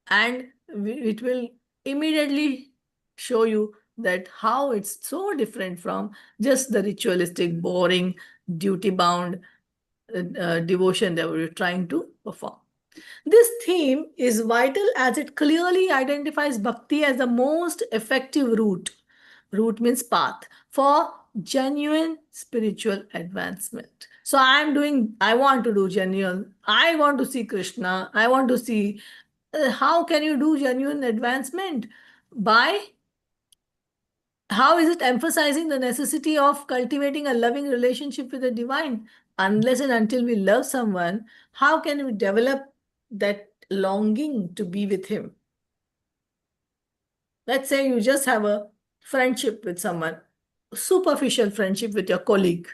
and it will immediately show you that how it's so different from just the ritualistic, boring, duty-bound devotion that we're trying to perform. This theme is vital as it clearly identifies bhakti as the most effective route. Route means path for genuine spiritual advancement. So I want to do genuine, I want to see Krishna, I want to see. How can you do genuine advancement? By how is it emphasizing the necessity of cultivating a loving relationship with the divine? Unless and until we love someone, how can we develop that longing to be with him? Let's say you just have a friendship with someone, superficial friendship with your colleague.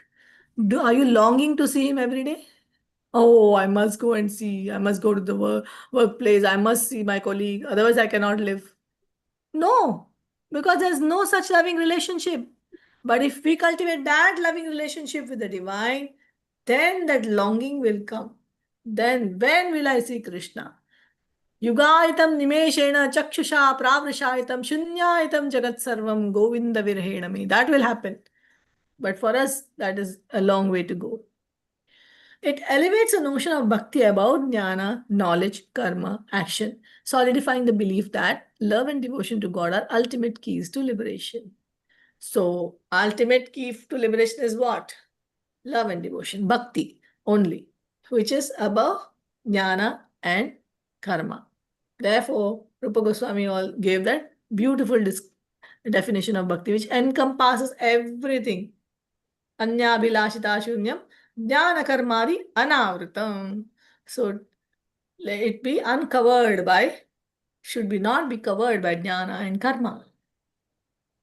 Are you longing to see him every day? Oh, I must go and see. I must go to the workplace. I must see my colleague. Otherwise, I cannot live. No, because there's no such loving relationship. But if we cultivate that loving relationship with the divine, then that longing will come. Then when will I see Krishna? Yugaitam nimeshena chakshusha pravrishaitam shunyaitam jagat sarvam govinda virhenami. That will happen. But for us, that is a long way to go. It elevates a notion of bhakti about jnana, knowledge, karma, action, solidifying the belief that love and devotion to God are ultimate keys to liberation. So, ultimate key to liberation is what? Love and devotion, bhakti only, which is above jnana and karma. Therefore, Rupa Goswami all gave that beautiful definition of bhakti, which encompasses everything. Anya bilashita shunyam jnana karmadi anavritam. So let it be uncovered by, should be not be covered by jnana and karma.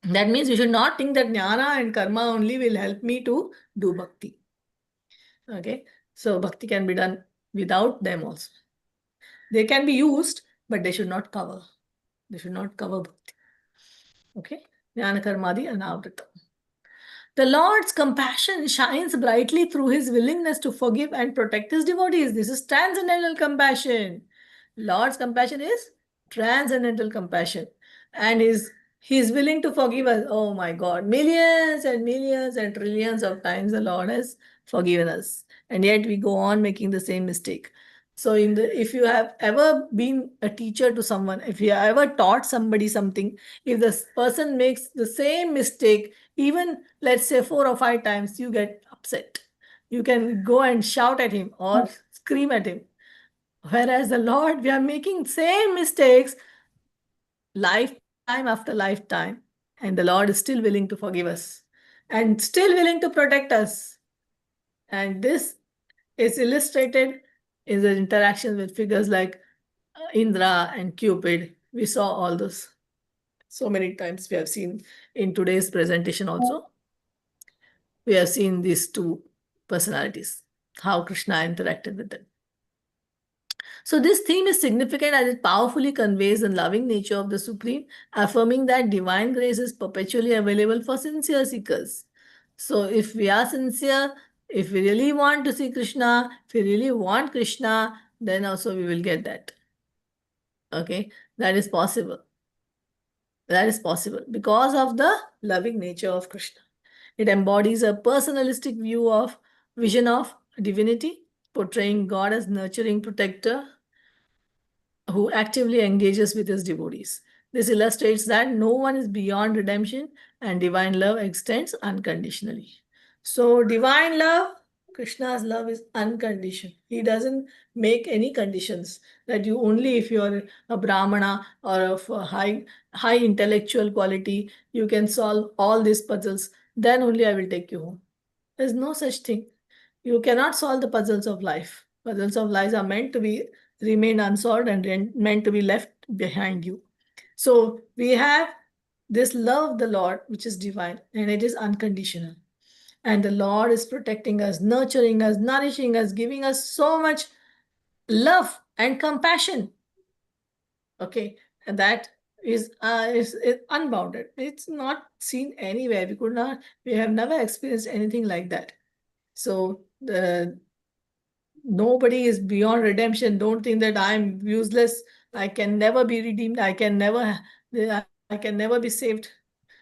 That means you should not think that jnana and karma only will help me to do bhakti. Okay, so bhakti can be done without them also. They can be used, but they should not cover. They should not cover bhakti. Okay, jnana karmadi anavritam. The Lord's compassion shines brightly through his willingness to forgive and protect his devotees. This is transcendental compassion. Lord's compassion is transcendental compassion. And he's willing to forgive us. Oh my God, millions and millions and trillions of times the Lord has forgiven us. And yet we go on making the same mistake. So if you have ever been a teacher to someone, if you have ever taught somebody something, if the person makes the same mistake, even let's say 4 or 5 times, you get upset. You can go and shout at him or scream at him. Whereas the Lord, we are making same mistakes lifetime after lifetime, and the Lord is still willing to forgive us and still willing to protect us. And this is illustrated in the interaction with figures like Indra and Cupid. We saw all those so many times. We have seen in today's presentation also. We have seen these two personalities, how Krishna interacted with them. So this theme is significant as it powerfully conveys the loving nature of the Supreme, affirming that divine grace is perpetually available for sincere seekers. So if we are sincere, if we really want to see Krishna, if we really want Krishna, then also we will get that. Okay, that is possible. That is possible because of the loving nature of Krishna. It embodies a personalistic vision of divinity, portraying God as nurturing protector who actively engages with his devotees. This illustrates that no one is beyond redemption and divine love extends unconditionally. So divine love, Krishna's love is unconditional. He doesn't make any conditions that you only if you're a Brahmana or of a high intellectual quality, you can solve all these puzzles, then only I will take you home. There's no such thing. You cannot solve the puzzles of life. Puzzles of life are meant to be remain unsolved and meant to be left behind you. So we have this love of the Lord, which is divine, and it is unconditional. And the Lord is protecting us, nurturing us, nourishing us, giving us so much love and compassion. Okay, and that is unbounded. It's not seen anywhere. We have never experienced anything like that. So nobody is beyond redemption. Don't think that I'm useless. I can never be redeemed. I can never be saved.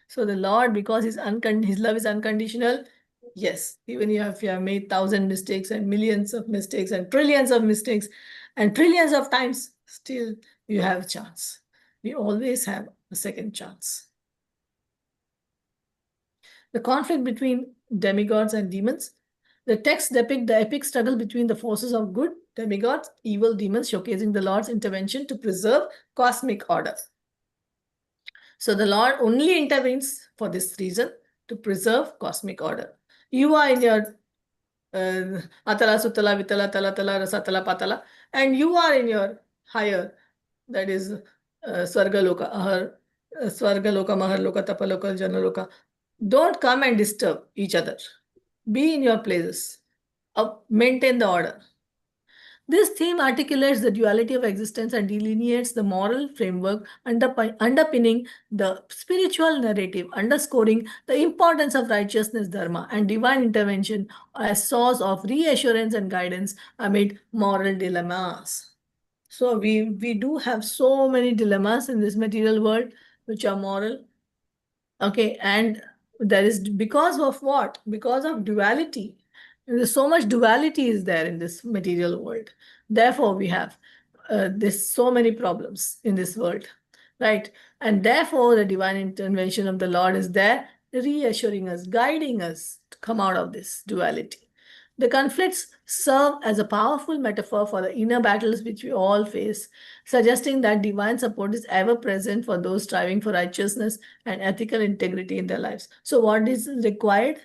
So the Lord, because His love is unconditional, yes, even if you have made 1,000 mistakes and millions of mistakes and trillions of mistakes and trillions of times, still you have a chance. We always have a second chance. The conflict between demigods and demons. The text depict the epic struggle between the forces of good demigods, evil demons, showcasing the Lord's intervention to preserve cosmic order. So the Lord only intervenes for this reason, to preserve cosmic order. You are in your Atala, Sutala, Vitala, Tala, Tala, Rasatala, Patala, and you are in your higher, that is Swargaloka, Swargaloka, Maharloka, Tapaloka, Janaloka. Don't come and disturb each other. Be in your places. Maintain the order. This theme articulates the duality of existence and delineates the moral framework underpinning the spiritual narrative, underscoring the importance of righteousness, dharma, and divine intervention as source of reassurance and guidance amid moral dilemmas. So we do have so many dilemmas in this material world which are moral. Okay, and that is because of what? Because of duality. There's so much duality is there in this material world. Therefore, we have this so many problems in this world, right? And therefore, the divine intervention of the Lord is there, reassuring us, guiding us to come out of this duality. The conflicts serve as a powerful metaphor for the inner battles which we all face, suggesting that divine support is ever present for those striving for righteousness and ethical integrity in their lives. So, what is required?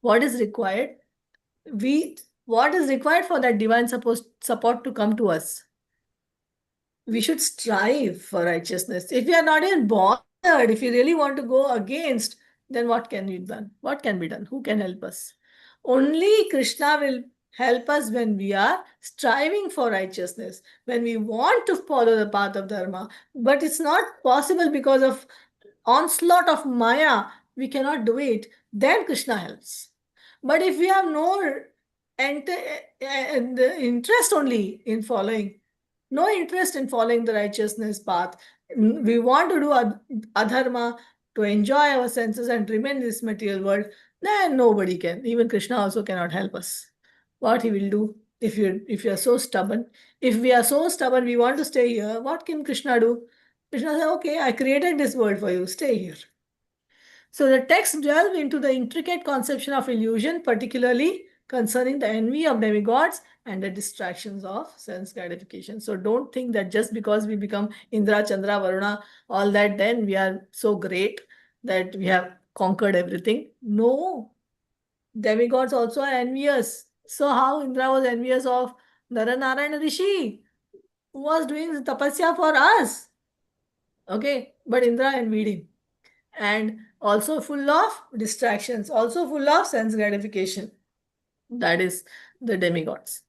What is required? What is required for that divine support to come to us? We should strive for righteousness. If we are not even bothered, if you really want to go against, then what can be done? What can be done? Who can help us? Only Krishna will help us when we are striving for righteousness, when we want to follow the path of dharma. But it's not possible because of onslaught of Maya. We cannot do it. Then Krishna helps. But if we have no interest only in following, no interest in following the righteousness path, we want to do adharma to enjoy our senses and remain in this material world, then nobody can. Even Krishna also cannot help us. What he will do if you are so stubborn? If we are so stubborn, we want to stay here, what can Krishna do? Krishna says, okay, I created this world for you, stay here. So the text delves into the intricate conception of illusion, particularly concerning the envy of demigods and the distractions of sense gratification. So don't think that just because we become Indra, Chandra, Varuna, all that, then we are so great that we have conquered everything. No, demigods also are envious. So how Indra was envious of Naranarayana Rishi, who was doing tapasya for us? Okay, but Indra envied him. And also full of distractions, also full of sense gratification. That is the demigods.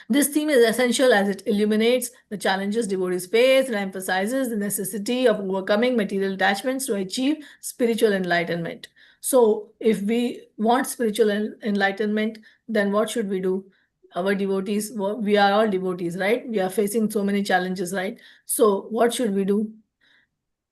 This theme is essential as it illuminates the challenges devotees face and emphasizes the necessity of overcoming material attachments to achieve spiritual enlightenment. So, if we want spiritual enlightenment, then what should we do? Our devotees, we are all devotees, right? We are facing so many challenges, right? So, what should we do?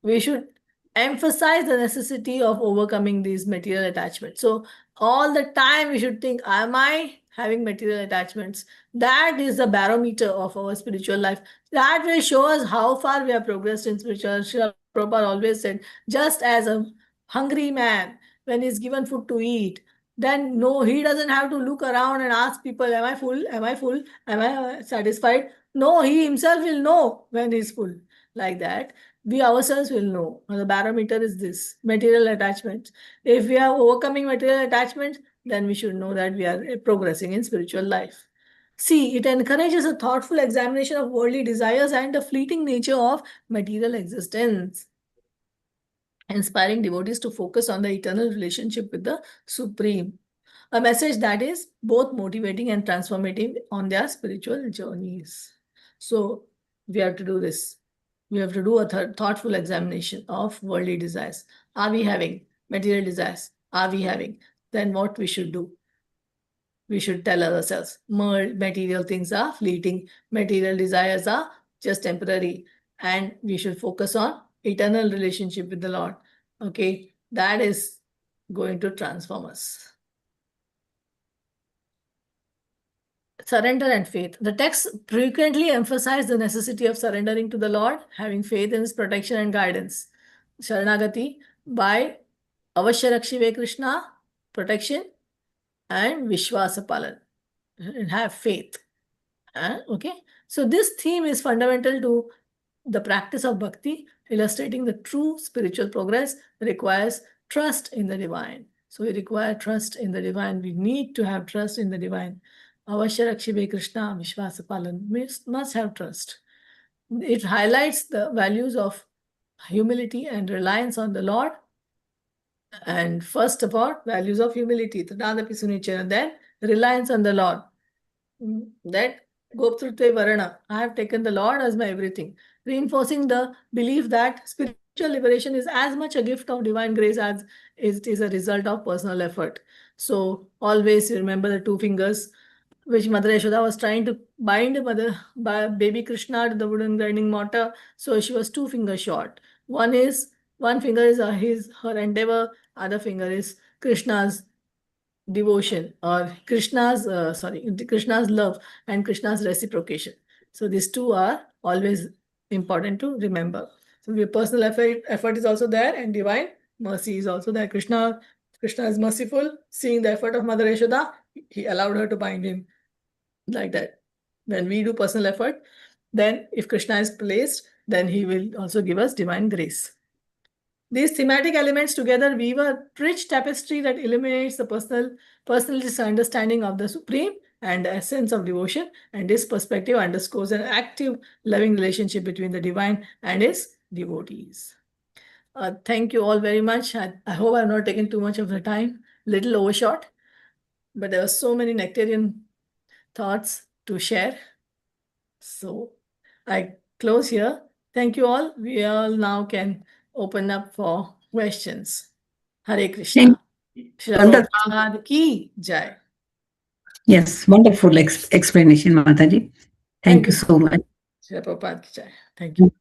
We should emphasize the necessity of overcoming these material attachments. So all the time we should think, am I having material attachments? That is the barometer of our spiritual life. That will show us how far we have progressed in spiritual. Srila Prabhupada always said, just as a hungry man, when he's given food to eat, then no, he doesn't have to look around and ask people, am I full? Am I full? Am I satisfied? No, he himself will know when he's full. Like that, we ourselves will know. The barometer is this, material attachment. If we are overcoming material attachment, then we should know that we are progressing in spiritual life. C, it encourages a thoughtful examination of worldly desires and the fleeting nature of material existence. inspiring devotees to focus on the eternal relationship with the Supreme. A message that is both motivating and transformative on their spiritual journeys. So, we have to do this. We have to do a thoughtful examination of worldly desires. Are we having material desires? Are we having? Then what we should do? We should tell ourselves material things are fleeting, material desires are just temporary, and we should focus on eternal relationship with the Lord. Okay, that is going to transform us. Surrender and faith. The text frequently emphasize the necessity of surrendering to the Lord, having faith in His protection and guidance. Sharanagati by Avashya Rakshive Krishna, protection, and Vishwasa Palan, and have faith. Okay, so this theme is fundamental to the practice of bhakti, illustrating the true spiritual progress requires trust in the divine. So we require trust in the divine. We need to have trust in the divine. Avashya Rakshibe Krishna Vishwasa Palan must have trust. It highlights the values of humility and reliance on the Lord. And first of all, values of humility, and then reliance on the Lord. That Goptrutve Varana, I have taken the Lord as my everything, reinforcing the belief that spiritual liberation is as much a gift of divine grace as it is a result of personal effort. So always remember the two fingers which Mother Yashoda was trying to bind baby Krishna to the wooden grinding mortar. So she was 2 fingers short. One finger is her endeavor, other finger is Krishna's devotion, or Krishna's love and Krishna's reciprocation. So these two are always important to remember. So your personal effort is also there, and divine mercy is also there. Krishna is merciful. Seeing the effort of Mother Yashoda, he allowed her to bind him like that. When we do personal effort, then if Krishna is placed, then he will also give us divine grace. These thematic elements together weave a rich tapestry that illuminates the personalist understanding of the Supreme and the essence of devotion, and this perspective underscores an active, loving relationship between the divine and his devotees. Thank you all very much. I hope I've not taken too much of the time, little overshot, but there were so many nectarian thoughts to share. So I close here. Thank you all. We all now can open up for questions. Hare Krishna. Srila Prabhupada ki jai. Yes, wonderful explanation, Mataji. Thank you so much. Srila Prabhupada ki jai. Thank you.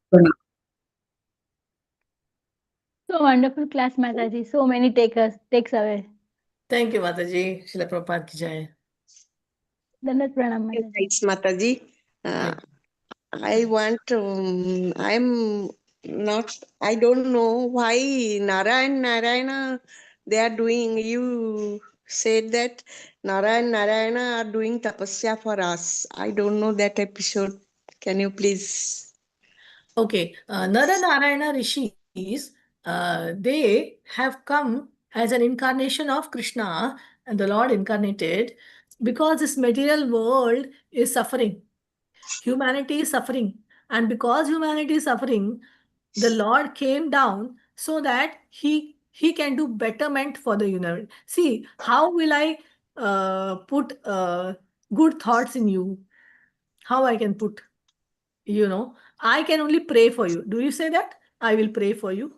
So wonderful class, Mataji. So many takes away. Thank you, Mataji. Srila Prabhupada ki jai. Dandat pranam, Mataji. Thanks, Mataji. I don't know why Narayana, they are doing, you said that Narayana are doing tapasya for us. I don't know that episode. Can you please? Okay, Nara Narayana Rishis, they have come as an incarnation of Krishna, and the Lord incarnated, because this material world is suffering. Humanity is suffering. And because humanity is suffering, the Lord came down so that he can do betterment for the universe. See, how will I put good thoughts in you? How I can put, I can only pray for you. Do you say that? I will pray for you.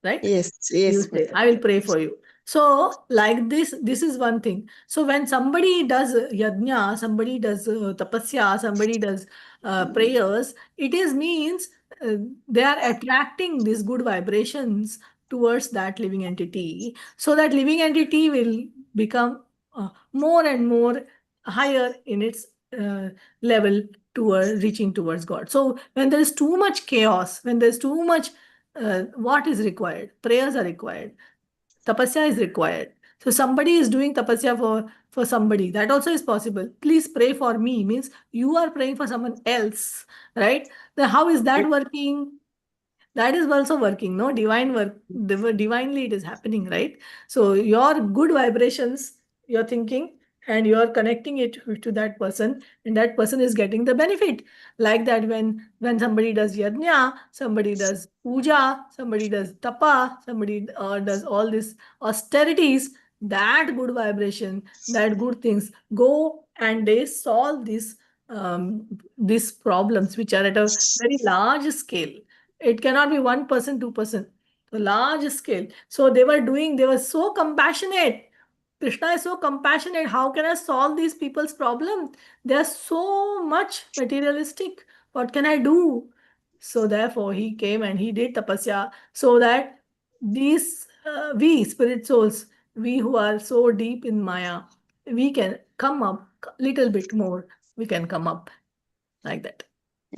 Right? Yes. You say, I will pray for you. So, like this is one thing. So, when somebody does yajna, somebody does tapasya, somebody does prayers, it means they are attracting these good vibrations towards that living entity, so that living entity will become more and more higher in its level toward reaching towards God. So, when there is too much chaos, when there's too much, what is required? Prayers are required. Tapasya is required. So somebody is doing tapasya for somebody. That also is possible. Please pray for me means you are praying for someone else, right? Then how is that working? That is also working, no? Divine work, divinely it is happening, right? So your good vibrations, you're thinking, and you are connecting it to that person, and that person is getting the benefit. Like that, when somebody does yajna, somebody does puja, somebody does tapa, somebody does all this austerities, that good vibration, that good things go and they solve these problems which are at a very large scale. It cannot be 1%, 2%, a large scale. So they were so compassionate. Krishna is so compassionate. How can I solve these people's problem? They are so much materialistic. What can I do? So therefore, he came and he did tapasya so that these we spirit souls, we who are so deep in Maya, we can come up little bit more. We can come up like that.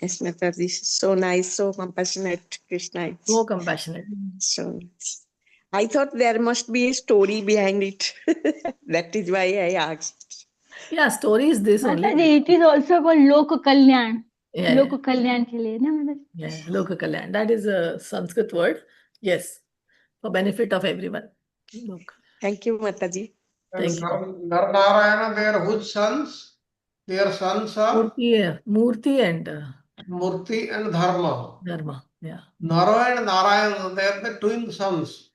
Yes, Mataji, this is so nice, so compassionate, Krishna. It's So compassionate. so nice. I thought there must be a story behind it. That is why I asked. Yeah, story is this only. Mataji, it is also called Lok Kalyan. Yeah, Lok Kalyan ke liye, na Mataji? yeah, Loka Kalyan. That is a Sanskrit word. Yes, for benefit of everyone. Look. Thank you, Mataji. And Thank you. Narayana, they are whose sons? Their sons are Murti and Murti and Dharma. Dharma. Yeah. Nara and Narayana, they are the twin sons.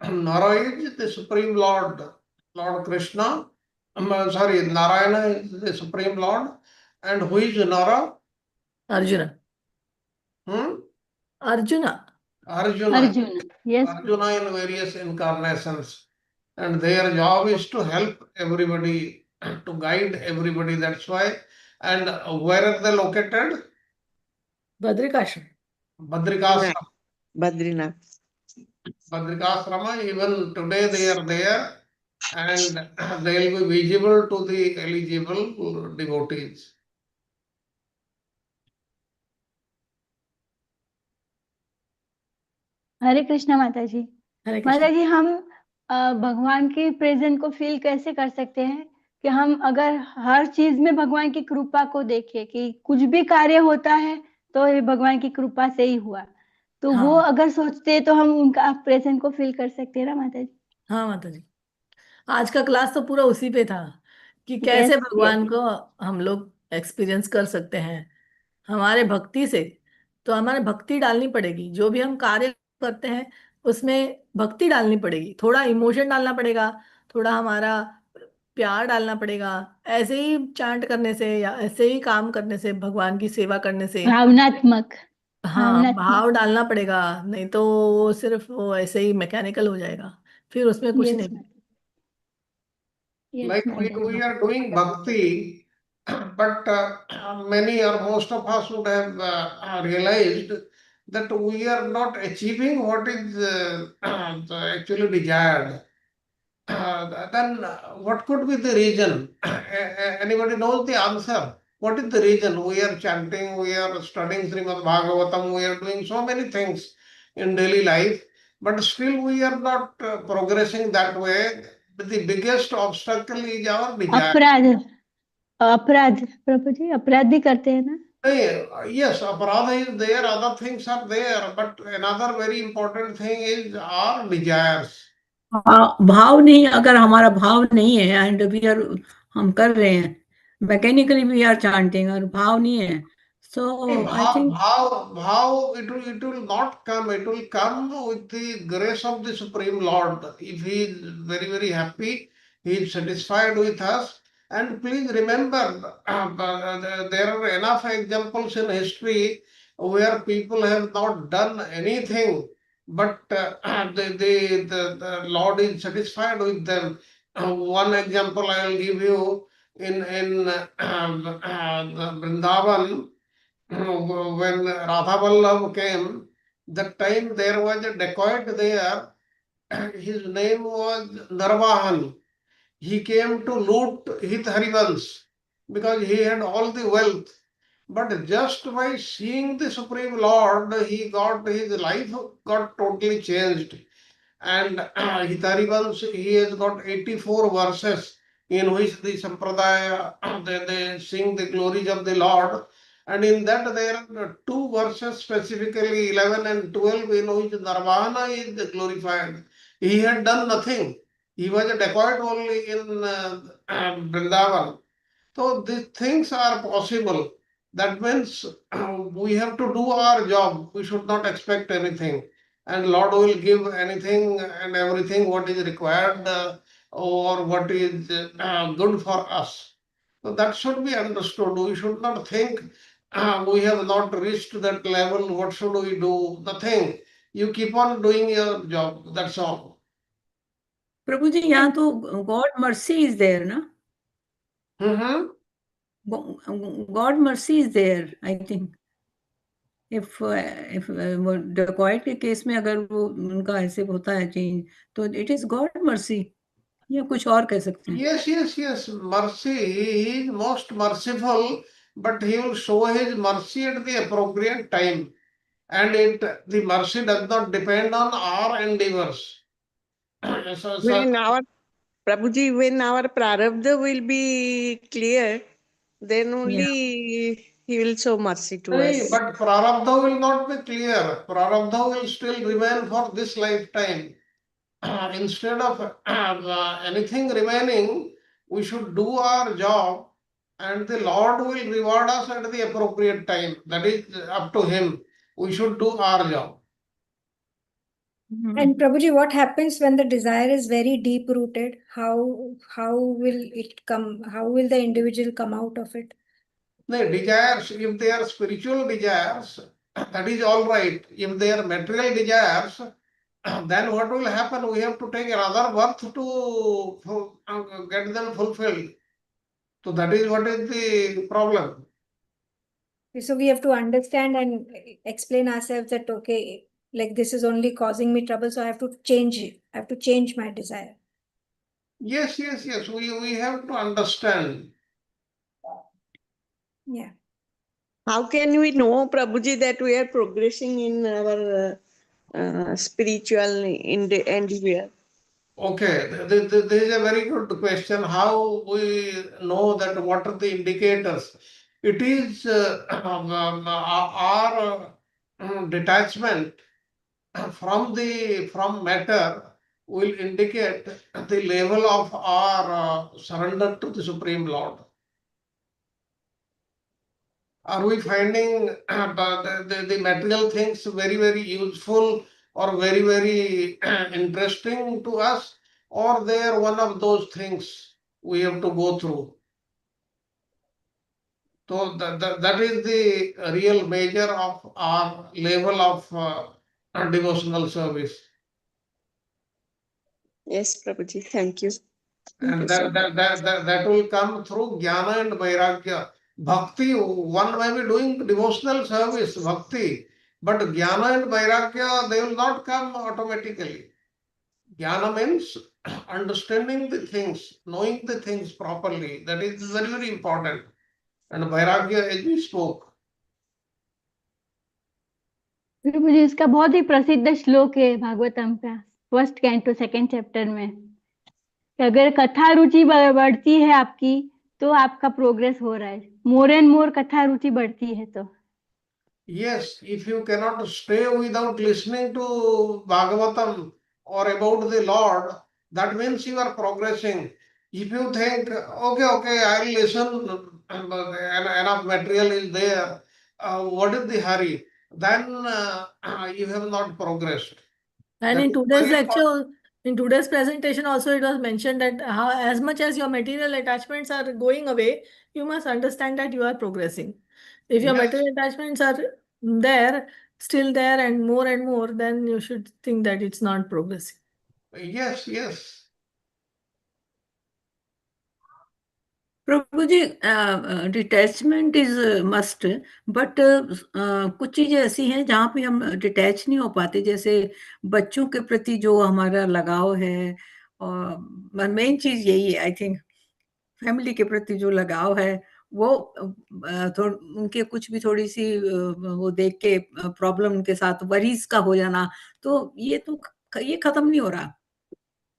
Nara is the Supreme Lord, Lord Krishna. Sorry, Narayana is the Supreme Lord. And who is Nara? Arjuna. Arjuna. Arjuna. Yes. Arjuna in various incarnations. And their job is to help everybody, to guide everybody. That's why. And where are they located? Badrikashram. Badrikashram. Badrinath. Badrikashrama, even today they are there and they will be visible to the eligible devotees. हरे कृष्णा माताजी। हरे कृष्ण। माताजी, हम भगवान के present को feel कैसे कर सकते हैं कि हम अगर हर चीज में भगवान की कृपा को देखें कि कुछ भी कार्य होता है तो ये भगवान की कृपा से ही हुआ, तो हाँ। वो अगर सोचते हैं तो हम उनका प्रेजेंट को फील कर सकते हैं ना माताजी? हाँ माताजी, आज का क्लास तो पूरा उसी पे था कि कैसे Yes, भगवान को हम लोग एक्सपीरियंस कर सकते हैं हमारे भक्ति से। तो हमारे भक्ति डालनी पड़ेगी, जो भी हम कार्य करते हैं उसमें भक्ति डालनी पड़ेगी, थोड़ा इमोशन डालना पड़ेगा, थोड़ा हमारा प्यार डालना पड़ेगा। ऐसे ही चांट करने से या ऐसे ही काम करने से, भगवान की सेवा करने से भावनात्मक। हाँ भाव डालना पड़ेगा, नहीं तो वो सिर्फ वो ऐसे ही मैकेनिकल हो जाएगा, फिर उसमें कुछ Yes, नहीं। Like we are doing bhakti, but many or most of us would have realized that we are not achieving what is actually desired. Then what could be the reason? Anybody knows the answer? What is the reason? We are chanting, we are studying Srimad Bhagavatam, we are doing so many things in daily life, but still we are not progressing that way. The biggest obstacle is our desire. अपराध। अपराध प्रभु जी, अपराध भी करते हैं ना? Yes, aparadha is there, other things are there, but another very important thing is our desires. भाव नहीं, अगर हमारा भाव नहीं है एंड वी आर, हम कर रहे हैं मैकेनिकली वी आर चांटिंग और भाव नहीं है, so I think Bhav, it will not come. It will come with the grace of the Supreme Lord. If he is very, very happy, he is satisfied with us. And please remember, there are enough examples in history where people have not done anything, but the Lord is satisfied with them. One example I will give you in Vrindavan. When Radha Vallabh came, that time there was a dacoit there. His name was Narvahan. He came to loot Hit Harivans because he had all the wealth. But just by seeing the Supreme Lord, his life got totally changed. And Hitarivans, he has got 84 verses in which the Sampradaya, they sing the glories of the Lord. And in that there are two verses specifically, 11 and 12, in which Nirvana is glorified. He had done nothing. He was a dacoit only in Vrindavan. So these things are possible. That means we have to do our job. We should not expect anything. And Lord will give anything and everything what is required or what is good for us. So that should be understood. We should not think we have not reached that level. What should we do? Nothing. You keep on doing your job. That's all. प्रभु जी यहाँ तो God mercy is there ना Mm-hmm. God mercy is there I think if dacoit के केस में अगर वो उनका ऐसे होता है चेंज तो इट इज गॉड मर्सी या कुछ और कह सकते हैं Yes, yes, yes. Mercy. He is most merciful, but he will show his mercy at the appropriate time. And the mercy does not depend on our endeavors. When our Prabhuji, when our prarabdha will be clear, then only he will show mercy to us. But prarabdha will not be clear. Prarabdha will still remain for this lifetime. Instead of anything remaining, we should do our job and the Lord will reward us at the appropriate time. That is up to Him. We should do our job. And Prabhuji, what happens when the desire is very deep rooted? How will it come? How will the individual come out of it? The desires, if they are spiritual desires, that is all right. If they are material desires, then what will happen? We have to take another birth to get them fulfilled. So that is what is the problem. So we have to understand and explain ourselves that, okay, like this is only causing me trouble, so I have to change it. I have to change my desire. Yes, yes, yes. We have to understand. Yeah. How can we know, Prabhuji, that we are progressing in our spiritual endeavor? Okay, this is a very good question. How we know that what are the indicators? It is our detachment from matter will indicate the level of our surrender to the Supreme Lord. Are we finding the material things very, very useful or very, very interesting to us, or they are one of those things we have to go through? So that is the real measure of our level of devotional service. Yes, Prabhuji, thank you. And that will come through jnana and vairagya. Bhakti, one may be doing devotional service, bhakti, but jnana and vairagya, they will not come automatically. Jnana means understanding the things, knowing the things properly. That is very, very important. And vairagya, as we spoke. प्रभु जी, इसका बहुत ही प्रसिद्ध श्लोक है भागवतम का, first canto second chapter में, कि अगर कथा रुचि बढ़ती है आपकी तो आपका प्रोग्रेस हो रहा है. मोर एंड मोर कथा रुचि बढ़ती है तो. Yes, if you cannot stay without listening to Bhagavatam or about the Lord, that means you are progressing. If you think, okay, I'll listen, and enough material is there, what is the hurry? Then you have not progressed. And That in is today's very lecture, in today's presentation also it was mentioned that as much as your material attachments are going away, you must understand that you are progressing. If your Yes. material attachments are there, still there and more, then you should think that it's not progressing. Yes, yes. Prabhu ji detachment is must but कुछ चीजें ऐसी हैं जहाँ पे हम detach नहीं हो पाते, जैसे बच्चों के प्रति जो हमारा लगाव है, और मेन चीज यही है आई थिंक, फैमिली के प्रति जो लगाव है वो उनके कुछ भी थोड़ी सी वो देख के प्रॉब्लम उनके साथ वरीज का हो जाना, तो ये खत्म नहीं हो रहा.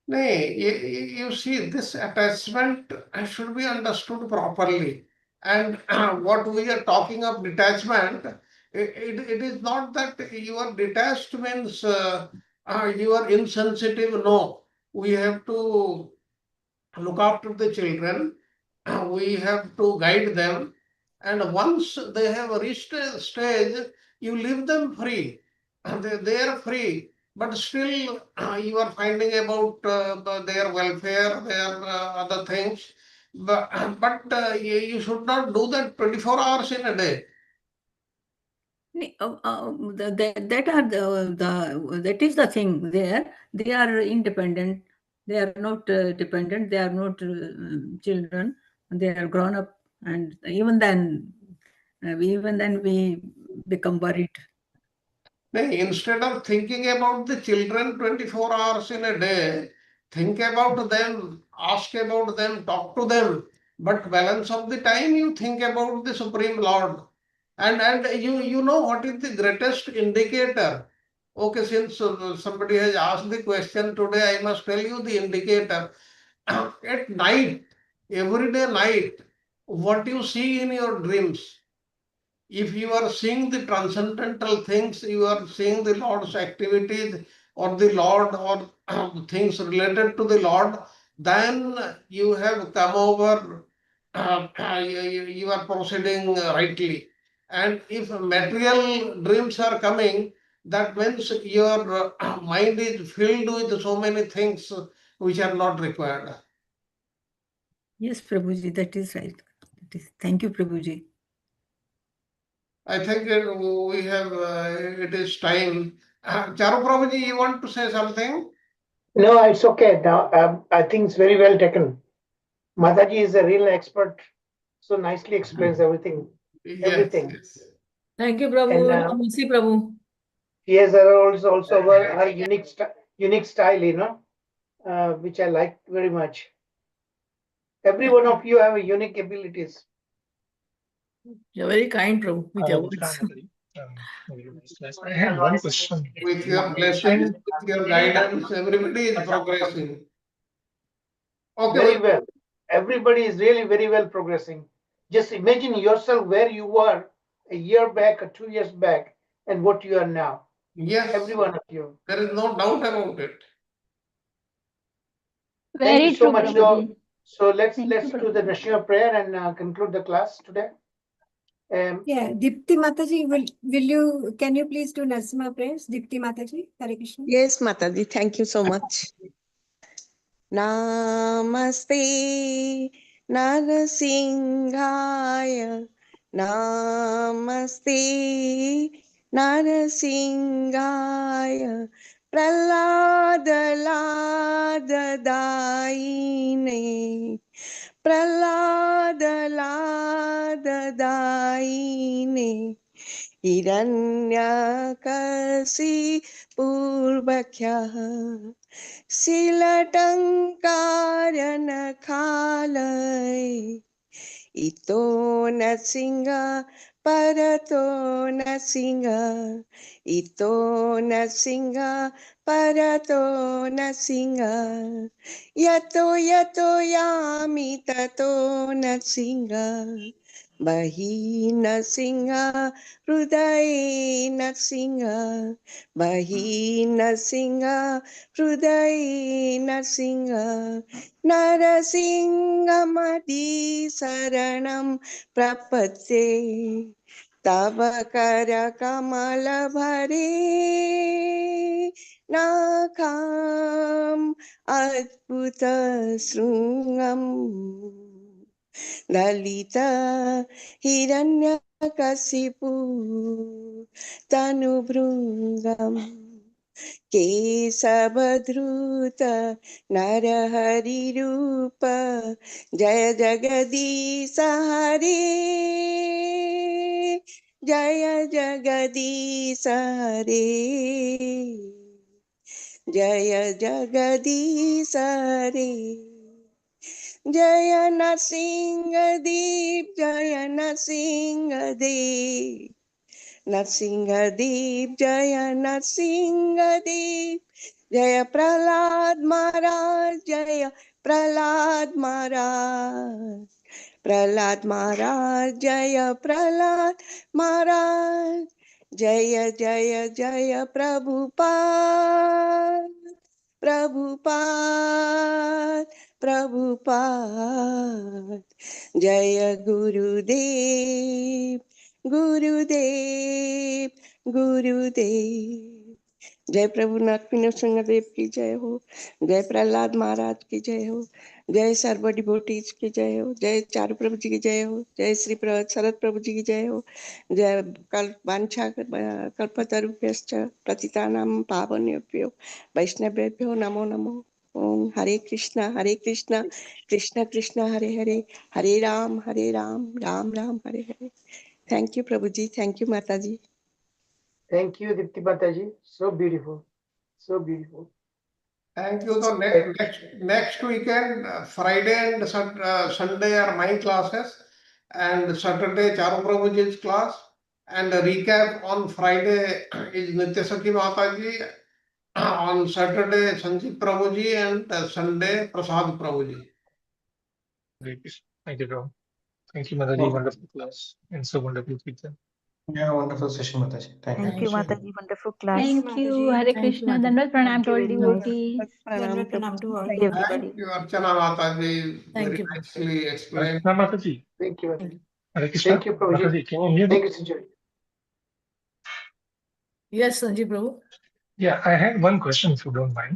No, you see, this attachment should be understood properly. And what we are talking of detachment, it is not that you are detached means you are insensitive. No. we have to look after the children, we have to guide them, and once they have reached a stage, you leave them free. They are free, but still you are finding about their welfare, their other things. But you should not do that 24 hours in a day. That is the thing there. They are independent. They are not dependent. They are not children. They are grown up, and even then we become worried. Instead of thinking about the children 24 hours in a day, think about them, ask about them, talk to them. But balance of the time, you think about the Supreme Lord. And you know what is the greatest indicator? Okay, since somebody has asked the question today, I must tell you the indicator. At night, everyday night, what you see in your dreams. If you are seeing the transcendental things, you are seeing the Lord's activities or the Lord or things related to the Lord, then you have come over, you are proceeding rightly. And if material dreams are coming, that means your mind is filled with so many things which are not required. Yes, Prabhuji, that is right. Thank you, Prabhuji. I think we have, it is time. Charu Prabhuji, you want to say something? No, it's okay. Now, I think it's very well taken. Mataji is a real expert, so nicely explains everything. Yes, Everything. yes. Thank you, Prabhu. And, Namaste, Prabhu. She has also her unique style, which I like very much. Every one of you have a unique abilities. You're very kind, Prabhu, with your words. I have one question. With your blessings, with your guidance, everybody is progressing. Okay. Very well. Everybody is really very well progressing. Just imagine yourself where you were a year back or 2 years back and what you are now. Yes. Every one of you. There is no doubt about it. Thank you so Very much. true, So let's Thank you, do the Nashima prayer and conclude the class today. Yeah, Dipti Mataji, can you please do Narsima prayers? Dipti Mataji, Hare Krishna. Yes, Mataji, thank you so much. Namaste, Narasimhaya. Namaste, Narasimhaya. Praladadaine. Praladadaine. Hiranyakasi Purvakhya. Silatankarana Ito nasinga parato nasinga. Ito nasinga parato nasinga. Yato yami tato nasinga. Bahi nasinga Hruday nasinga. Bahi nasinga Hruday nasinga. Narasimhamadi saranam prapate. Tava kara kamala bhare. Nakam adbhuta srungam. Lalita Hiranyakasipu Tanubhrungam Kesavadruta Narahari Rupa Jaya Jagadisa Hare Jaya Jagadisa Hare Jaya Jagadisa Hare Jaya Narsingadeep, Jaya Narsingadeep, Narsingadeep, Jaya Narsingadeep, Jaya Prahlad Maharaj, Jaya Prahlad Maharaj, Prahlad Maharaj, Jaya Prahlad Maharaj, Jaya Jaya Jaya Prabhupada, Prabhupada Prabhupada जय गुरुदेव गुरुदेव गुरुदेव। जय प्रभु नरसिंह सिंहदेव की जय हो। जय प्रहलाद महाराज की जय हो। जय सर्व डिवोटीज की जय हो। जय चारु प्रभु जी की जय हो। जय श्री शरद प्रभु जी की जय हो। जय वांछा कल्पतरुभ्यश्च पतितानां पावनेभ्यो वैष्णवेभ्यो नमो नमो। ओम हरे कृष्णा कृष्ण कृष्ण हरे हरे, हरे राम राम राम हरे हरे। थैंक यू प्रभु जी, थैंक यू माता जी। Thank you, Dipti Mataji. So beautiful. So beautiful. Thank you. So next weekend, Friday and Sunday are my classes, and Saturday Charu Prabhuji's class, and a recap on Friday is Nitya Sakhi Mataji, on Saturday Sanjeev Prabhuji, and Sunday Prasad Prabhuji. Thank you, Ram. Thank you, Mataji. Okay. Wonderful class and so wonderful teacher. Yeah, wonderful session, Mataji. Thank you. Thank you, Mataji. Wonderful class. Thank you, Thank you. Mataji. Hare Thank you, Krishna. Mataji. Dandavat pranam Thank to you all very much. devotees. Dandavat pranam to all. Thank you, everybody. Thank you, Archana Mataji. Thank Very you, Mataji. nicely explained. Krishna Mataji. Thank you, Mataji. Hare Krishna. Thank you, Prabhuji. Mataji, can you hear me? Thank you, Sanjay. Yes, Sanjeev Prabhu. Yeah, I had one question if you don't mind.